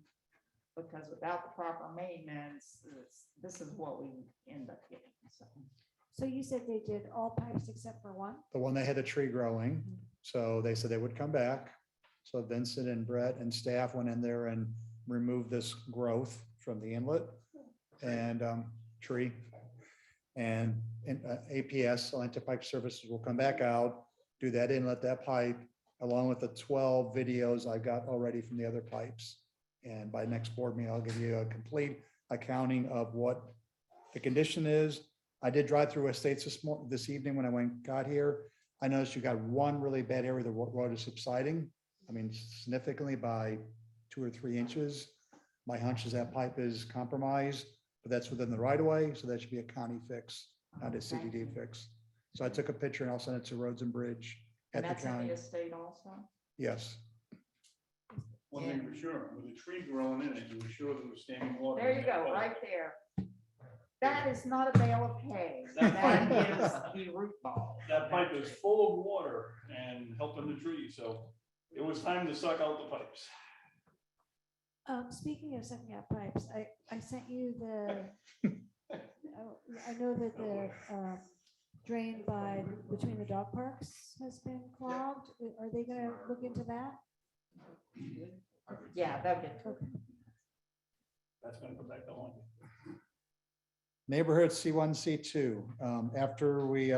Speaker 4: Because without the proper maintenance, this is what we end up getting, so.
Speaker 3: So you said they did all pipes except for one?
Speaker 15: The one that had the tree growing. So they said they would come back. So Vincent and Brett and staff went in there and removed this growth from the inlet and tree. And APS, Atlantic Pipe Services, will come back out, do that inlet, that pipe, along with the 12 videos I got already from the other pipes. And by next board meeting, I'll give you a complete accounting of what the condition is. I did drive through estates this evening when I got here. I noticed you got one really bad area, the road is subsiding. I mean, significantly by 2 or 3 inches. My hunch is that pipe is compromised, but that's within the right of way. So that should be a county fix, not a CDD fix. So I took a picture and I'll send it to Roads and Bridge at
Speaker 4: And
Speaker 15: the
Speaker 4: that's in
Speaker 15: county.
Speaker 4: the estate also?
Speaker 15: Yes.
Speaker 8: One thing for sure, with a tree growing in it, you were sure there was standing water.
Speaker 4: There
Speaker 8: in
Speaker 4: you
Speaker 8: that
Speaker 4: go,
Speaker 8: pipe.
Speaker 4: right there. That is not a bale of hay. That is the root ball.
Speaker 8: That pipe is full of water and helping the tree, so it was time to suck out the pipes.
Speaker 3: Speaking of sucking out pipes, I sent you I know that the drain between the dog parks has been clogged. Are they gonna look into that?
Speaker 4: Yeah, they'll get to it.
Speaker 3: Okay.
Speaker 8: That's gonna go back on.
Speaker 15: Neighborhood C1, C2. After we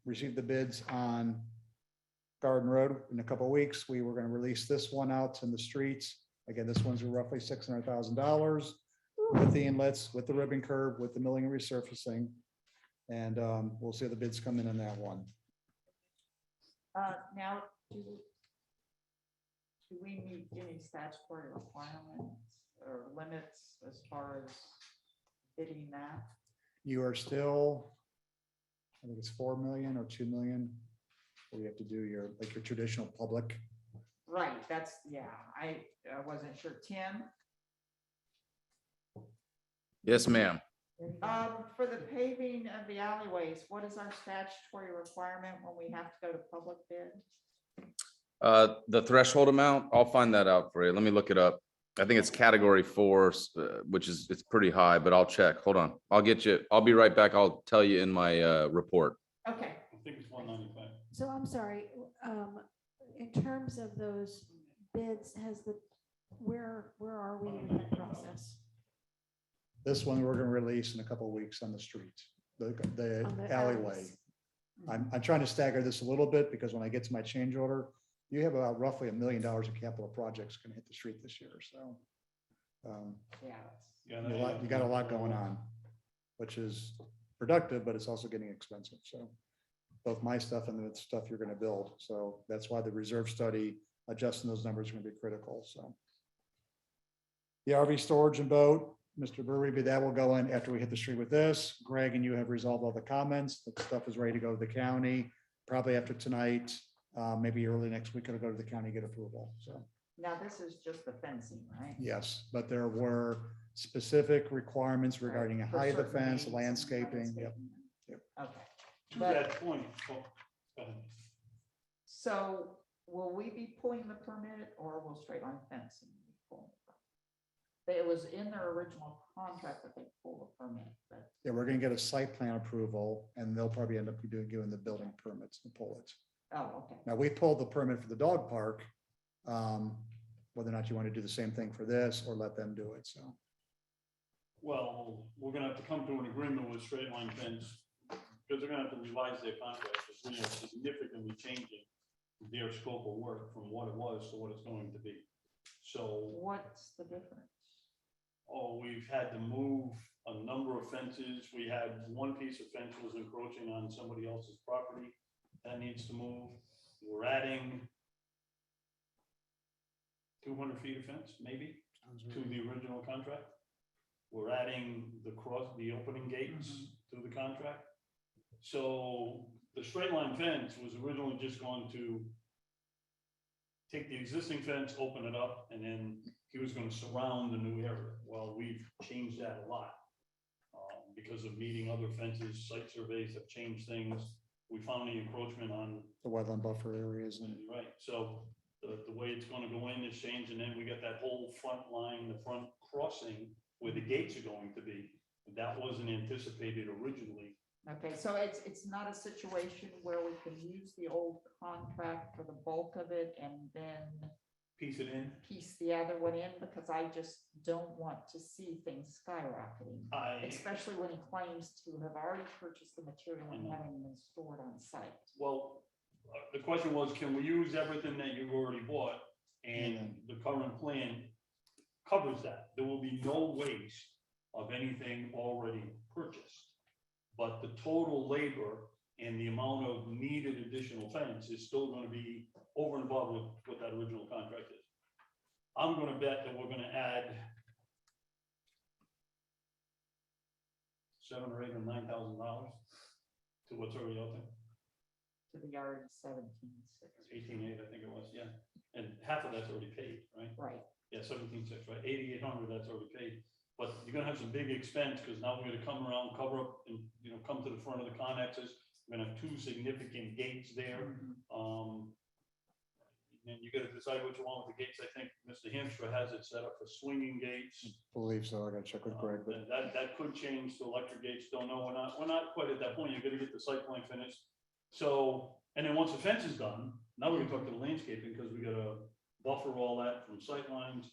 Speaker 15: received the bids on Garden Road in a couple of weeks, we were going to release this one out in the streets. Again, this one's roughly $600,000 with the inlets, with the ribbon curve, with the milling and resurfacing. And we'll see the bids come in on that one.
Speaker 4: Now, do we meet any statutory requirements or limits as far as bidding that?
Speaker 15: You are still, I think it's 4 million or 2 million. Where you have to do your traditional public.
Speaker 4: Right, that's, yeah, I wasn't sure. Tim?
Speaker 13: Yes, ma'am.
Speaker 4: For the paving of the alleyways, what is our statutory requirement when we have to go to public bid?
Speaker 13: The threshold amount, I'll find that out for you. Let me look it up. I think it's category 4, which is, it's pretty high, but I'll check. Hold on. I'll get you. I'll be right back. I'll tell you in my report.
Speaker 4: Okay.
Speaker 8: I think it's 195.
Speaker 3: So I'm sorry, in terms of those bids, where are we in that process?
Speaker 15: This one we're going to release in a couple of weeks on the street, the
Speaker 3: On the
Speaker 15: alleyway.
Speaker 3: alleys.
Speaker 15: I'm trying to stagger this a little bit because when I get to my change order, you have about roughly $1 million of capital projects going to hit the street this year. So
Speaker 4: Yeah.
Speaker 15: you got a lot going on, which is productive, but it's also getting expensive. So both my stuff and the stuff you're going to build. So that's why the reserve study, adjusting those numbers are going to be critical. So the RV storage and boat, Mr. Brewery, but that will go in after we hit the street with this. Greg and you have resolved all the comments. The stuff is ready to go to the county, probably after tonight, maybe early next week, it'll go to the county, get approval. So,
Speaker 4: Now, this is just the fencing, right?
Speaker 15: yes, but there were specific requirements regarding the
Speaker 4: For
Speaker 15: height of the
Speaker 4: certain
Speaker 15: fence,
Speaker 4: days and
Speaker 15: landscaping. Yep.
Speaker 4: Okay.
Speaker 8: To
Speaker 4: But-
Speaker 8: that point, go ahead.
Speaker 4: So will we be pulling the permit or will straight line fencing be pulling?
Speaker 2: It was in their original contract that they pulled a permit, but
Speaker 15: Yeah, we're gonna get a site plan approval and they'll probably end up doing the building permits and pull it.
Speaker 2: oh, okay.
Speaker 15: Now, we pulled the permit for the dog park. Whether or not you want to do the same thing for this or let them do it, so.
Speaker 8: Well, we're gonna have to come to an agreement with Straight Line Fence, because they're gonna have to revise their contract, because we are significantly changing their scope of work from what it was to what it's going to be. So,
Speaker 2: What's the difference?
Speaker 8: oh, we've had to move a number of fences. We had one piece of fence was encroaching on somebody else's property. That needs to move. We're adding 200 feet of fence, maybe, to the original contract. We're adding the opening gates to the contract. So the straight line fence was originally just going to take the existing fence, open it up, and then he was gonna surround the new area. Well, we've changed that a lot. Because of meeting other fences, site surveys have changed things. We found the encroachment on,
Speaker 15: The wetland buffer areas and.
Speaker 8: right, so the way it's gonna go in is changed, and then we got that whole front line, the front crossing where the gates are going to be. That wasn't anticipated originally.
Speaker 2: Okay, so it's not a situation where we can use the old contract for the bulk of it and then
Speaker 8: Piece it in.
Speaker 2: piece the other one in, because I just don't want to see things skyrocketing. Especially when he claims to have already purchased the material and having them stored on site.
Speaker 8: Well, the question was, can we use everything that you've already bought? And the current plan covers that. There will be no waste of anything already purchased. But the total labor and the amount of needed additional fence is still gonna be over and above what that original contract is. I'm gonna bet that we're gonna add $7,000 or $8,000 or $9,000 to what's already out there.
Speaker 2: To the already 17.6.
Speaker 8: 18.8, I think it was, yeah. And half of that's already paid, right?
Speaker 2: Right.
Speaker 8: Yeah, 17.6, right? 8,800, that's already paid. But you're gonna have some big expense, because now we're gonna come around, cover up, and, come to the front of the connexes. We're gonna have two significant gates there. And you gotta decide what you want with the gates. I think Mr. Hamstra has it set up for swinging gates.
Speaker 15: Believe so. I gotta check with Greg, but
Speaker 8: That could change to electric gates. Don't know. We're not quite at that point. You're gonna get the site plan finished. So, and then once the fence is done, now we're gonna talk to the landscaping, because we gotta buffer all that from sight lines.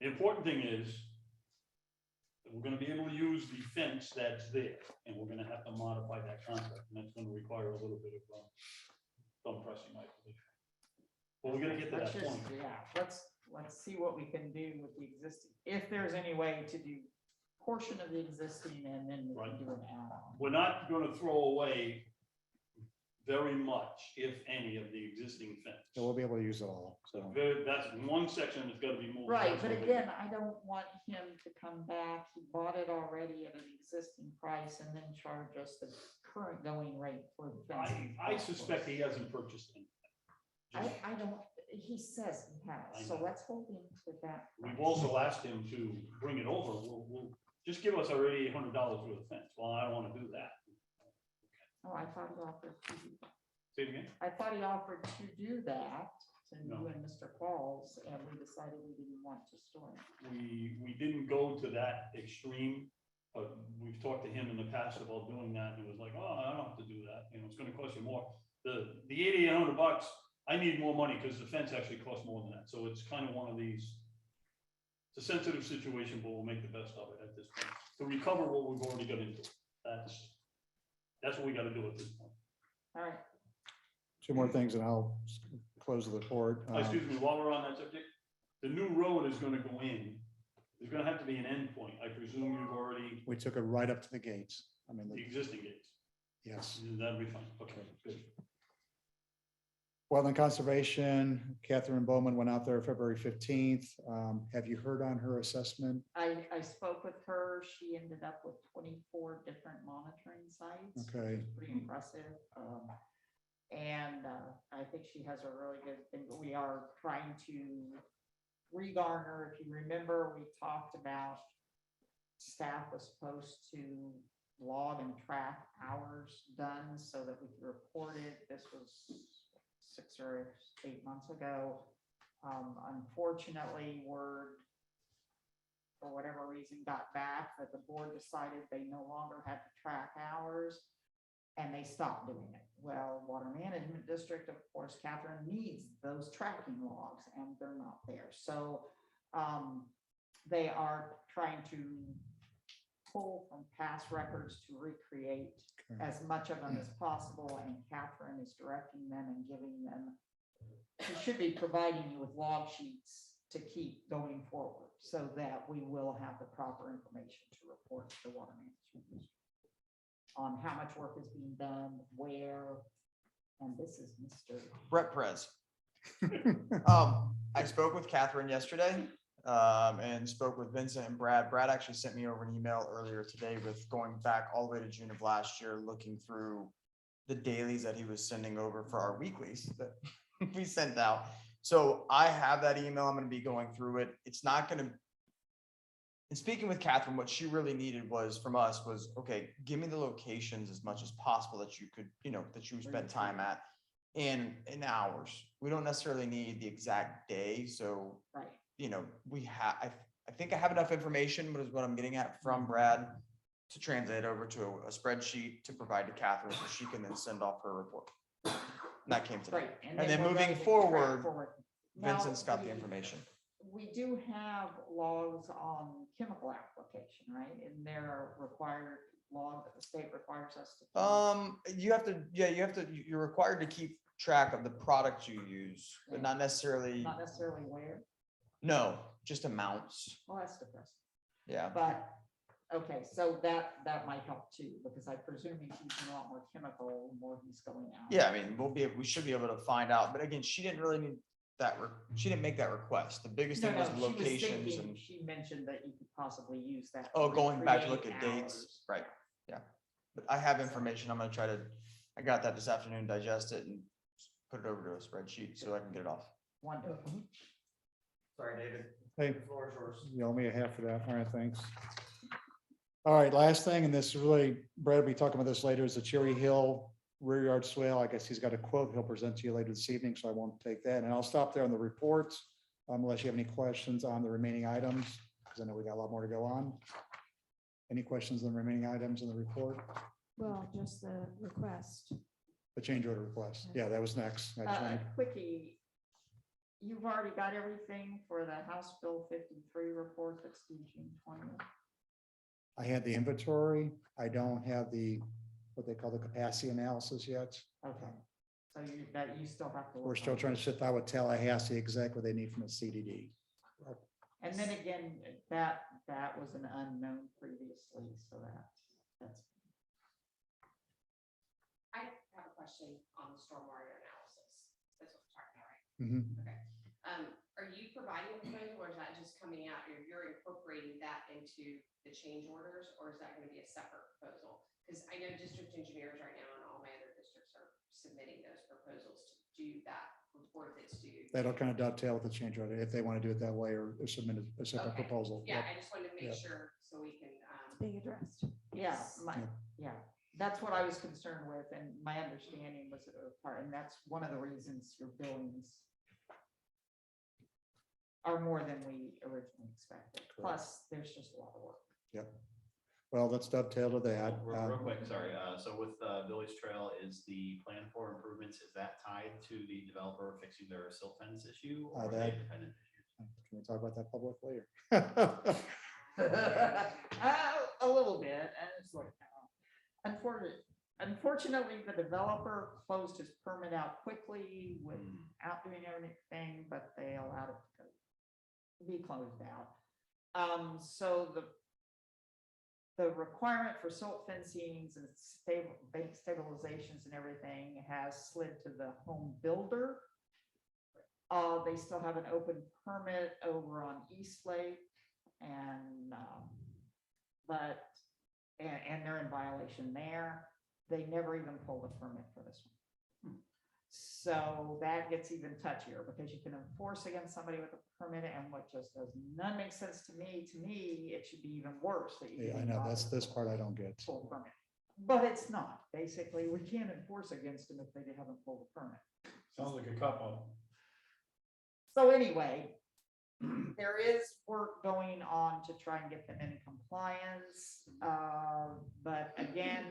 Speaker 8: The important thing is that we're gonna be able to use the fence that's there, and we're gonna have to modify that contract, and that's gonna require a little bit of thumb pressing, I believe. But we're gonna get to
Speaker 2: Let's
Speaker 8: that
Speaker 2: just,
Speaker 8: point.
Speaker 2: yeah, let's see what we can do with the existing, if there's any way to do portion of the existing and then we can do an add-on.
Speaker 8: We're not gonna throw away very much, if any, of the existing fence.
Speaker 15: we'll be able to use it all, so.
Speaker 8: That's one section that's gotta be moved.
Speaker 2: Right,
Speaker 8: That's
Speaker 2: but
Speaker 8: what we-
Speaker 2: again, I don't want him to come back, he bought it already at an existing price and then charge us the current going rate for the fence.
Speaker 8: I suspect he hasn't purchased anything.
Speaker 2: I don't, he says he has, so let's hold him to that.
Speaker 8: We've
Speaker 2: price.
Speaker 8: also asked him to bring it over. We'll just give us our $8,800 worth of fence. Well, I don't wanna do that.
Speaker 2: Oh, I thought he offered to do that.
Speaker 8: Say it again?
Speaker 2: I thought he offered to do that to
Speaker 8: No.
Speaker 2: you and Mr. Pauls, and we decided we didn't want to store it.
Speaker 8: We didn't go to that extreme, but we've talked to him in the past about doing that, and it was like, oh, I don't have to do that, it's gonna cost you more. The $8,800, I need more money, because the fence actually costs more than that, so it's kind of one of these, it's a sensitive situation, but we'll make the best of it at this point, to recover what we've already got into. That's what we gotta do at this point.
Speaker 2: All right,
Speaker 15: Two more things and I'll close the report.
Speaker 8: Excuse me, while we're on that subject, the new road is gonna go in, there's gonna have to be an endpoint, I presume you've already,
Speaker 15: We took it right up to the gates. I mean,
Speaker 8: the existing gates,
Speaker 15: yes.
Speaker 8: that'd be fine, okay, good.
Speaker 15: Wetland Conservation, Catherine Bowman went out there February 15th. Have you heard on her assessment?
Speaker 2: I spoke with her, she ended up with 24 different monitoring sites.
Speaker 15: Okay.
Speaker 2: Which is pretty impressive. And I think she has a really good thing, but we are trying to regarner, if you remember, we talked about staff was supposed to log and track hours done so that we could report it. This was 6 or 8 months ago. Unfortunately, word
Speaker 4: for whatever reason, got back, that the board decided they no longer had to track hours, and they stopped doing it. Well, Water Management District, of course, Catherine needs those tracking logs, and they're not there. So they are trying to pull from past records to recreate as much of them as possible, and Catherine is directing them and giving them, she should be providing you with log sheets to keep going forward, so that we will have the proper information to report to the Water Management District on how much work is being done, where, and this is Mr.
Speaker 12: Brett Perez. I spoke with Catherine yesterday, and spoke with Vincent and Brad. Brad actually sent me over an email earlier today with going back all the way to June of last year, looking through the dailies that he was sending over for our weeklies that we sent out. So I have that email. I'm going to be going through it. It's not going to, and speaking with Catherine, what she really needed was from us was, okay, give me the locations as much as possible that you could, that you spent time at in hours. We don't necessarily need the exact day. So,
Speaker 4: Right.
Speaker 12: We have, I think I have enough information, but is what I'm getting at from Brad to translate over to a spreadsheet to provide to Catherine so she can then send off her report. And that came today.
Speaker 4: Right.
Speaker 12: And then
Speaker 4: we're
Speaker 12: moving
Speaker 4: ready to
Speaker 12: forward,
Speaker 4: track forward. Now,
Speaker 12: Vincent's got the information.
Speaker 4: We do have logs on chemical application, right? In their required log that the state requires us to.
Speaker 12: You're required to keep track of the product you use, but not necessarily,
Speaker 4: Not necessarily where.
Speaker 12: no, just amounts.
Speaker 4: Well, that's depressing.
Speaker 12: Yeah.
Speaker 4: But, okay, so that might help too, because I presume he's using a lot more chemical, the more he's going out.
Speaker 12: Yeah, I mean, we should be able to find out, but again, she didn't really need that, she didn't make that request. The biggest
Speaker 4: No,
Speaker 12: thing
Speaker 4: no,
Speaker 12: was the
Speaker 4: she was
Speaker 12: locations
Speaker 4: thinking,
Speaker 12: and,
Speaker 4: she mentioned that you could possibly use that.
Speaker 12: oh, going back to look
Speaker 4: recreate
Speaker 12: at dates,
Speaker 4: hours.
Speaker 12: right, yeah. But I have information, I'm gonna try to, I got that this afternoon, digest it and put it over to a spreadsheet so I can get it off.
Speaker 4: Wonderful.
Speaker 7: Sorry, David.
Speaker 15: Hey,
Speaker 7: The floor is yours.
Speaker 15: you owe me a half of that. All right, thanks. All right, last thing, and this is really, Brad will be talking about this later, is the Cherry Hill rear yard swale. I guess he's got a quote he'll present to you later this evening, so I won't take that. And I'll stop there on the reports, unless you have any questions on the remaining items, because I know we got a lot more to go on. Any questions on the remaining items in the report?
Speaker 3: Well, just the request.
Speaker 15: The change order request. Yeah, that was next. I just wanted-
Speaker 4: Quickie, you've already got everything for the House Bill 53 report that's due June 20th.
Speaker 15: I had the inventory. I don't have the, what they call the capacity analysis yet.
Speaker 4: Okay, so you still have to.
Speaker 15: We're
Speaker 4: work
Speaker 15: still
Speaker 4: on
Speaker 15: trying to
Speaker 4: it.
Speaker 15: sit down with Tallahassee exactly what they need from a CDD.
Speaker 4: And then again, that was an unknown previously, so that's.
Speaker 1: I have a question on the stormwater analysis. That's what we're talking about, right?
Speaker 15: Mhm.
Speaker 1: Okay. Are you providing a proposal, or is that just coming out, you're incorporating that into the change orders, or is that gonna be a separate proposal? Because I know district engineers right now and all my other districts are submitting those proposals to do that report that's due.
Speaker 15: That'll kind of dovetail with the change order if they want to do it that way or submit a separate
Speaker 1: Okay.
Speaker 15: proposal.
Speaker 1: Yeah,
Speaker 15: Yep.
Speaker 1: I just wanted to make
Speaker 15: Yep.
Speaker 1: sure so we can,
Speaker 3: It's being addressed.
Speaker 4: Yeah,
Speaker 15: Yeah.
Speaker 4: yeah, that's what I was concerned with, and my understanding was that it was part, and that's one of the reasons your billings are more than we originally expected. Plus, there's just a lot of work.
Speaker 15: Yep. Well, let's dovetail to that.
Speaker 6: Real quick, sorry. So with Billy's Trail, is the plan for improvements, is that tied to the developer fixing their silt fence issue? Or are they
Speaker 15: that-
Speaker 6: independent?
Speaker 15: Can we talk about that publicly? Or?
Speaker 4: A little bit, and it's like, unfortunately, the developer closed his permit out quickly without doing anything, but they allowed it to be closed out. So the requirement for silt fencings and bank stabilizations and everything has slid to the home builder. They still have an open permit over on East Lake, and they're in violation there. They never even pulled a permit for this one. So that gets even touchier because you can enforce against somebody with a permit, and what just does not make sense to me, it should be even worse that you.
Speaker 15: Yeah,
Speaker 4: get
Speaker 15: I know. That's
Speaker 4: involved
Speaker 15: this
Speaker 4: with
Speaker 15: part I don't get.
Speaker 4: full permit. But it's not. Basically, we can't enforce against them if they haven't pulled a permit.
Speaker 8: Sounds like a cop out.
Speaker 4: So anyway, there is work going on to try and get them in compliance. But again,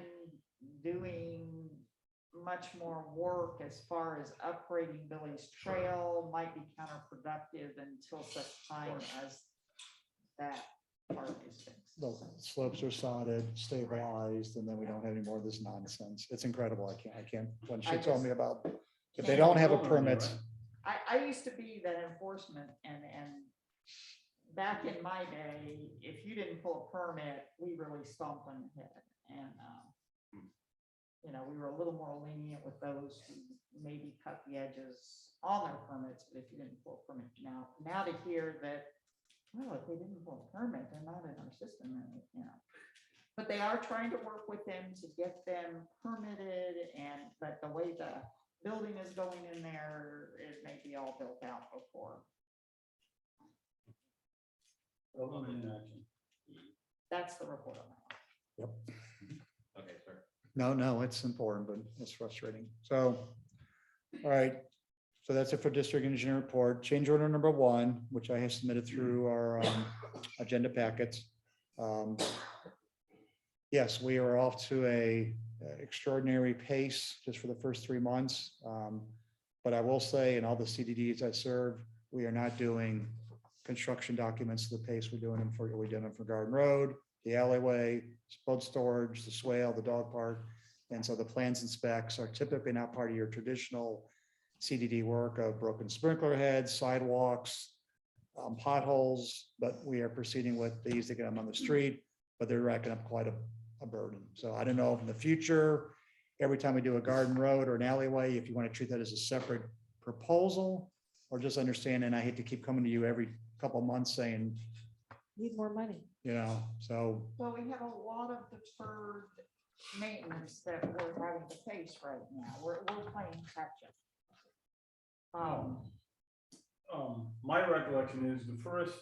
Speaker 4: doing much more work as far as upgrading Billy's Trail might be counterproductive until such time as that part is fixed.
Speaker 15: The slopes are sodded, stabilized, and then we don't have any more of this nonsense. It's incredible. I can't, when she
Speaker 4: I
Speaker 15: told
Speaker 4: just
Speaker 15: me about, if they don't have a
Speaker 8: Can't-
Speaker 15: permit,
Speaker 4: I used to be that enforcement and back in my day, if you didn't pull a permit, we really stomped on your head. And, you know, we were a little more lenient with those who maybe cut the edges on their permits, but if you didn't pull a permit now to hear that, well, if they didn't pull a permit, they're not in our system, and, you know. But they are trying to work with them to get them permitted but the way the building is going in there, it may be all built out before. That's the report on that.
Speaker 6: Okay, sir.
Speaker 15: no, it's important, but it's frustrating. So, all right. So that's it for district engineer report. Change order number 1, which I have submitted through our agenda packets. Yes, we are off to a extraordinary pace just for the first 3 months. But I will say, in all the CDDs I serve, we are not doing construction documents to the pace we're doing them for, we did them for Garden Road, the alleyway, boat storage, the swale, the dog park. And so the plans and specs are typically not part of your traditional CDD work of broken sprinkler heads, sidewalks, potholes, but we are proceeding with these to get them on the street, but they're racking up quite a burden. So I don't know if in the future, every time we do a garden road or an alleyway, if you want to treat that as a separate proposal, or just understand, and I hate to keep coming to you every couple of months saying,
Speaker 3: Need more money.
Speaker 15: so.
Speaker 4: Well, we have a lot of deferred maintenance that we're having to face right now. We're playing catch up.
Speaker 8: My recollection is the first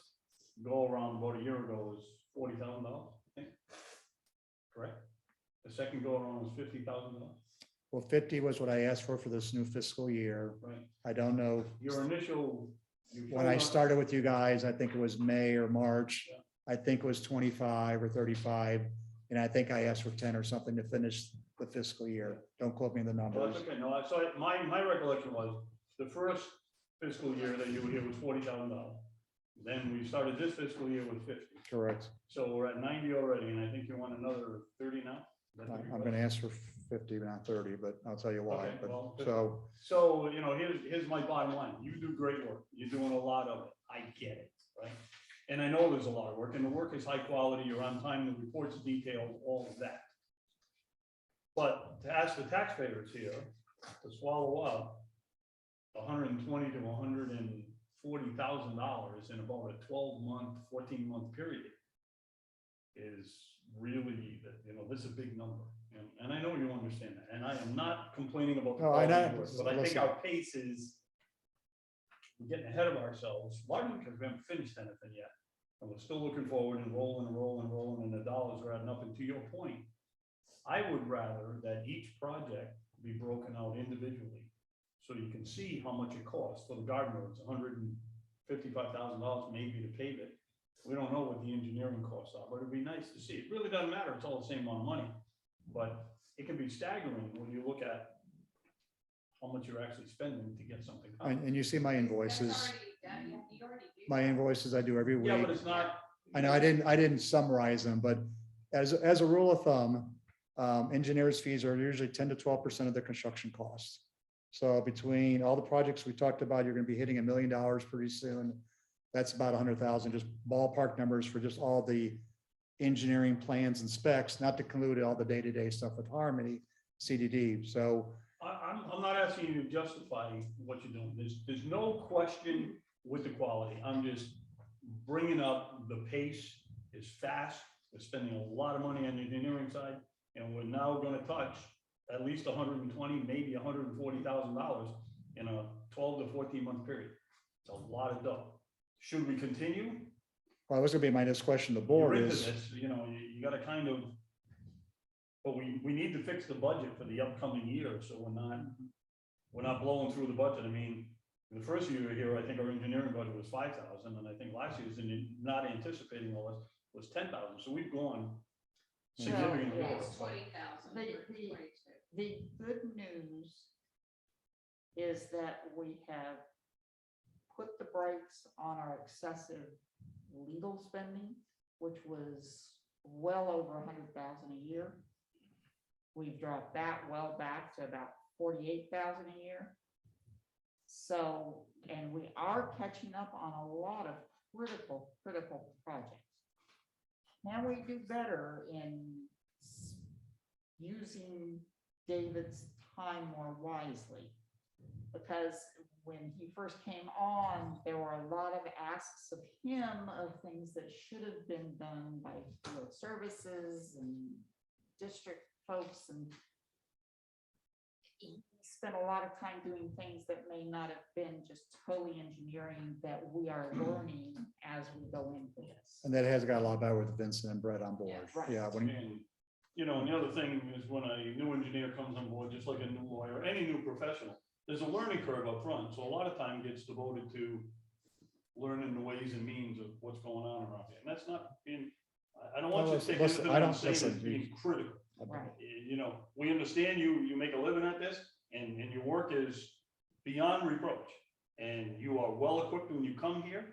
Speaker 8: go around about a year ago was $40,000, I think. Correct? The second go around was $50,000.
Speaker 15: Well, 50 was what I asked for this new fiscal year.
Speaker 8: Right.
Speaker 15: I don't know.
Speaker 8: Your initial.
Speaker 15: When I started with you guys, I think it was May or March. I think it was 25 or 35. And I think I asked for 10 or something to finish the fiscal year. Don't quote me on the
Speaker 8: Well,
Speaker 15: numbers.
Speaker 8: that's okay. No, so my recollection was the first fiscal year that you were here was $40,000. Then we started this fiscal year with 50.
Speaker 15: Correct.
Speaker 8: So we're at 90 already, and I think you want another 30 now? Is that the
Speaker 15: I'm
Speaker 8: request?
Speaker 15: going to ask for 50, not 30, but I'll tell you why.
Speaker 8: Okay,
Speaker 15: But
Speaker 8: well,
Speaker 15: so,
Speaker 8: you know, here's my bottom line. You do great work. You're doing a lot of it. I get it, right? And I know there's a lot of work, and the work is high quality. You're on time, the report's detailed, all of that. But to ask the taxpayers here to swallow up $120,000 to $140,000 in about a 12-month, 14-month period is really, you know, this is a big number. And I know you understand that. And I am not complaining about the
Speaker 15: No, I
Speaker 8: quality of
Speaker 15: know.
Speaker 8: work, but I think
Speaker 15: Listen.
Speaker 8: our pace is we're getting ahead of ourselves, largely because we haven't finished anything yet. And we're still looking forward and rolling and rolling and rolling, and the dollars are adding up. And to your point, I would rather that each project be broken out individually, so you can see how much it costs. For the garden roads, $155,000 maybe to pave it. We don't know what the engineering costs are, but it'd be nice to see. It really doesn't matter. It's all the same amount of money, but it can be staggering when you look at how much you're actually spending to get something done.
Speaker 15: and you see my invoices,
Speaker 1: That's already done. You already do
Speaker 15: my
Speaker 1: that.
Speaker 15: invoices I do every week.
Speaker 8: Yeah, but it's not.
Speaker 15: I know I didn't summarize them, but as a rule of thumb, engineers' fees are usually 10 to 12% of the construction costs. So between all the projects we talked about, you're going to be hitting $1 million pretty soon. That's about 100,000, just ballpark numbers for just all the engineering plans and specs, not to include all the day-to-day stuff with Harmony, CDD. So
Speaker 8: I'm not asking you to justify what you're doing. There's no question with the quality. I'm just bringing up the pace is fast. We're spending a lot of money on the engineering side, and we're now going to touch at least 120, maybe $140,000 in a 12 to 14 month period. It's a lot of dough. Should we continue?
Speaker 15: well, that was going to be my next question. The
Speaker 8: You're
Speaker 15: board
Speaker 8: into
Speaker 15: is,
Speaker 8: this, you know, you got to kind of, but we need to fix the budget for the upcoming year, so we're not blowing through the budget. I mean, The first year here, I think our engineering budget was 5,000, and I think last year's, and not anticipating all this, was 10,000, so we've gone significantly
Speaker 4: yeah.
Speaker 8: over.
Speaker 1: It's 20,000
Speaker 4: The-
Speaker 1: for
Speaker 4: the-
Speaker 1: 22.
Speaker 4: The good news is that we have put the brakes on our excessive legal spending, which was well over 100,000 a year. We've dropped that well back to about 48,000 a year. So, and we are catching up on a lot of critical projects. Can we do better in using David's time more wisely? Because when he first came on, there were a lot of asks of him of things that should have been done by field services and district folks, and he spent a lot of time doing things that may not have been just totally engineering that we are learning as we go into this.
Speaker 15: And that has got a lot better with Vincent and Brett on board.
Speaker 1: Yes.
Speaker 4: Right.
Speaker 15: Yeah, when,
Speaker 8: And, you know, and the other thing is when a new engineer comes on board, just like a new lawyer, any new professional, there's a learning curve up front, so a lot of time gets devoted to learning the ways and means of what's going on around here, and that's not being, I don't want you to take
Speaker 15: Listen,
Speaker 8: anything
Speaker 15: I
Speaker 8: I'm
Speaker 15: don't-
Speaker 8: saying as
Speaker 15: listen,
Speaker 8: being critical.
Speaker 4: Right.
Speaker 8: You know, we understand you make a living at this, and your work is beyond reproach, and you are well equipped when you come here,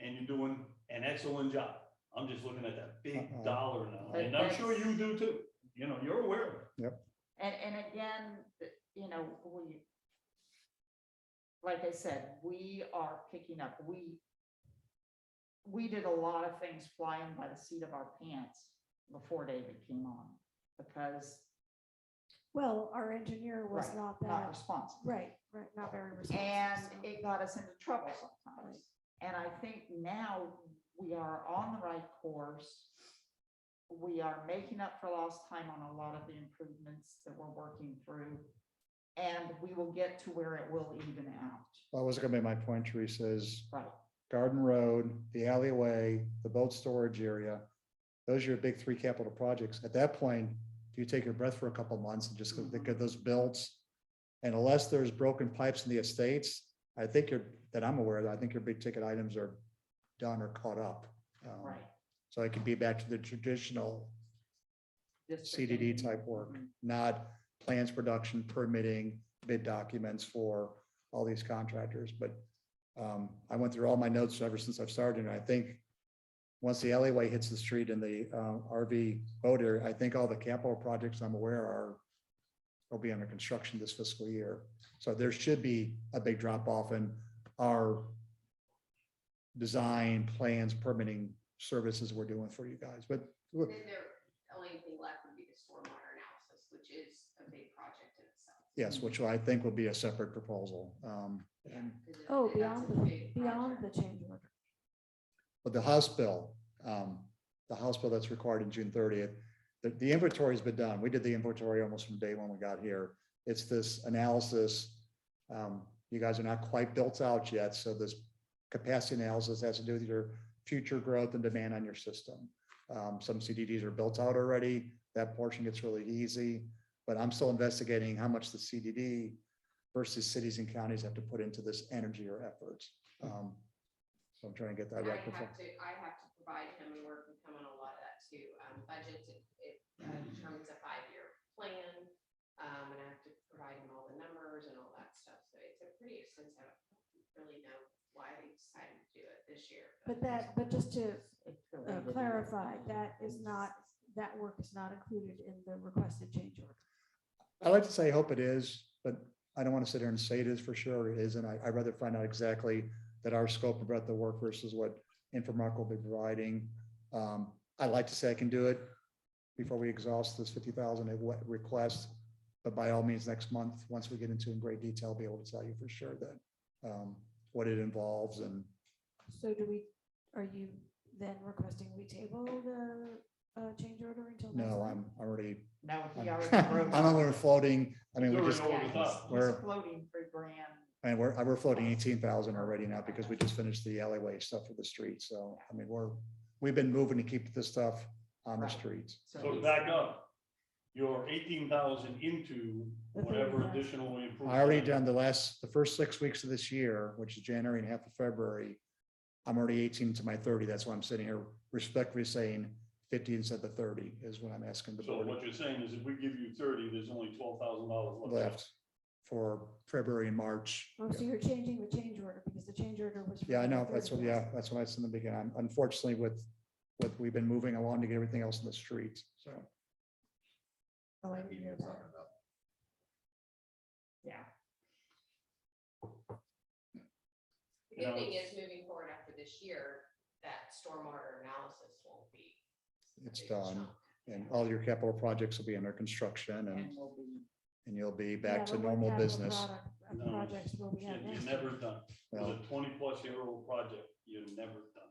Speaker 8: and you're doing an excellent job. I'm just looking at that big dollar now, and I'm sure you do too, you know, you're aware of it.
Speaker 4: And again, you know, like I said, we are picking up, we did a lot of things flying by the seat of our pants before David came on, because
Speaker 3: Well, our engineer was
Speaker 4: Right,
Speaker 3: not
Speaker 4: not
Speaker 3: that,
Speaker 4: responsible.
Speaker 3: right, not very responsive.
Speaker 4: And
Speaker 3: so.
Speaker 4: it got us into trouble sometimes. And I think now we are on the right course. We are making up for lost time on a lot of the improvements that we're working through. And we will get to where it will even out.
Speaker 15: well, was gonna be my point, Teresa, is
Speaker 4: Right.
Speaker 15: Garden Road, the alleyway, the boat storage area. Those are your big three capital projects. At that point, you take your breath for a couple months and just get those built. And unless there's broken pipes in the estates, I think that I'm aware of, I think your big ticket items are done or caught up.
Speaker 4: Right.
Speaker 15: So it could be back to the traditional
Speaker 4: District
Speaker 15: CDD
Speaker 4: engineer.
Speaker 15: type work,
Speaker 4: Mhm.
Speaker 15: not plans, production, permitting, bid documents for all these contractors, but I went through all my notes ever since I've started, and I think once the alleyway hits the street in the RV boat area, I think all the capital projects I'm aware will be under construction this fiscal year. So there should be a big drop off in our design plans, permitting services we're doing for you guys, but
Speaker 1: And then the only thing left would be the stormwater analysis, which is a big project in itself.
Speaker 15: yes, which I think will be a separate proposal. And
Speaker 1: 'Cause
Speaker 3: Oh,
Speaker 1: that's
Speaker 3: beyond
Speaker 1: a
Speaker 3: the,
Speaker 1: big
Speaker 3: beyond the
Speaker 1: project.
Speaker 3: change order.
Speaker 15: But the House bill that's required in June 30th, the inventory's been done. We did the inventory almost from day when we got here. It's this analysis. You guys are not quite built out yet, so this capacity analysis has to do with your future growth and demand on your system. Some CDDs are built out already. That portion gets really easy, but I'm still investigating how much the CDD versus cities and counties have to put into this energy or efforts. So I'm trying to get that
Speaker 1: And
Speaker 15: right.
Speaker 1: I have to provide him and work with him on a lot of that too. Budgets, it determines a 5-year plan. And I have to provide him all the numbers and all that stuff. So it's a pretty extensive, I don't really know why they decided to do it this year.
Speaker 3: But just to
Speaker 4: It's related.
Speaker 3: clarify, that work is not included in the requested change order.
Speaker 15: I like to say, I hope it is, but I don't want to sit here and say it is for sure or it isn't. I'd rather find out exactly that our scope of breadth of work versus what Infomark will be providing. I'd like to say I can do it before we exhaust this 50,000 request, but by all means, next month, once we get into in great detail, I'll be able to tell you for sure that what it involves and
Speaker 3: So are you then requesting we table the change order until? next
Speaker 15: no,
Speaker 3: month?
Speaker 15: I'm already,
Speaker 4: No, he
Speaker 15: I'm
Speaker 4: already wrote.
Speaker 15: already floating. I mean, we
Speaker 8: He's
Speaker 15: just,
Speaker 8: already
Speaker 4: Yeah,
Speaker 8: over the top.
Speaker 15: We're-
Speaker 4: he's floating 3 grand.
Speaker 15: and we're floating 18,000 already now because we just finished the alleyway stuff for the street. So, I mean, we've been moving to keep this stuff on the
Speaker 4: Right.
Speaker 15: streets.
Speaker 8: So to back up, you're 18,000 into
Speaker 3: The
Speaker 8: whatever
Speaker 3: 30,000.
Speaker 8: additional we improve.
Speaker 15: I already done the first 6 weeks of this year, which is January and half of February. I'm already 18 to my 30. That's why I'm sitting here respectfully saying 50 instead of 30 is what I'm asking the
Speaker 8: So
Speaker 15: board
Speaker 8: what you're saying is if we give you 30, there's only $12,000
Speaker 15: left for February and March.
Speaker 3: Oh, so you're changing the change order because the change order was. for
Speaker 15: Yeah, I know.
Speaker 3: the
Speaker 15: That's what,
Speaker 3: 30,000.
Speaker 15: yeah, that's what I said in the beginning. Unfortunately, with we've been moving along to get everything else in the streets, so.
Speaker 3: Oh, I didn't hear that.
Speaker 4: Yeah.
Speaker 1: The good thing is moving forward after this year, that stormwater analysis won't be.
Speaker 15: It's
Speaker 1: a big
Speaker 15: done.
Speaker 1: chunk.
Speaker 15: And all your capital projects will be under construction
Speaker 4: And we'll be,
Speaker 15: and you'll be
Speaker 3: Yeah,
Speaker 15: back to
Speaker 3: but what
Speaker 15: normal
Speaker 3: capital
Speaker 15: business.
Speaker 8: No,
Speaker 3: Projects will we have
Speaker 8: You're
Speaker 3: next?
Speaker 8: never done. With
Speaker 15: Well,
Speaker 8: a 20-plus-year-old project, you're never done.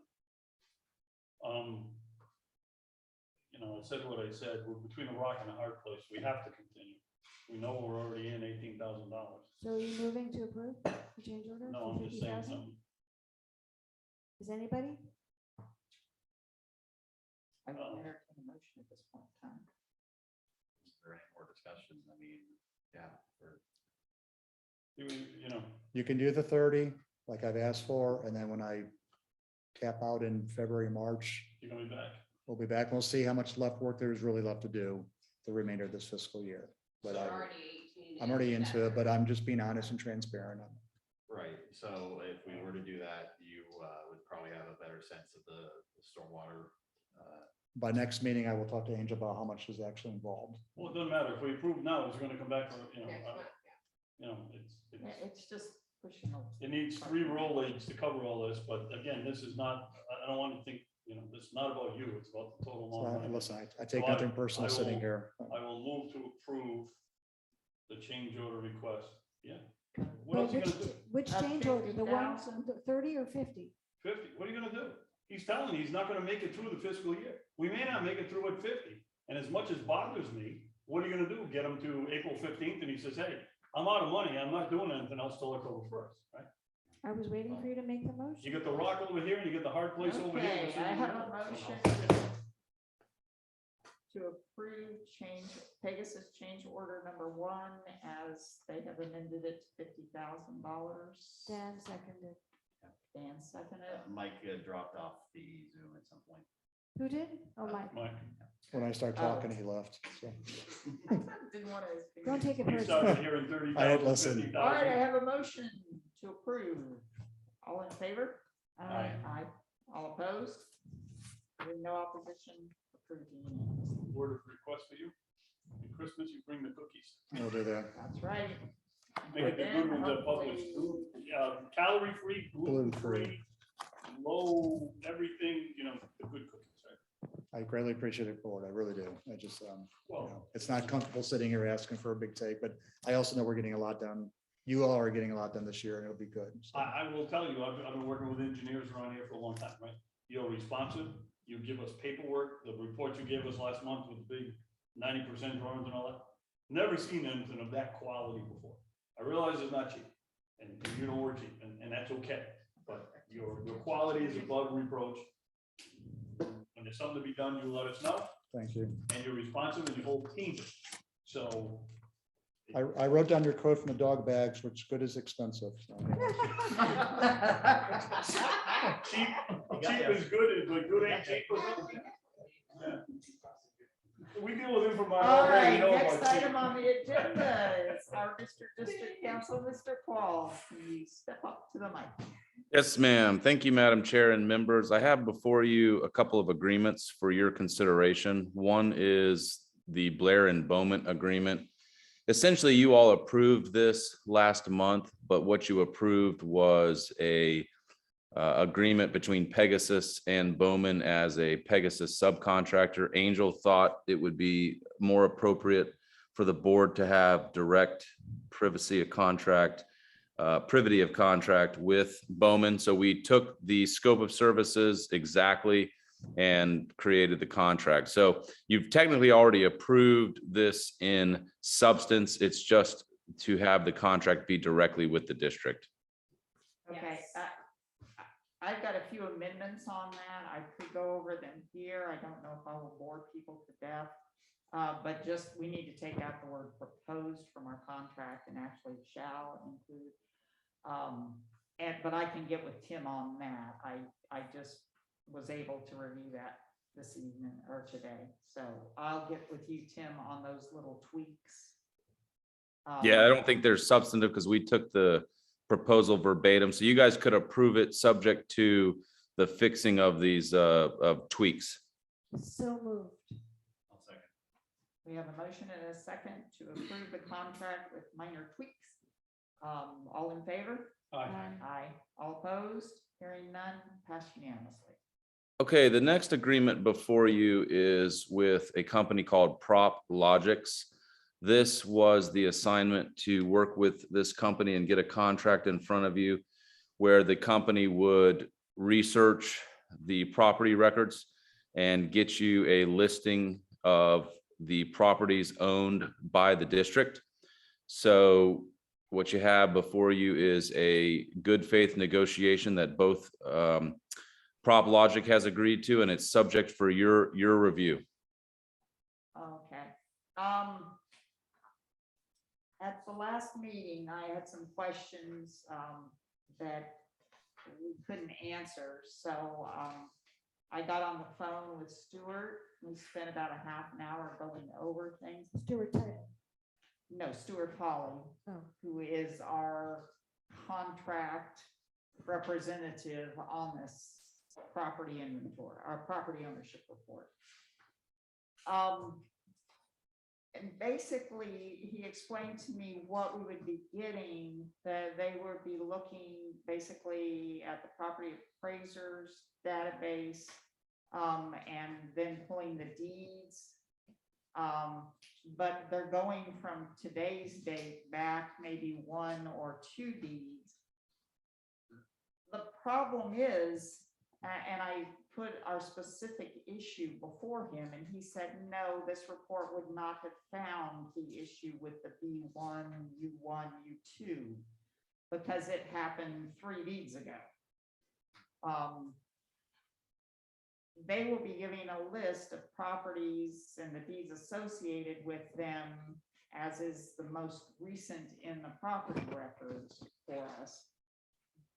Speaker 8: I said what I said, we're between a rock and a hard place. We have to continue. We know we're already in $18,000.
Speaker 3: So are you moving to approve the change order?
Speaker 8: No,
Speaker 3: for
Speaker 8: I'm just saying
Speaker 3: 50,000?
Speaker 8: something.
Speaker 3: Is anybody?
Speaker 4: I will entertain a motion at this point in time.
Speaker 6: Is there any more discussion? I mean, yeah, for
Speaker 15: you can do the 30 like I've asked for, and then when I tap out in February, March,
Speaker 8: you're gonna be back.
Speaker 15: we'll be back. We'll see how much left work there is really left to do the remainder of this fiscal year. But
Speaker 1: You're
Speaker 15: I,
Speaker 1: already 18
Speaker 15: I'm already
Speaker 1: into
Speaker 15: into
Speaker 1: that.
Speaker 15: it, but I'm just being honest and transparent.
Speaker 6: Right, so if we were to do that, you would probably have a better sense of the stormwater.
Speaker 15: By next meeting, I will talk to Angel about how much is actually involved.
Speaker 8: Well, it doesn't matter. If we approve now, it's gonna come back for,
Speaker 1: Next month, yeah.
Speaker 4: It's just pushing.
Speaker 8: It needs 3 roll leads to cover all this, but again, this is not, I don't want to think, this is not about you, it's about the total
Speaker 15: So
Speaker 8: amount. of
Speaker 15: I-
Speaker 8: money.
Speaker 15: listen, I take
Speaker 8: So
Speaker 15: nothing personal
Speaker 8: I
Speaker 15: sitting
Speaker 8: will-
Speaker 15: here.
Speaker 8: I will move to approve the change order request. Yeah. What
Speaker 3: But
Speaker 8: else are you gonna do?
Speaker 3: Which change order? The one, 30 or 50?
Speaker 8: 50, what are you gonna do? He's telling you he's not gonna make it through the fiscal year. We may not make it through at 50. And as much as bothers me, what are you gonna do? Get him to April 15th and he says, hey, I'm out of money. I'm not doing anything else till October 1st, right?
Speaker 3: I was waiting for you to make the motion.
Speaker 8: You get the rock over here and you get the hard place over here.
Speaker 4: Okay, I have a motion to approve Pegasus change order number 1 as they have amended it to $50,000.
Speaker 3: Dan seconded.
Speaker 4: Dan seconded.
Speaker 6: Mike dropped off the Zoom at some point.
Speaker 3: Who did? Oh, Mike.
Speaker 8: Mike.
Speaker 15: When I start talking, he left. So
Speaker 4: Didn't want to.
Speaker 3: Don't take it
Speaker 8: We
Speaker 3: personally.
Speaker 8: started hearing 30,000.
Speaker 15: I had listened.
Speaker 8: 50,000.
Speaker 4: All right, I have a motion to approve. All in favor?
Speaker 8: Aye.
Speaker 4: Aye. All opposed? Hearing no opposition, approved unanimously.
Speaker 8: Word of request for you. At Christmas, you bring the cookies.
Speaker 15: we'll do that.
Speaker 4: That's right.
Speaker 8: Make it the good ones that publish. Calorie free, gluten free, low, everything, the good cookies, right?
Speaker 15: I greatly appreciate it, board. I really do. I just,
Speaker 8: Well,
Speaker 15: it's not comfortable sitting here asking for a big take, but I also know we're getting a lot done. You all are getting a lot done this year and it'll be good. So,
Speaker 8: I will tell you, I've been working with engineers around here for a long time, right? You're responsive, you give us paperwork, the report you gave us last month with the big 90% drawings and all that. Never seen anything of that quality before. I realize it's not cheap, and you don't work cheap, and that's okay, but your quality is above reproach. When there's something to be done, you let us know,
Speaker 15: Thank you.
Speaker 8: and you're responsive, and you hold teams. So
Speaker 15: I wrote down your quote from the dog bags, which good is expensive. So.
Speaker 8: cheap is good, but good ain't cheap or something. Yeah. We deal with him from our.
Speaker 4: All right,
Speaker 8: we know
Speaker 4: next
Speaker 8: about cheap.
Speaker 4: item on the agenda is our District Council, Mr. Qual. Can you step up to the mic?
Speaker 13: Yes, ma'am. Thank you, Madam Chair and members. I have before you a couple of agreements for your consideration. One is the Blair and Bowman agreement. Essentially, you all approved this last month, but what you approved was a agreement between Pegasus and Bowman as a Pegasus subcontractor. Angel thought it would be more appropriate for the board to have direct privity of contract with Bowman. So we took the scope of services exactly and created the contract. So you've technically already approved this in substance. It's just to have the contract be directly with the district.
Speaker 4: Okay, I've got a few amendments on that. I could go over them here. I don't know if I will bore people to death. But just, we need to take out the word proposed from our contract and actually shall include. But I can get with Tim on that. I just was able to review that this evening or today. So I'll get with you, Tim, on those little tweaks.
Speaker 13: Yeah, I don't think there's substantive because we took the proposal verbatim. So you guys could approve it subject to the fixing of these of tweaks.
Speaker 3: So moved.
Speaker 6: I'll second.
Speaker 4: We have a motion and a second to approve the contract with minor tweaks. All in favor?
Speaker 8: Aye.
Speaker 4: Aye. All opposed? Hearing none, passed unanimously.
Speaker 13: Okay, the next agreement before you is with a company called Prop Logics. This was the assignment to work with this company and get a contract in front of you where the company would research the property records and get you a listing of the properties owned by the district. So what you have before you is a good faith negotiation that both Prop Logic has agreed to, and it's subject for your review.
Speaker 4: Okay. At the last meeting, I had some questions that we couldn't answer. So I got on the phone with Stuart. We spent about a half an hour going over things.
Speaker 3: Stuart Title.
Speaker 4: No, Stuart Holly,
Speaker 3: Oh.
Speaker 4: who is our contract representative on this property inventory, our property ownership report. And basically, he explained to me what we would be getting, that they would be looking basically at the property appraisers database, and then pulling the deeds. But they're going from today's date back maybe 1 or 2 deeds. The problem is, and I put our specific issue before him, and he said, no, this report would not have found the issue with the B1, U1, U2, because it happened 3 deeds ago. They will be giving a list of properties and the deeds associated with them, as is the most recent in the property records for us.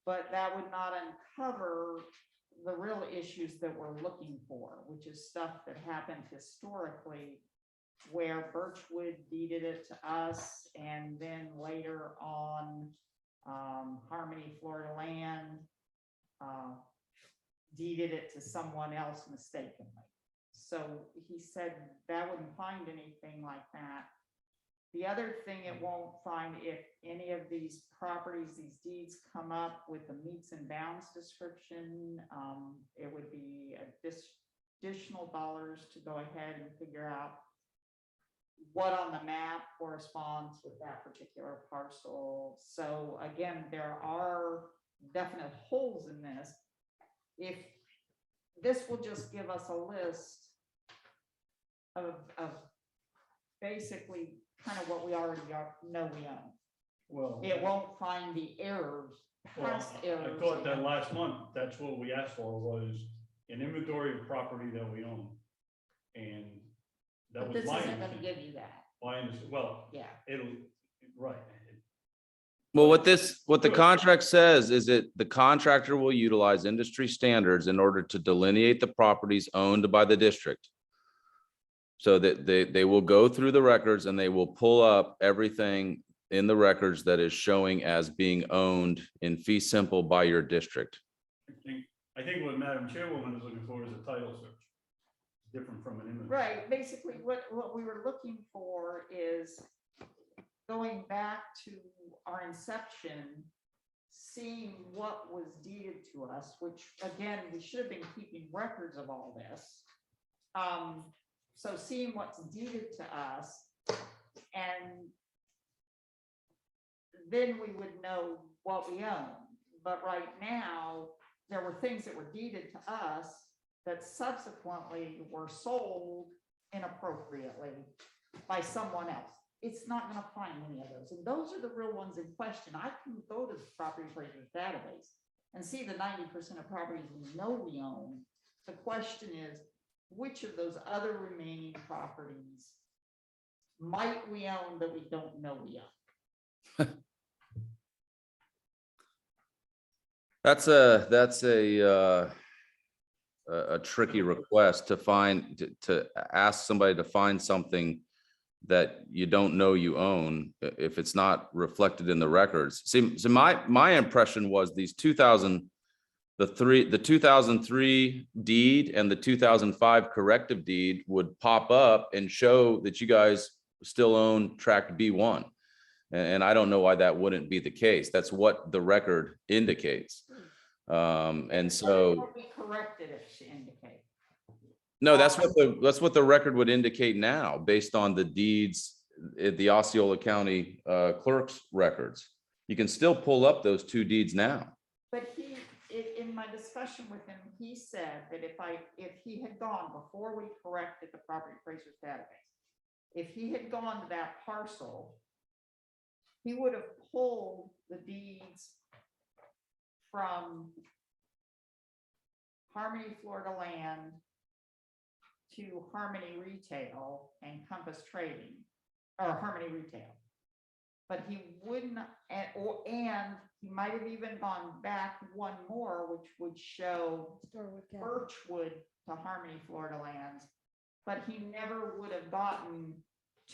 Speaker 4: But that would not uncover the real issues that we're looking for, which is stuff that happened historically, where Birchwood deeded it to us, and then later on, Harmony, Florida Land, deeded it to someone else mistakenly. So he said that wouldn't find anything like that. The other thing it won't find, if any of these properties, these deeds come up with a meets and bounds description, it would be additional dollars to go ahead and figure out what on the map corresponds with that particular parcel. So again, there are definite holes in this. If this will just give us a list of basically kind of what we already know we own.
Speaker 8: Well,
Speaker 4: It won't find the errors, past errors.
Speaker 8: I thought that last month, that's what we asked for, was an inventory of property that we own. And that
Speaker 4: But
Speaker 8: was
Speaker 4: this
Speaker 8: my
Speaker 4: isn't gonna
Speaker 8: understanding.
Speaker 4: give you that.
Speaker 8: My understanding, well,
Speaker 4: Yeah.
Speaker 8: it'll, right.
Speaker 13: Well, what the contract says is that the contractor will utilize industry standards in order to delineate the properties owned by the district. So that they will go through the records and they will pull up everything in the records that is showing as being owned in fee simple by your district.
Speaker 8: I think what Madam Chairwoman is looking for is a title search. Different from an inventory.
Speaker 4: Right, basically what we were looking for is going back to our inception, seeing what was deeded to us, which again, we should have been keeping records of all this. So seeing what's deeded to us, and then we would know what we own. But right now, there were things that were deeded to us that subsequently were sold inappropriately by someone else. It's not gonna find any of those. And those are the real ones in question. I can go to the property appraisers database and see the 90% of properties we know we own. The question is, which of those other remaining properties might we own that we don't know we own?
Speaker 13: That's a tricky request to find, to ask somebody to find something that you don't know you own, if it's not reflected in the records. See, so my impression was these 2003 deed and the 2005 corrective deed would pop up and show that you guys still own tract B1. And I don't know why that wouldn't be the case. That's what the record indicates. And so,
Speaker 4: We corrected it to indicate.
Speaker 13: no, that's what the record would indicate now, based on the deeds at the Osceola County clerk's records. You can still pull up those two deeds now.
Speaker 4: But in my discussion with him, he said that if he had gone before we corrected the property appraiser's database, if he had gone to that parcel, he would have pulled the deeds from Harmony, Florida Land to Harmony Retail and Compass Trading, or Harmony Retail. But he wouldn't, and he might have even gone back one more, which would show Birchwood to Harmony, Florida Lands. But he never would have gotten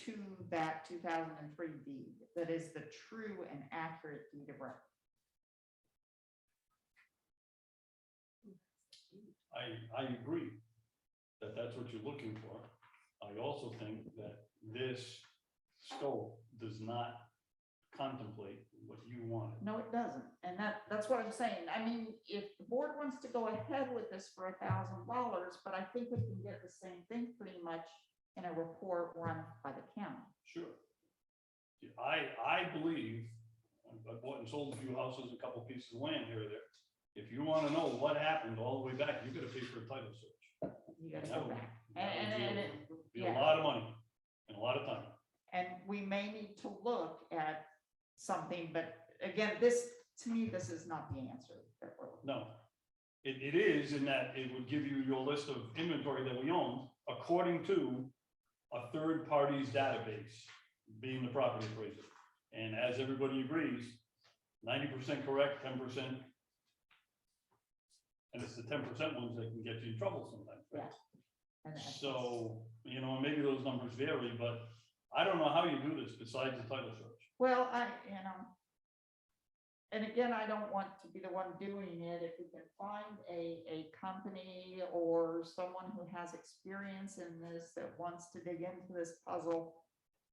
Speaker 4: to that 2003 deed. That is the true and accurate deed of record.
Speaker 8: I agree that that's what you're looking for. I also think that this scope does not contemplate what you want.
Speaker 4: No, it doesn't. And that's what I'm saying. I mean, if the board wants to go ahead with this for $1,000, but I think we can get the same thing pretty much in a report run by the county.
Speaker 8: Sure. I believe, I've bought and sold a few houses, a couple pieces of land here or there. If you want to know what happened all the way back, you gotta pay for a title search.
Speaker 4: You gotta
Speaker 8: That
Speaker 4: go
Speaker 8: would-
Speaker 4: back.
Speaker 8: that
Speaker 4: And
Speaker 8: would be a
Speaker 4: yeah.
Speaker 8: lot of money and a lot of time.
Speaker 4: And we may need to look at something, but again, this, to me, this is not the answer that we're looking.
Speaker 8: No, it is in that it would give you your list of inventory that we own according to a third party's database, being the property appraiser. And as everybody agrees, 90% correct, 10%. And it's the 10% ones that can get you in trouble sometimes.
Speaker 4: Yeah. And that's-
Speaker 8: So, maybe those numbers vary, but I don't know how you do this besides the title search.
Speaker 4: Well, and again, I don't want to be the one doing it. If we can find a company or someone who has experience in this that wants to dig into this puzzle,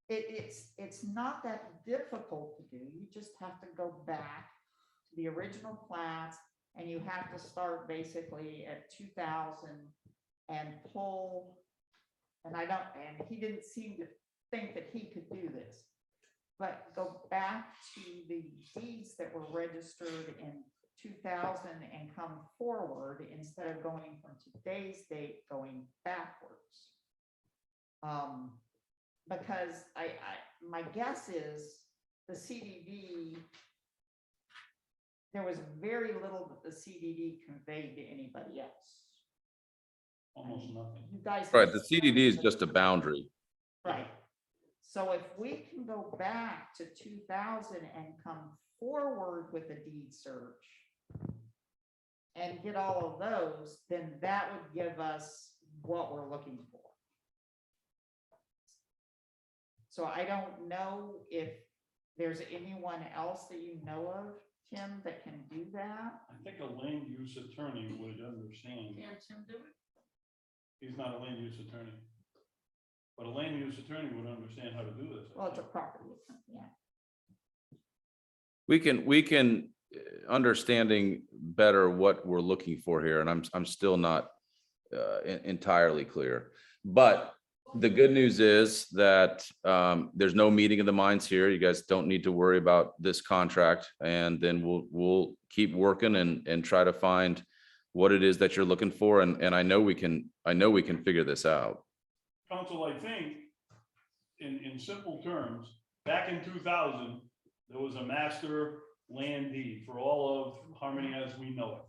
Speaker 4: it's not that difficult to do. You just have to go back to the original plats and you have to start basically at 2000 and pull, and he didn't seem to think that he could do this. But go back to the deeds that were registered in 2000 and come forward instead of going from today's date, going backwards. Because my guess is the CDD, there was very little that the CDD conveyed to anybody else.
Speaker 8: Almost nothing.
Speaker 4: You guys.
Speaker 13: Right, the CDD is just a boundary.
Speaker 4: Right. So if we can go back to 2000 and come forward with a deed search and get all of those, then that would give us what we're looking for. So I don't know if there's anyone else that you know of, Tim, that can do that.
Speaker 8: I think a land use attorney would understand.
Speaker 4: Can Tim do it?
Speaker 8: He's not a land use attorney. But a land use attorney would understand how to do this. I
Speaker 4: Well, it's a
Speaker 8: think.
Speaker 4: property, yeah.
Speaker 13: We can understanding better what we're looking for here, and I'm still not entirely clear. But the good news is that there's no meeting of the minds here. You guys don't need to worry about this contract, and then we'll keep working and try to find what it is that you're looking for. And I know we can figure this out.
Speaker 8: Council, I think, in simple terms, back in 2000, there was a master land deed for all of Harmony as we know it.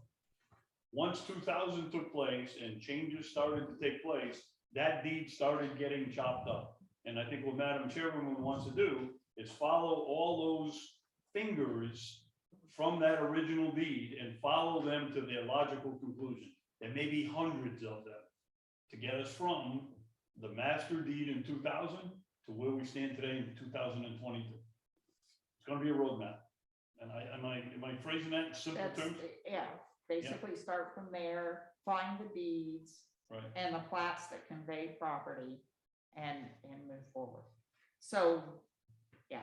Speaker 8: Once 2000 took place and changes started to take place, that deed started getting chopped up. And I think what Madam Chairwoman wants to do is follow all those fingers from that original deed and follow them to their logical conclusion. There may be hundreds of them to get us from the master deed in 2000 to where we stand today in 2022. It's gonna be a roadmap. And am I phrasing that in simple
Speaker 2: That's,
Speaker 8: terms?
Speaker 2: yeah, basically start from there, find the deeds
Speaker 8: Right.
Speaker 2: and the plats that convey property and move forward. So, yeah,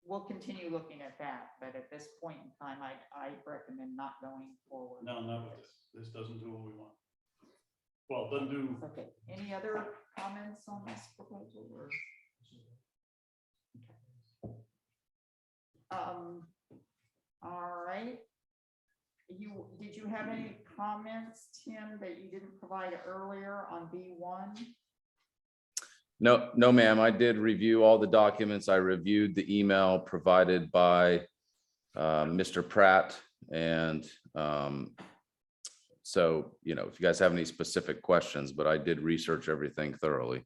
Speaker 2: we'll continue looking at that, but at this point in time, I recommend not going forward.
Speaker 8: No, not with this. This doesn't do what we want. Well, it doesn't do.
Speaker 2: Okay, any other comments on this proposal or? All right. Did you have any comments, Tim, that you didn't provide earlier on B1?
Speaker 13: No, ma'am. I did review all the documents. I reviewed the email provided by Mr. Pratt. And so, if you guys have any specific questions, but I did research everything thoroughly.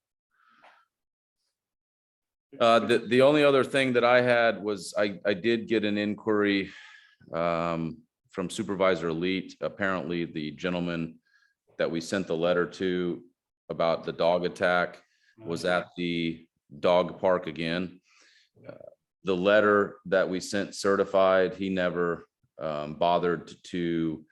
Speaker 13: The only other thing that I had was I did get an inquiry from Supervisor Elite. Apparently, the gentleman that we sent the letter to about the dog attack was at the dog park again. The letter that we sent certified, he never bothered to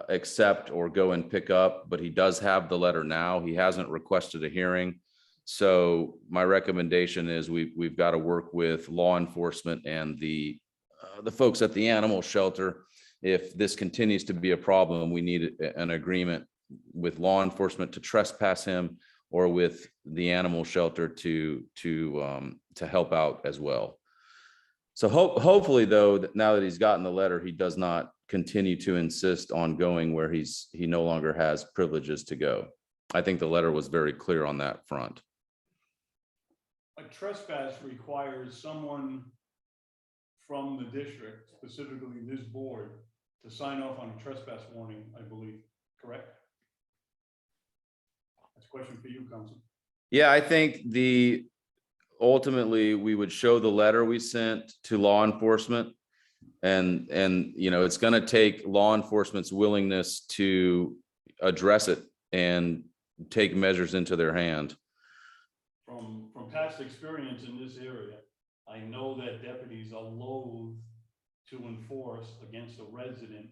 Speaker 13: accept or go and pick up, but he does have the letter now. He hasn't requested a hearing. So my recommendation is we've got to work with law enforcement and the folks at the animal shelter. If this continues to be a problem, we need an agreement with law enforcement to trespass him or with the animal shelter to help out as well. So hopefully, though, now that he's gotten the letter, he does not continue to insist on going where he no longer has privileges to go. I think the letter was very clear on that front.
Speaker 8: A trespass requires someone from the district, specifically this board, to sign off on a trespass warning, I believe, correct? That's a question for you, Council.
Speaker 13: Yeah, I think ultimately we would show the letter we sent to law enforcement, and it's going to take law enforcement's willingness to address it and take measures into their hand.
Speaker 8: From past experience in this area, I know that deputies are loath to enforce against a resident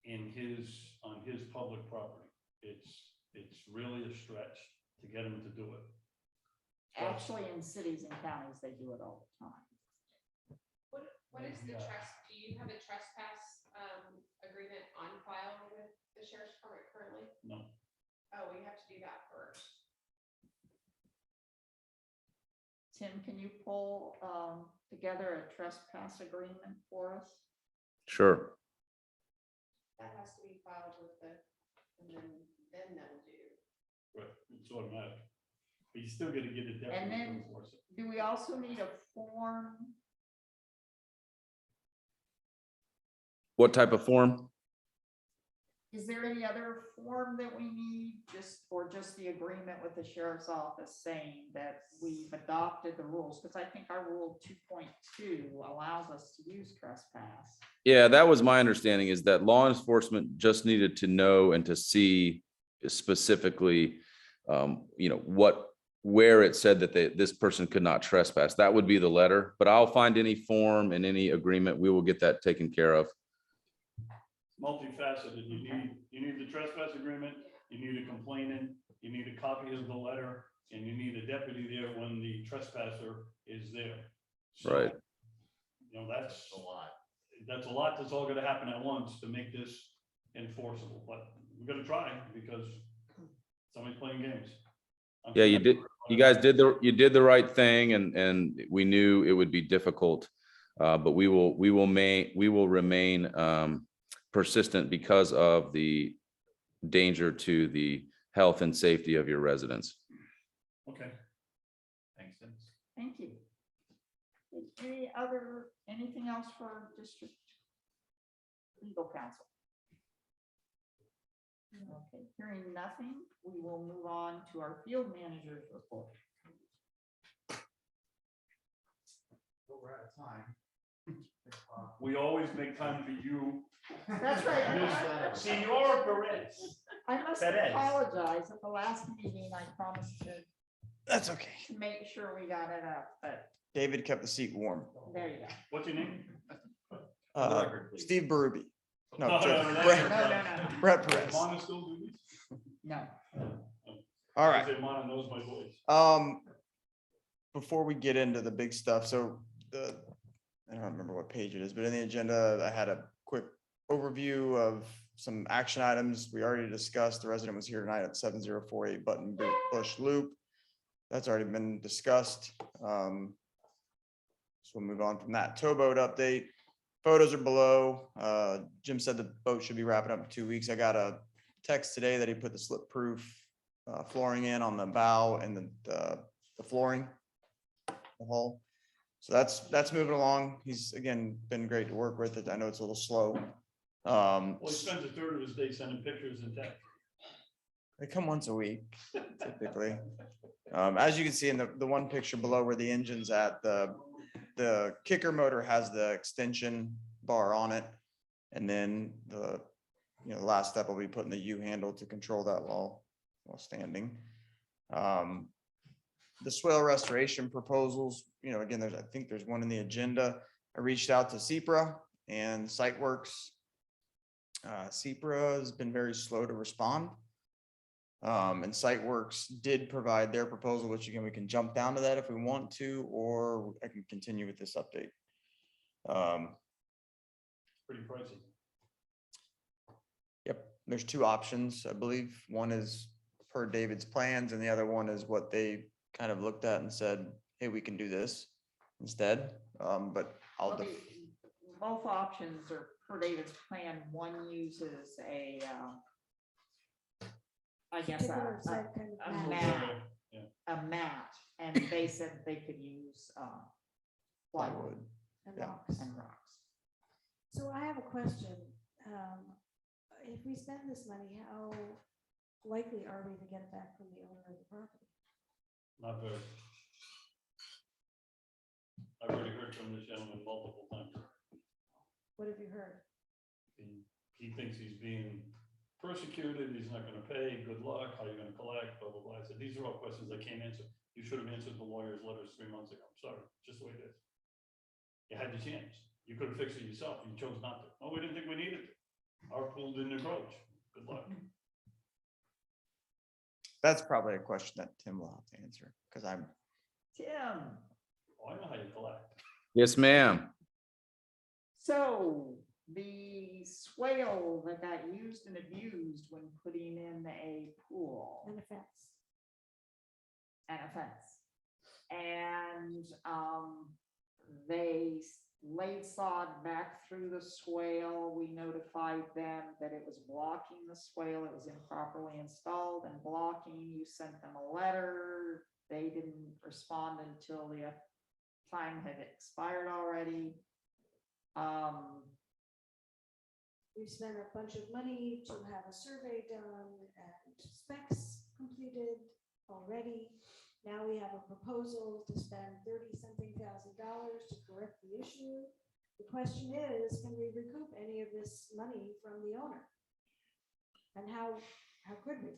Speaker 8: on his public property. It's really a stretch to get him to do it.
Speaker 2: Actually, in cities and counties, they do it all the time.
Speaker 1: What is the do you have a trespass agreement on file with the sheriff's department currently?
Speaker 8: No.
Speaker 1: Oh, we have to do that first.
Speaker 2: Tim, can you pull together a trespass agreement for us?
Speaker 13: Sure.
Speaker 1: That has to be filed with and then they'll do.
Speaker 8: Right, it's automatic. But you still got to get a deputy
Speaker 2: And
Speaker 8: to
Speaker 2: then,
Speaker 8: enforce it.
Speaker 2: do we also need a form?
Speaker 13: What type of form?
Speaker 2: Is there any other form that we need, just the agreement with the sheriff's office saying that we've adopted the rules? Because I think our rule 2.2 allows us to use trespass.
Speaker 13: Yeah, that was my understanding, is that law enforcement just needed to know and to see specifically, where it said that this person could not trespass. That would be the letter, but I'll find any form and any agreement. We will get that taken care of.
Speaker 8: Multifaceted. You need the trespass agreement, you need a complainant, you need a copy of the letter, and you need a deputy there when the trespasser is there. So,
Speaker 13: Right.
Speaker 8: That's a lot. That's a lot. That's all gonna happen at once to make this enforceable, but we're gonna try because somebody's playing games.
Speaker 13: Yeah, you did. You guys did the right thing, and we knew it would be difficult, but we will remain persistent because of the danger to the health and safety of your residents.
Speaker 8: Okay.
Speaker 6: Thanks, Tim.
Speaker 2: Thank you. Anything else for district legal counsel? Okay, hearing nothing, we will move on to our field manager's report.
Speaker 7: but we're out of time.
Speaker 8: We always make time for you.
Speaker 4: That's right.
Speaker 8: Miss Senora Perez.
Speaker 4: I must
Speaker 8: Perez.
Speaker 4: apologize. At the last meeting, I promised
Speaker 12: That's okay.
Speaker 4: to make sure we got it up, but
Speaker 12: David kept the seat warm.
Speaker 4: there you go.
Speaker 8: What's your name?
Speaker 6: For the record, please.
Speaker 12: Steve Berube. No,
Speaker 8: No,
Speaker 12: joking.
Speaker 8: no, no,
Speaker 12: Brett-
Speaker 4: No, no, no,
Speaker 12: Brett Perez.
Speaker 8: Mona still do this?
Speaker 4: no.
Speaker 12: All right.
Speaker 8: Say Mona knows my voice.
Speaker 12: Before we get into the big stuff, so I don't remember what page it is, but in the agenda, I had a quick overview of some action items we already discussed. The resident was here tonight at 7048 Button Bush Loop. That's already been discussed. So we'll move on from that. Towboat update. Photos are below. Jim said the boat should be wrapping up in 2 weeks. I got a text today that he put the slip proof flooring in on the bow and the flooring, the hull. So that's moving along. He's again been great to work with. I know it's a little slow.
Speaker 8: Well, he spends a third of his day sending pictures and text.
Speaker 12: They come once a week typically. As you can see in the one picture below where the engine's at, the kicker motor has the extension bar on it. And then the last step will be putting the U handle to control that while standing. The swale restoration proposals, again, I think there's one in the agenda. I reached out to CPRA and SiteWorks. CPRA has been very slow to respond. And SiteWorks did provide their proposal, which again, we can jump down to that if we want to, or I can continue with this update.
Speaker 8: Pretty pricey.
Speaker 12: Yep, there's two options, I believe. One is per David's plans and the other one is what they kind of looked at and said, hey, we can do this instead. But
Speaker 4: Well, both options are per David's plan. One uses I guess
Speaker 3: Particular site kind
Speaker 4: a
Speaker 3: of
Speaker 4: mat,
Speaker 8: Yeah.
Speaker 4: a mat, and they said they could use plywood
Speaker 3: and
Speaker 12: Yeah.
Speaker 3: rocks.
Speaker 4: and rocks.
Speaker 3: So I have a question. If we spend this money, how likely are we to get it back from the owner of the property?
Speaker 8: Not very. I've already heard from this gentleman multiple times.
Speaker 3: What have you heard?
Speaker 8: He thinks he's being persecuted, he's not gonna pay, good luck, how are you gonna collect, blah, blah, blah. I said, these are all questions I can't answer. You should have answered the lawyer's letters 3 months ago. I'm sorry, just the way it is. You had your chance. You could have fixed it yourself. You chose not to. Oh, we didn't think we needed it. Our pool didn't encroach. Good luck.
Speaker 12: that's probably a question that Tim will have to answer because I'm
Speaker 4: Tim,
Speaker 8: Oh, I know how you collect.
Speaker 13: Yes, ma'am.
Speaker 4: so the swale that got used and abused when putting in a pool
Speaker 3: And a fence.
Speaker 4: and a fence. And they laid sod back through the swale. We notified them that it was blocking the swale. It was improperly installed and blocking. You sent them a letter. They didn't respond until the time had expired already.
Speaker 3: We've spent a bunch of money to have a survey done and specs completed already. Now we have a proposal to spend $30-something thousand to correct the issue. The question is, can we recoup any of this money from the owner? And how could we?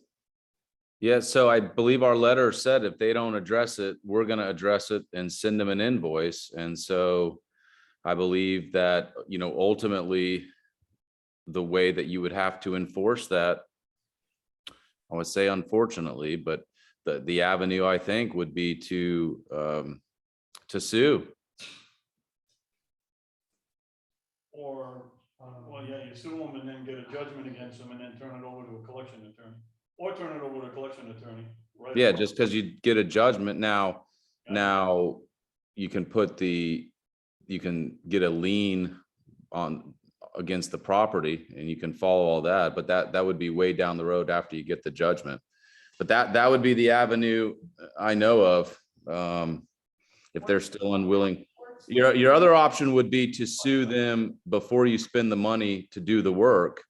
Speaker 13: Yeah, so I believe our letter said if they don't address it, we're gonna address it and send them an invoice. And so I believe that, ultimately, the way that you would have to enforce that, I would say unfortunately, but the avenue I think would be to sue.
Speaker 8: Or, well, yeah, you sue them and then get a judgment against them and then turn it over to a collection attorney. Or turn it over to a collection attorney. Right?
Speaker 13: Yeah, just because you get a judgment now you can get a lien on against the property and you can follow all that, but that would be way down the road after you get the judgment. But that would be the avenue I know of, if they're still unwilling. Your other option would be to sue them before you spend the money to do the work,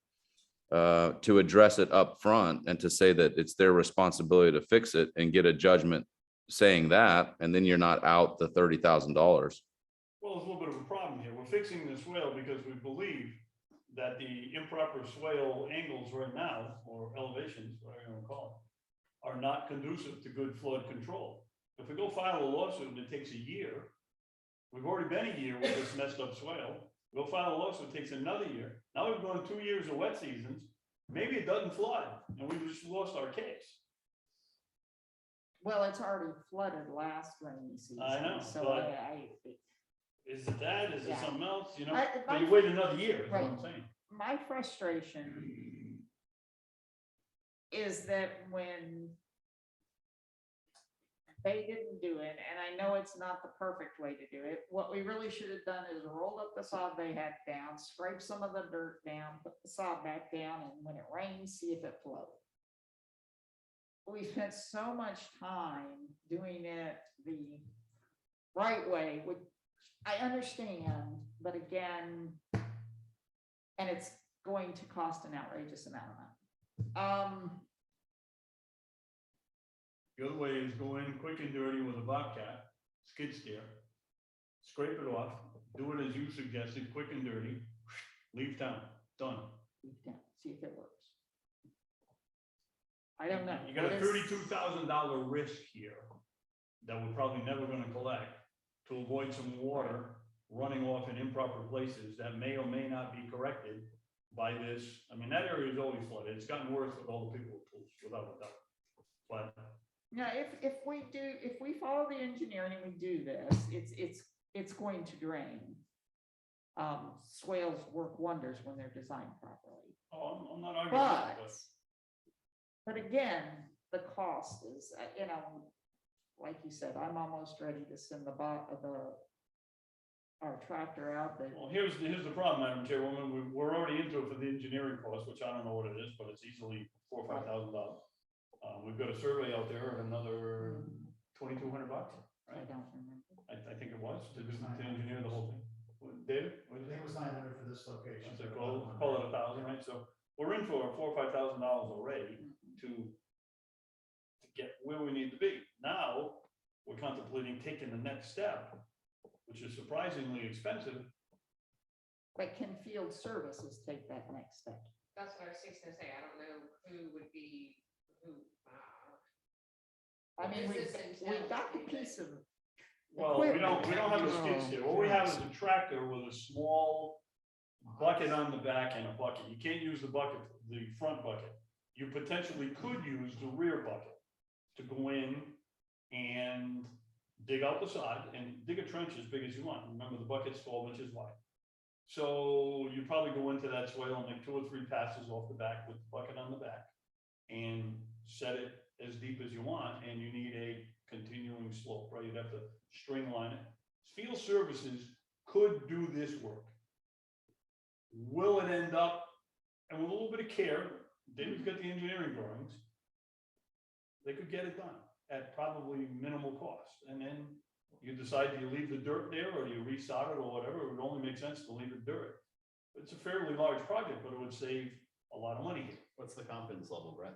Speaker 13: to address it up front and to say that it's their responsibility to fix it and get a judgment saying that, and then you're not out the $30,000.
Speaker 8: Well, there's a little bit of a problem here. We're fixing the swale because we believe that the improper swale angles right now, or elevations, whatever you want to call it, are not conducive to good flood control. If we go file a lawsuit and it takes a year, we've already been a year with this messed up swale. Go file a lawsuit, it takes another year. Now we've gone 2 years of wet seasons. Maybe it doesn't flood and we just lost our case.
Speaker 2: Well, it's already flooded last rainy season.
Speaker 8: I know,
Speaker 2: So
Speaker 8: but-
Speaker 2: I,
Speaker 8: Is it that? Is it
Speaker 2: Yeah.
Speaker 8: something else? You know,
Speaker 2: I-
Speaker 8: but you wait another year, is what I'm
Speaker 2: Right.
Speaker 8: saying.
Speaker 2: my frustration is that when they didn't do it, and I know it's not the perfect way to do it, what we really should have done is rolled up the sod they had down, scrape some of the dirt down, put the sod back down, and when it rains, see if it flowed. We spent so much time doing it the right way, which I understand, but again, and it's going to cost an outrageous amount of money.
Speaker 8: The other way is go in quick and dirty with a bobcat, skid steer, scrape it off, do it as you suggested, quick and dirty, leave town, done.
Speaker 2: See if it works. I don't know.
Speaker 8: You got a
Speaker 2: What is-
Speaker 8: $32,000 risk here that we're probably never gonna collect to avoid some water running off in improper places that may or may not be corrected by this. I mean, that area is always flooded. It's gotten worse with all the people with tools, without a doubt. But
Speaker 2: Yeah, if we follow the engineering and we do this, it's going to drain. Swales work wonders when they're designed properly.
Speaker 8: oh, I'm not arguing that,
Speaker 2: But again, the cost is, like you said, I'm almost ready to send our tractor out there.
Speaker 8: Well, here's the problem, Madam Chairwoman. We're already into it for the engineering cost, which I don't know what it is, but it's easily $4,000 or $5,000. We've got a survey out there at another $2,200,
Speaker 2: I
Speaker 8: right?
Speaker 2: don't remember.
Speaker 8: I think it was to engineer the whole thing. David?
Speaker 15: I think it was 900 for this location.
Speaker 8: So call it 1,000, right? So we're in for $4,000 or $5,000 already to get where we need to be. Now, we're contemplating taking the next step, which is surprisingly expensive.
Speaker 2: But can field services take that next step?
Speaker 1: That's what I was just gonna say. I don't know who would be, who.
Speaker 2: I mean,
Speaker 1: This is
Speaker 2: we've got the
Speaker 1: intense.
Speaker 2: piece of.
Speaker 8: Well, we don't have a skid steer. What we have is a tractor with a small bucket on the back and a bucket. You can't use the bucket, the front bucket. You potentially could use the rear bucket to go in and dig out the sod and dig a trench as big as you want. Remember, the bucket's 12 inches wide. So you probably go into that swale and make 2 or 3 passes off the back with the bucket on the back and set it as deep as you want, and you need a continuing slope, right? You'd have to string line it. Field services could do this work. Will it end up, and with a little bit of care, David's got the engineering drawings, they could get it done at probably minimal cost. And then you decide, do you leave the dirt there or do you resod it or whatever? It would only make sense to leave the dirt. It's a fairly large project, but it would save a lot of money here.
Speaker 6: What's the confidence level, Brett?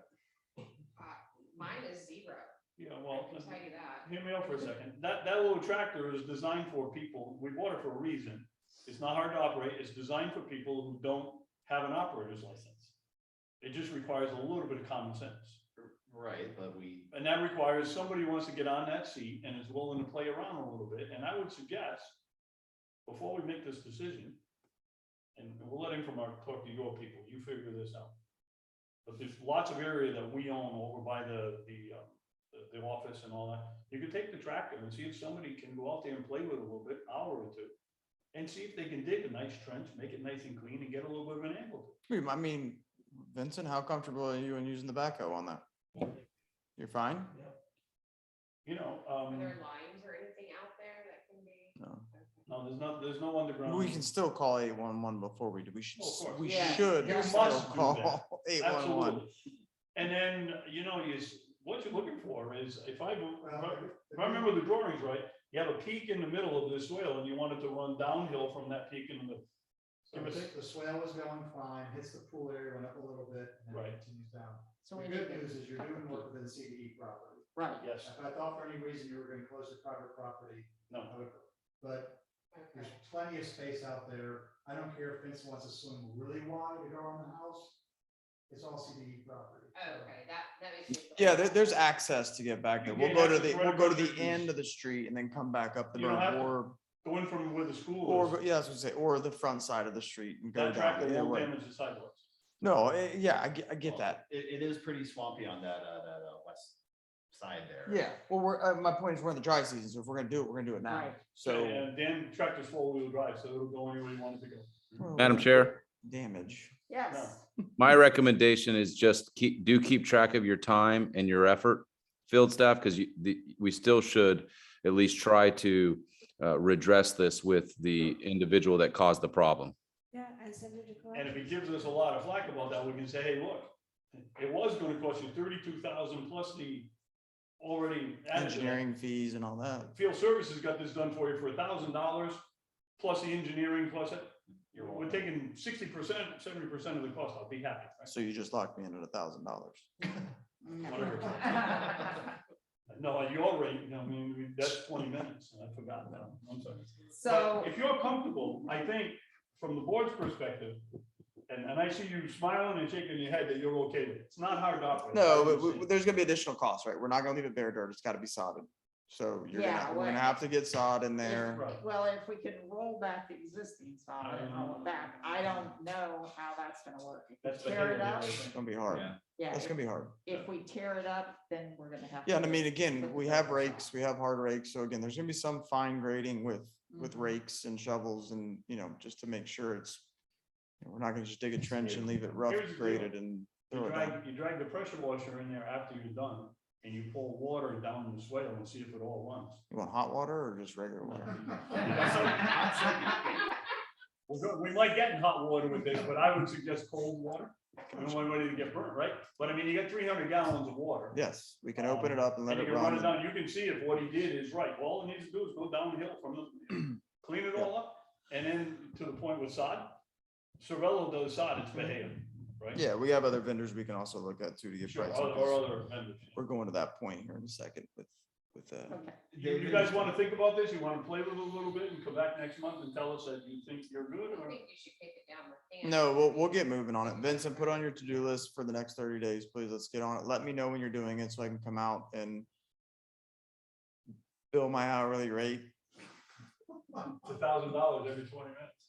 Speaker 1: Mine is 0.
Speaker 8: Yeah,
Speaker 1: I
Speaker 8: well,
Speaker 1: can tell you that.
Speaker 8: hear me out for a second. That little tractor is designed for people, we bought it for a reason. It's not hard to operate. It's designed for people who don't have an operator's license. It just requires a little bit of common sense.
Speaker 6: Right, but
Speaker 8: And that requires somebody who wants to get on that seat and is willing to play around a little bit. And I would suggest, before we make this decision, and we'll let Infomart talk to your people, you figure this out. But there's lots of area that we own over by the office and all that. You could take the tractor and see if somebody can go out there and play with it a little bit, hour or two, and see if they can dig a nice trench, make it nice and clean, and get a little bit of an angle.
Speaker 12: I mean, Vincent, how comfortable are you in using the backhoe on that? You're fine?
Speaker 8: You know,
Speaker 1: Are there lines or anything out there that can be?
Speaker 12: No.
Speaker 8: no, there's no underground.
Speaker 12: We can still call 811 before we do. We should,
Speaker 8: Oh, of course.
Speaker 12: we
Speaker 2: Yeah,
Speaker 12: should
Speaker 8: you
Speaker 12: still
Speaker 8: must do
Speaker 12: call
Speaker 8: that.
Speaker 12: 811.
Speaker 8: Absolutely. And then, what you're looking for is, if I remember the drawings right, you have a peak in the middle of this swale and you want it to run downhill from that peak in the middle.
Speaker 15: So the swale is going fine, hits the pool area, went up a little bit, and then
Speaker 8: Right.
Speaker 15: continues down.
Speaker 2: So
Speaker 15: The
Speaker 2: we
Speaker 15: good
Speaker 2: need to-
Speaker 15: news is you're doing work within CDE property.
Speaker 2: Right.
Speaker 8: Yes,
Speaker 15: If I thought for any reason you were going to close the private property,
Speaker 8: no,
Speaker 15: I would, but There's plenty of space out there. I don't care if Vince wants to swing really wide to go around the house. It's all CDE property.
Speaker 1: Okay, that makes me.
Speaker 12: Yeah, there's access to get back there.
Speaker 8: You
Speaker 12: We'll
Speaker 8: get
Speaker 12: go to
Speaker 8: access
Speaker 12: the,
Speaker 8: right
Speaker 12: we'll go to
Speaker 8: across
Speaker 12: the
Speaker 8: the
Speaker 12: end of the street and then come back up the
Speaker 8: You don't have
Speaker 12: road,
Speaker 8: to
Speaker 12: or,
Speaker 8: Go in from where the school
Speaker 12: or,
Speaker 8: is.
Speaker 12: yeah, that's what I say, or the front side of the street and go
Speaker 8: That
Speaker 12: down.
Speaker 8: tractor
Speaker 12: Either
Speaker 8: won't
Speaker 12: way.
Speaker 8: damage the sidewalks.
Speaker 12: No, yeah, I get that.
Speaker 6: It is pretty swampy on that west side there.
Speaker 12: Yeah, well, my point is we're in the dry season, so if we're gonna do it, we're gonna do it now.
Speaker 10: Right.
Speaker 12: So.
Speaker 8: And Dan tractor's four-wheel drive, so it'll go anywhere you want it to go.
Speaker 13: Madam Chair,
Speaker 12: Damage.
Speaker 10: Yes.
Speaker 13: my recommendation is just keep track of your time and your effort, field staff, because we still should at least try to redress this with the individual that caused the problem.
Speaker 3: Yeah, and send it to
Speaker 8: And if
Speaker 3: collections.
Speaker 8: he gives us a lot of flack about that, we can say, hey, look, it was gonna cost you 32,000 plus the already added to that.
Speaker 12: Engineering fees and all that.
Speaker 8: Field services got this done for you for $1,000 plus the engineering plus it. We're taking 60%, 70% of the cost. I'll be happy. right?
Speaker 12: So you just locked me in at $1,000.
Speaker 8: Whatever. No, at your rate, I mean, that's 20 minutes. I forgot that. I'm sorry.
Speaker 10: So,
Speaker 8: But if you're comfortable, I think from the board's perspective, and I see you smiling and shaking your head that you're okay with it. It's not hard to operate.
Speaker 12: No,
Speaker 8: I
Speaker 12: but
Speaker 8: understand.
Speaker 12: there's gonna be additional costs, right? We're not gonna leave it bare dirt. It's gotta be sodded. So
Speaker 10: Yeah,
Speaker 12: we're gonna
Speaker 10: well,
Speaker 12: have to get sod in there.
Speaker 8: Right.
Speaker 10: well, if we can roll back the existing sod and roll it back, I don't know how that's gonna work. If
Speaker 8: That's
Speaker 10: we
Speaker 8: the
Speaker 10: tear
Speaker 8: head
Speaker 10: it
Speaker 8: of
Speaker 10: up,
Speaker 8: the
Speaker 12: It's gonna be hard.
Speaker 10: yeah,
Speaker 12: That's gonna be hard.
Speaker 10: if we tear it up, then we're gonna have.
Speaker 12: Yeah, and I
Speaker 10: to
Speaker 12: mean,
Speaker 10: put
Speaker 12: again,
Speaker 10: the
Speaker 12: we have
Speaker 10: filter
Speaker 12: rakes,
Speaker 10: sod.
Speaker 12: we have hard rakes. So again, there's gonna be some fine grading with
Speaker 10: Mhm.
Speaker 12: rakes and shovels and, just to make sure it's, we're not gonna just dig a trench and leave it rough
Speaker 8: Here's the deal.
Speaker 12: graded and
Speaker 8: You
Speaker 12: throw it down.
Speaker 8: drag the pressure washer in there after you're done, and you pour water down the swale and see if it all runs.
Speaker 12: You want hot water or just regular water?
Speaker 8: We might get in hot water with this, but I would suggest cold water. We don't want anybody to get burnt, right? But I mean, you got 300 gallons of water.
Speaker 12: Yes, we can open it up and let
Speaker 8: And you
Speaker 12: it
Speaker 8: can run it
Speaker 12: run.
Speaker 8: down. You can see if what he did is right. All it needs to do is go downhill from the, clean it all up. And then to the point with sod, Sorello does sod, it's Bahia, right?
Speaker 12: Yeah, we have other vendors we can also look at too to get
Speaker 8: Sure,
Speaker 12: pricing.
Speaker 8: or other vendors.
Speaker 12: We're going to that point here in a second with,
Speaker 10: Okay.
Speaker 8: You guys want to think about this? You want to play with it a little bit and come back next month and tell us that you think you're good
Speaker 1: I
Speaker 8: or?
Speaker 1: think you should kick it down with Dan.
Speaker 12: no, we'll get moving on it. Vincent, put on your to-do list for the next 30 days, please. Let's get on it. Let me know when you're doing it so I can come out and bill my hourly rate.
Speaker 8: It's $1,000 every 20 minutes.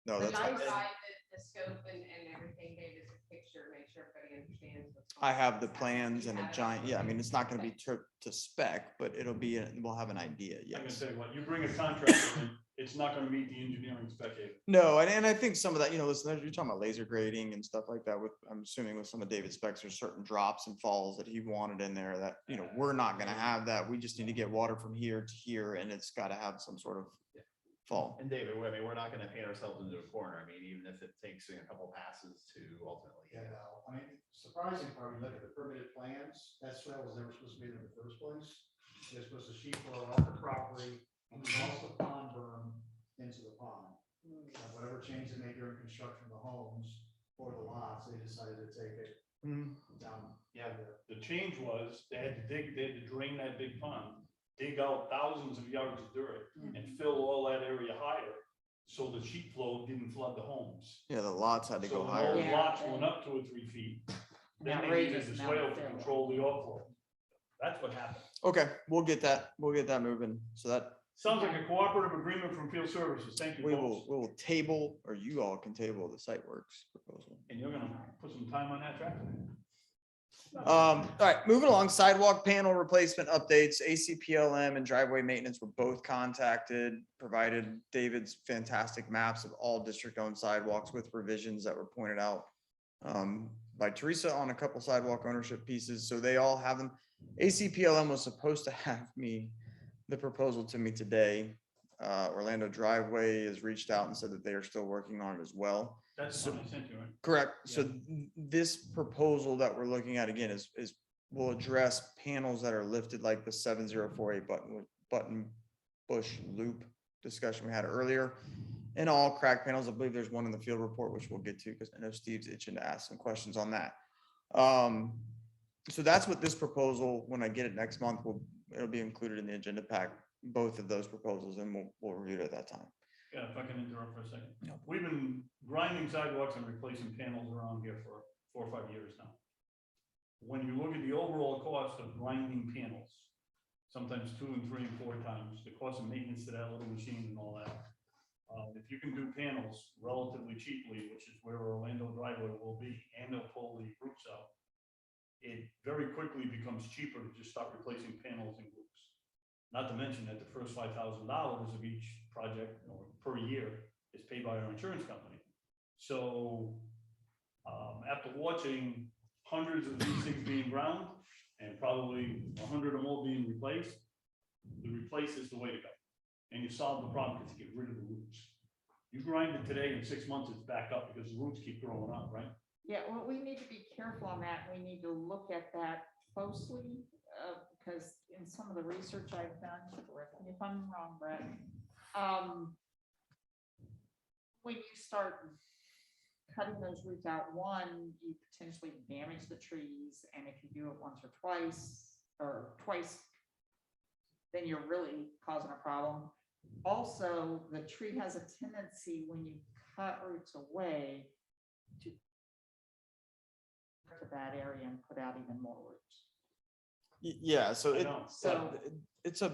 Speaker 12: No,
Speaker 1: The
Speaker 12: that's,
Speaker 1: nice side, the scope and everything, Dave, is a picture, make sure everybody understands. what's
Speaker 12: I
Speaker 1: going
Speaker 12: have
Speaker 1: on.
Speaker 12: the plans and a
Speaker 1: You have it.
Speaker 12: giant, yeah, I mean, it's not gonna be to spec, but it'll be, we'll have an idea,
Speaker 8: I'm gonna
Speaker 12: yes.
Speaker 8: tell you what, you bring a contractor in, it's not gonna meet the engineering spec.
Speaker 12: No, and I think some of that, listen, you're talking about laser grading and stuff like that with, I'm assuming with some of David specs, there's certain drops and falls that he wanted in there that, we're not gonna have that. We just need to get water from here to here and it's gotta have some sort of fall.
Speaker 6: And David, I mean, we're not gonna paint ourselves into a corner. I mean, even if it takes a couple passes to ultimately.
Speaker 15: Yeah, no, I mean, surprising part, you look at the permitted plans, that swale was never supposed to be there in the first place. They're supposed to sheet flow off the property and cross the pond berm into the pond. And whatever change they made during construction of the homes or the lots, they decided to take it down.
Speaker 8: Yeah, the change was they had to drain that big pond, dig out thousands of yards of dirt and fill all that area higher. So the sheet flow didn't flood the homes.
Speaker 12: Yeah, the lots had to
Speaker 8: So
Speaker 12: go
Speaker 8: when
Speaker 12: higher.
Speaker 8: those
Speaker 10: Yeah.
Speaker 8: lots went up 2 or 3 feet. Then they
Speaker 10: Outrageous
Speaker 8: needed the
Speaker 10: amount
Speaker 8: swale
Speaker 10: of
Speaker 8: to
Speaker 10: fill.
Speaker 8: control the outflow. That's what happened.
Speaker 12: Okay, we'll get that moving. So that
Speaker 8: Sounds like a cooperative agreement from field services. Thank you,
Speaker 12: we
Speaker 8: folks.
Speaker 12: will table, or you all can table the site works proposal.
Speaker 8: And you're gonna put some time on that tractor.
Speaker 12: All right, moving along, sidewalk panel replacement updates, ACPLM and driveway maintenance were both contacted, provided David's fantastic maps of all district-owned sidewalks with revisions that were pointed out by Teresa on a couple sidewalk ownership pieces, so they all have them. ACPLM was supposed to have the proposal to me today. Orlando Driveway has reached out and said that they are still working on it as well.
Speaker 8: That's what I sent you, right?
Speaker 12: Correct. So this proposal that we're looking at again is will address panels that are lifted like the 7048 button bush loop discussion we had earlier. And all crack panels. I believe there's one in the field report, which we'll get to because I know Steve's itching to ask some questions on that. So that's what this proposal, when I get it next month, it'll be included in the agenda pack both of those proposals and we'll review it at that time.
Speaker 8: Yeah, if I can interrupt for a second.
Speaker 12: No.
Speaker 8: We've been grinding sidewalks and replacing panels around here for 4 or 5 years now. When you look at the overall cost of grinding panels, sometimes 2 and 3 and 4 times, the cost of maintenance to that little machine and all that. If you can do panels relatively cheaply, which is where Orlando driveway will be, and they'll pull the roots out, it very quickly becomes cheaper to just start replacing panels and groups. Not to mention that the first $5,000 of each project or per year is paid by our insurance company. So after watching hundreds of these things being ground and probably 100 or more being replaced, the replace is the way to go. And you solve the problem because you get rid of the roots. You grind it today, in 6 months, it's back up because the roots keep growing up, right?
Speaker 2: Yeah, well, we need to be careful on that. We need to look at that closely, because in some of the research I've done, correct me if I'm wrong, Brett, when you start cutting those roots out, one, you potentially damage the trees, and if you do it once or twice, then you're really causing a problem. Also, the tree has a tendency, when you cut roots away, to that area and put out even more roots.
Speaker 12: Yeah, so
Speaker 2: So
Speaker 12: it's a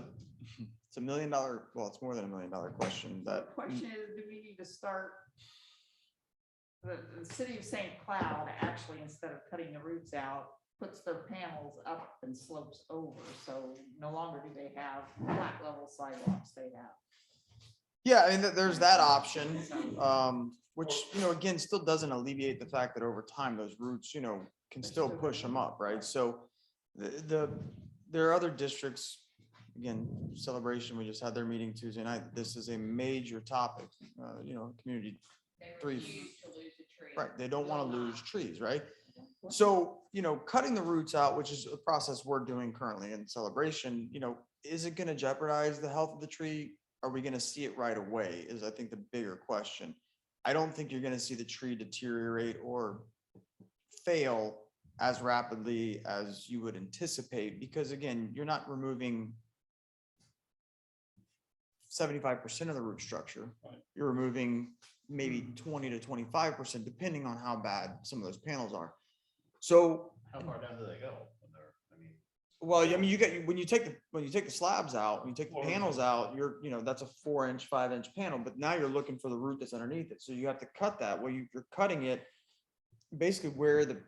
Speaker 12: $1 million, well, it's more than $1 million question
Speaker 2: the
Speaker 12: that.
Speaker 2: question is, do we need to start? The city of St. Cloud actually, instead of cutting the roots out, puts their panels up and slopes over. So no longer do they have flat level sidewalks, they have.
Speaker 12: Yeah, I mean, there's that option, which, again, still doesn't alleviate the fact that over time, those roots, can still push them up, right? So there are other districts, again, Celebration, we just had their meeting Tuesday night. This is a major topic, community.
Speaker 1: They refuse to lose a tree.
Speaker 12: Right, they don't want to lose trees, right? So, cutting the roots out, which is a process we're doing currently in Celebration, is it going to jeopardize the health of the tree? Are we going to see it right away is, I think, the bigger question. I don't think you're going to see the tree deteriorate or fail as rapidly as you would anticipate, because again, you're not removing 75% of the root structure.
Speaker 8: Right.
Speaker 12: You're removing maybe 20 to 25%, depending on how bad some of those panels are. So
Speaker 6: How far down do they go? When they're, I mean,
Speaker 12: well, I mean, when you take the slabs out, when you take the panels out, that's a 4-inch, 5-inch panel, but now you're looking for the root that's underneath it. So you have to cut that. Well, you're cutting it basically where the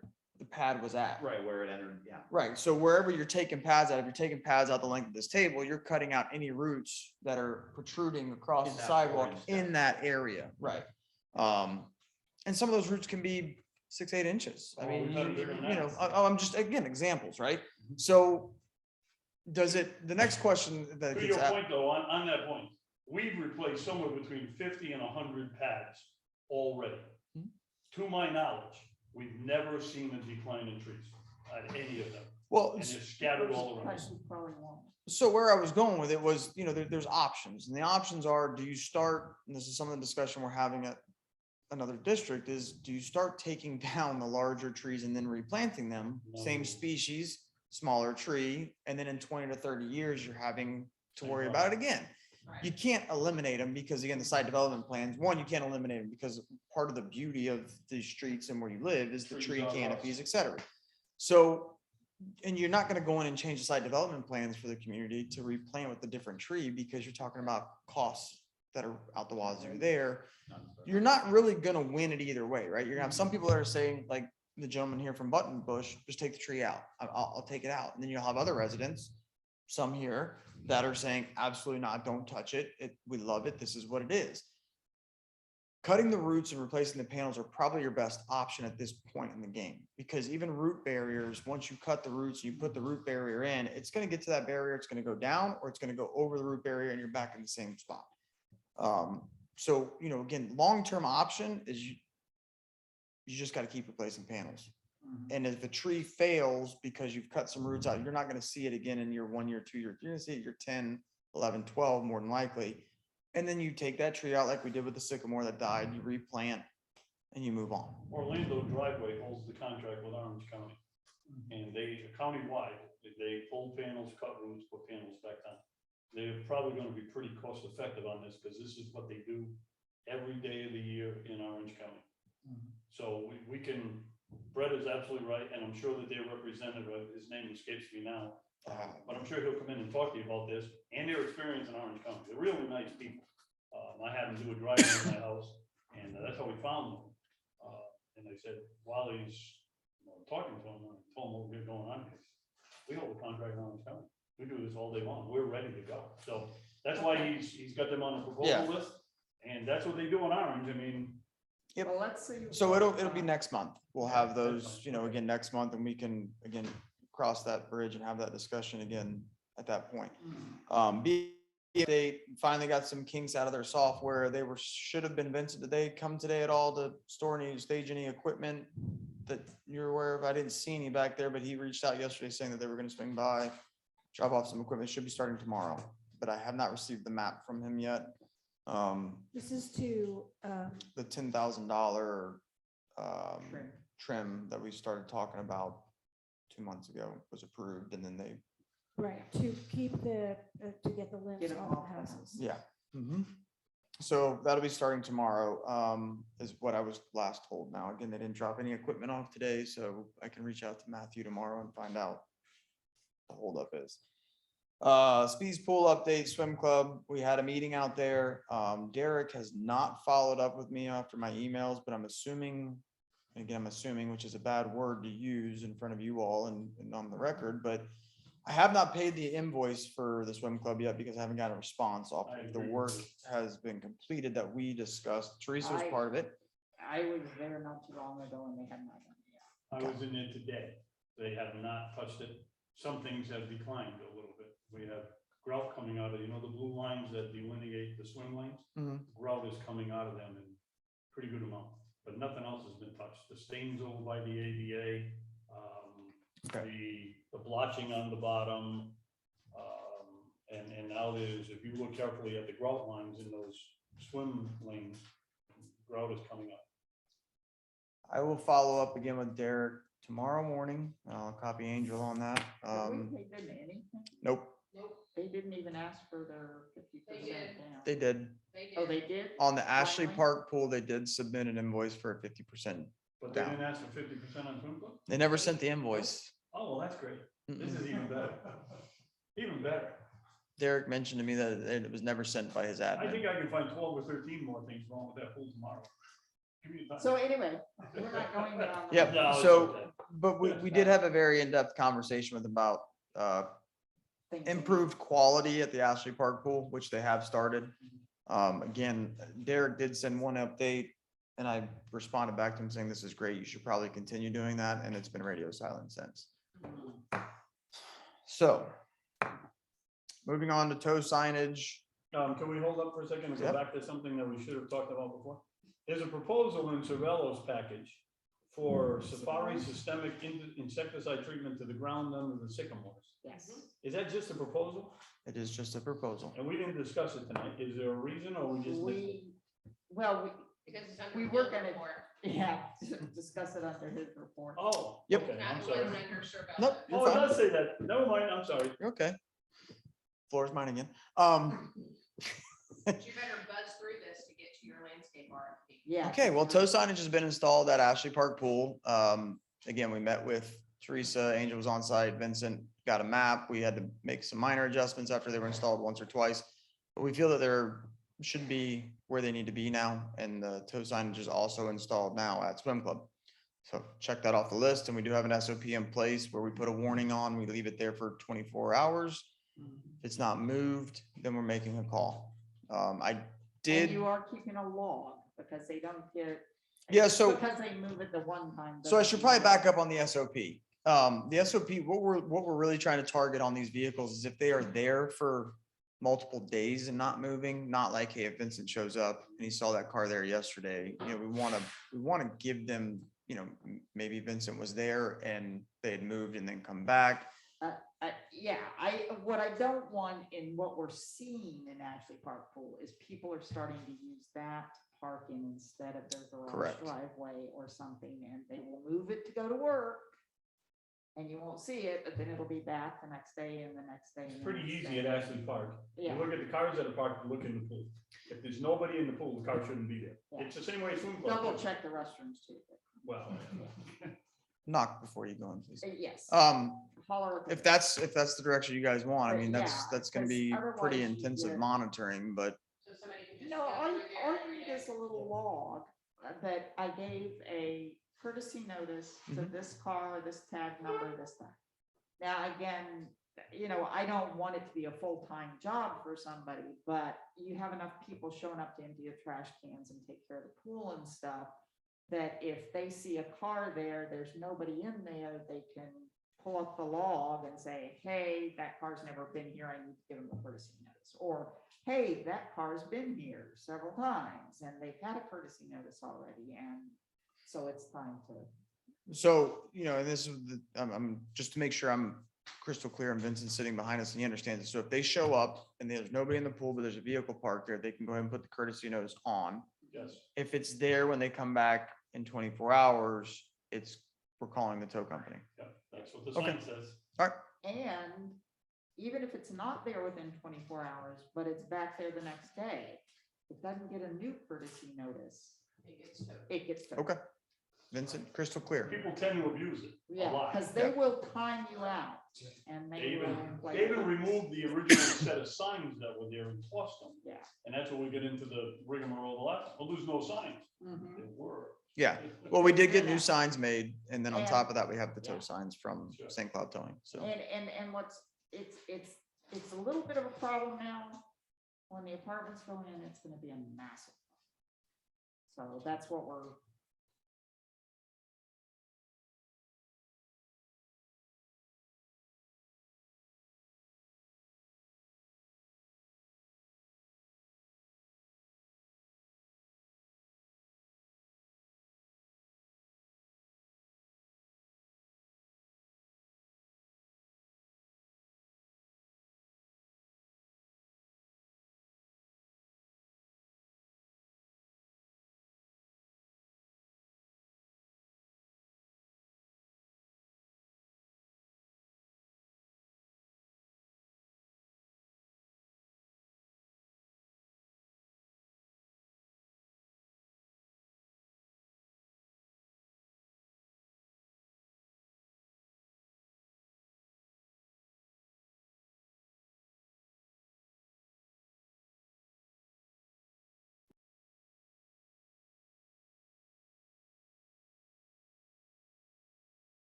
Speaker 12: pad was at.
Speaker 6: right, where it entered, yeah.
Speaker 12: Right. So wherever you're taking pads out, if you're taking pads out the length of this table, you're cutting out any roots that are protruding across
Speaker 6: In
Speaker 12: the
Speaker 6: that
Speaker 12: sidewalk
Speaker 6: 4 inch
Speaker 12: in
Speaker 6: depth.
Speaker 12: that area. Right. And some of those roots can be 6-8 inches. I
Speaker 8: Oh,
Speaker 12: mean,
Speaker 8: we've had them bigger than that.
Speaker 12: I'm just, again, examples, right? So the next question that
Speaker 8: To
Speaker 12: gets
Speaker 8: your
Speaker 12: asked.
Speaker 8: point, though, on that point, we've replaced somewhere between 50 and 100 pads already. To my knowledge, we've never seen a decline in trees at any of them.
Speaker 12: Well,
Speaker 8: And they're scattered all around.
Speaker 2: Because you probably won't.
Speaker 12: so where I was going with it was, there's options, and the options are, do you start, and this is some of the discussion we're having at another district, is do you start taking down the larger trees and then replanting them, same
Speaker 8: No.
Speaker 12: species, smaller tree, and then in 20 to 30 years, you're having to
Speaker 8: Same
Speaker 12: worry
Speaker 8: problem.
Speaker 12: about it again.
Speaker 1: Right.
Speaker 12: You can't eliminate them because, again, the site development plans, one, you can't eliminate them because part of the beauty of these streets and where you live is the
Speaker 8: Trees
Speaker 12: tree
Speaker 8: are
Speaker 12: canopies,
Speaker 8: lost.
Speaker 12: et cetera. So, and you're not going to go in and change the site development plans for the community to replant with a different tree because you're talking about costs that are out the wazoo there. You're not really going to win it either way, right? You're gonna have some people that are saying, like the gentleman here from Buttonbush, just take the tree out. I'll take it out. And then you'll have other residents, some here, that are saying, absolutely not, don't touch it. We love it. This is what it is. Cutting the roots and replacing the panels are probably your best option at this point in the game, because even root barriers, once you cut the roots, you put the root barrier in, it's going to get to that barrier. It's going to go down, or it's going to go over the root barrier and you're back in the same spot. So, again, long-term option is you just got to keep replacing panels. And if a tree fails because you've cut some roots out, you're not going to see it again in year 1 year, 2 year. You're going to see it year 10, 11, 12, more than likely. And then you take that tree out like we did with the sycamore that died, you replant and you move on.
Speaker 8: Orlando driveway holds the contract with Orange County. And they, countywide, they pull panels, cut roots, put panels back down. they're probably gonna be pretty cost effective on this, because this is what they do every day of the year in Orange County. So we can, Brett is absolutely right, and I'm sure that their representative, his name escapes me now, but I'm sure he'll come in and talk to you about this and their experience in Orange County. They're really nice people. I had them do a drive-in in my house, and that's how we found them. And they said, while he's talking to him, I told him what we're going on. We hold a contract in Orange County. We do this all day long. We're ready to go. So that's why he's got them on the
Speaker 12: Yeah.
Speaker 8: proposal list. And that's what they do in Orange. I mean,
Speaker 12: Yep.
Speaker 4: Well, let's see.
Speaker 12: So it'll be next month. We'll have those, again, next month, and we can, again, cross that bridge and have that discussion again at that point. They finally got some kinks out of their software. Should have been, Vincent, did they come today at all to store any, stage any equipment that you're aware of? I didn't see any back there, but he reached out yesterday saying that they were gonna swing by, drop off some equipment. Should be starting tomorrow, but I have not received the map from him yet.
Speaker 3: This is to,
Speaker 12: The $10,000 trim that we started talking about 2 months ago was approved, and then they,
Speaker 3: right, to keep to get the limbs
Speaker 4: Get 'em
Speaker 3: off
Speaker 4: off
Speaker 3: the
Speaker 4: the
Speaker 3: houses.
Speaker 12: yeah. So that'll be starting tomorrow, is what I was last told. Now, again, they didn't drop any equipment off today, so I can reach out to Matthew tomorrow and find out what the holdup is. Speeds Pool update, swim club. We had a meeting out there. Derek has not followed up with me after my emails, but I'm assuming, again, I'm assuming, which is a bad word to use in front of you all and on the record, but I have not paid the invoice for the swim club yet because I haven't got a response off. The work has been completed that we discussed. Teresa was part of it.
Speaker 4: I was there not too long ago and they had not done it yet.
Speaker 8: I was in there today. They have not touched it. Some things have declined a little bit. We have grout coming out of, the blue lines that delineate the swim lanes. Grout is coming out of them in pretty good amount, but nothing else has been touched. The stains over by the ADA, the blotching on the bottom, and now if you look carefully at the grout lines in those swim lanes, grout is coming up.
Speaker 12: I will follow up again with Derek tomorrow morning. I'll copy Angel on that.
Speaker 4: They didn't anything?
Speaker 12: Nope,
Speaker 4: They didn't even ask for their 50% down.
Speaker 12: they did.
Speaker 4: Oh, they did?
Speaker 12: On the Ashley
Speaker 4: Finally?
Speaker 12: Park pool, they did submit an invoice for a 50%.
Speaker 8: But they
Speaker 12: down.
Speaker 8: didn't ask for 50% on swim club?
Speaker 12: They never sent the invoice.
Speaker 8: Oh, well, that's great. This is even better. Even better.
Speaker 12: Derek mentioned to me that it was never sent by his
Speaker 8: I
Speaker 12: admin.
Speaker 8: think I can find 12 or 13 more things wrong with that pool tomorrow. Give me time.
Speaker 4: So anyway, we're not going down.
Speaker 12: Yep,
Speaker 8: No, it's
Speaker 12: so,
Speaker 8: okay.
Speaker 12: but we did have a very in-depth conversation with about improved quality at the Ashley Park pool, which they have started. Again, Derek did send one update and I responded back to him saying, this is great. You should probably continue doing that. And it's been radio silent since. So moving on to tow signage.
Speaker 8: Can we hold up for a second and go
Speaker 12: Yep.
Speaker 8: back to something that we should have talked about before? There's a proposal in Cervello's package for Safari systemic insecticide treatment to the ground under the sycamores.
Speaker 4: Yes.
Speaker 8: Is that just a proposal?
Speaker 12: It is just a proposal.
Speaker 8: And we didn't discuss it tonight. Is there a reason or we just missed it?
Speaker 1: Because it's under
Speaker 4: We
Speaker 1: the
Speaker 4: were gonna,
Speaker 1: report.
Speaker 4: yeah, discuss it under his report.
Speaker 8: Oh,
Speaker 12: Yep.
Speaker 8: okay, I'm
Speaker 1: Not
Speaker 8: sorry.
Speaker 1: one under Cervello.
Speaker 12: Nope.
Speaker 8: Oh,
Speaker 12: you're
Speaker 8: it
Speaker 12: fine.
Speaker 8: does say that. Never mind, I'm sorry.
Speaker 12: You're okay. Floor is mine again.
Speaker 1: But you better buzz through this to get to your landscape RFP.
Speaker 4: Yeah.
Speaker 12: Okay, well, tow signage has been installed at Ashley Park Pool. Again, we met with Teresa, Angel was on site, Vincent got a map. We had to make some minor adjustments after they were installed once or twice. But we feel that they're should be where they need to be now, and the tow signage is also installed now at Swim Club. So check that off the list, and we do have an SOP in place where we put a warning on, we leave it there for 24 hours. If it's not moved, then we're making a call. I did.
Speaker 4: And you are keeping a log because they don't get.
Speaker 12: Yeah, so-
Speaker 4: Because they move it the one time.
Speaker 12: So I
Speaker 4: doesn't
Speaker 12: should
Speaker 4: mean
Speaker 12: probably
Speaker 4: that-
Speaker 12: back up on the SOP. The SOP, what we're really trying to target on these vehicles is if they are there for multiple days and not moving, not like, hey, if Vincent shows up and he saw that car there yesterday, we want to give them, maybe Vincent was there and they had moved and then come back.
Speaker 4: What I don't want in what we're seeing in Ashley Park Pool is people are starting to use that parking instead of their garage
Speaker 12: Correct.
Speaker 4: driveway or something, and they will move it to go to work.
Speaker 2: and you won't see it, but then it'll be back the next day and the next day.
Speaker 8: It's
Speaker 2: and the
Speaker 8: pretty
Speaker 2: next
Speaker 8: easy
Speaker 2: day.
Speaker 8: at Ashley Park. You
Speaker 2: Yeah.
Speaker 8: look at the cars that are parked, you look in the pool. If there's nobody in the pool, the car shouldn't be there.
Speaker 2: Yeah.
Speaker 8: It's the same way swim club.
Speaker 2: Double
Speaker 8: is.
Speaker 2: check the restrooms too.
Speaker 8: Well,
Speaker 12: Knock before you go in, please.
Speaker 2: Yes. Holler at
Speaker 12: If
Speaker 2: the-
Speaker 12: that's the direction you guys want, I
Speaker 2: But
Speaker 12: mean,
Speaker 2: yeah,
Speaker 12: that's gonna
Speaker 2: 'cause
Speaker 12: be pretty
Speaker 2: otherwise you
Speaker 12: intensive
Speaker 2: get-
Speaker 12: monitoring, but
Speaker 1: So somebody can just.
Speaker 2: No,
Speaker 1: go
Speaker 2: all
Speaker 1: through there
Speaker 2: you need
Speaker 1: and-
Speaker 2: is a little log that I gave a courtesy notice to this car, this tag number, this time. Now, again, I don't want it to be a full-time job for somebody, but you have enough people showing up to empty your trash cans and take care of the pool and stuff, that if they see a car there, there's nobody in there, they can pull up the log and say, hey, that car's never been here, I need to give them a courtesy notice. Or, hey, that car's been here several times and they've had a courtesy notice already, and so it's time to.
Speaker 12: so, and this is, I'm just to make sure I'm crystal clear and Vincent's sitting behind us and he understands it. So if they show up and there's nobody in the pool, but there's a vehicle parked there, they can go ahead and put the courtesy notice on.
Speaker 8: yes.
Speaker 12: If it's there when they come back in 24 hours, we're calling the tow company.
Speaker 8: Yeah, that's what the
Speaker 12: Okay.
Speaker 8: sign says.
Speaker 12: All right.
Speaker 2: And even if it's not there within 24 hours, but it's back there the next day, it doesn't get a new courtesy notice.
Speaker 1: It gets towed.
Speaker 2: It gets. towed.
Speaker 12: Okay. Vincent, crystal clear.
Speaker 8: People tend to abuse it a
Speaker 2: Yeah,
Speaker 8: lot.
Speaker 2: because they will time you out and
Speaker 8: They
Speaker 2: they will.
Speaker 8: even,
Speaker 2: play
Speaker 8: they even
Speaker 2: games.
Speaker 8: removed the original set of signs that were there and tossed them.
Speaker 2: Yeah.
Speaker 8: And that's when we get into the rigmarole a lot. Well, there's no signs.
Speaker 2: Mhm.
Speaker 8: There were.
Speaker 12: Yeah. Well, we did get
Speaker 2: Yeah.
Speaker 12: new signs made, and then on
Speaker 2: And-
Speaker 12: top of that, we have the tow
Speaker 2: yeah.
Speaker 12: signs from
Speaker 8: Sure.
Speaker 12: St. Cloud Towing, so.
Speaker 2: And it's a little bit of a problem now. When the apartments go in, it's gonna be a massive. So that's what we're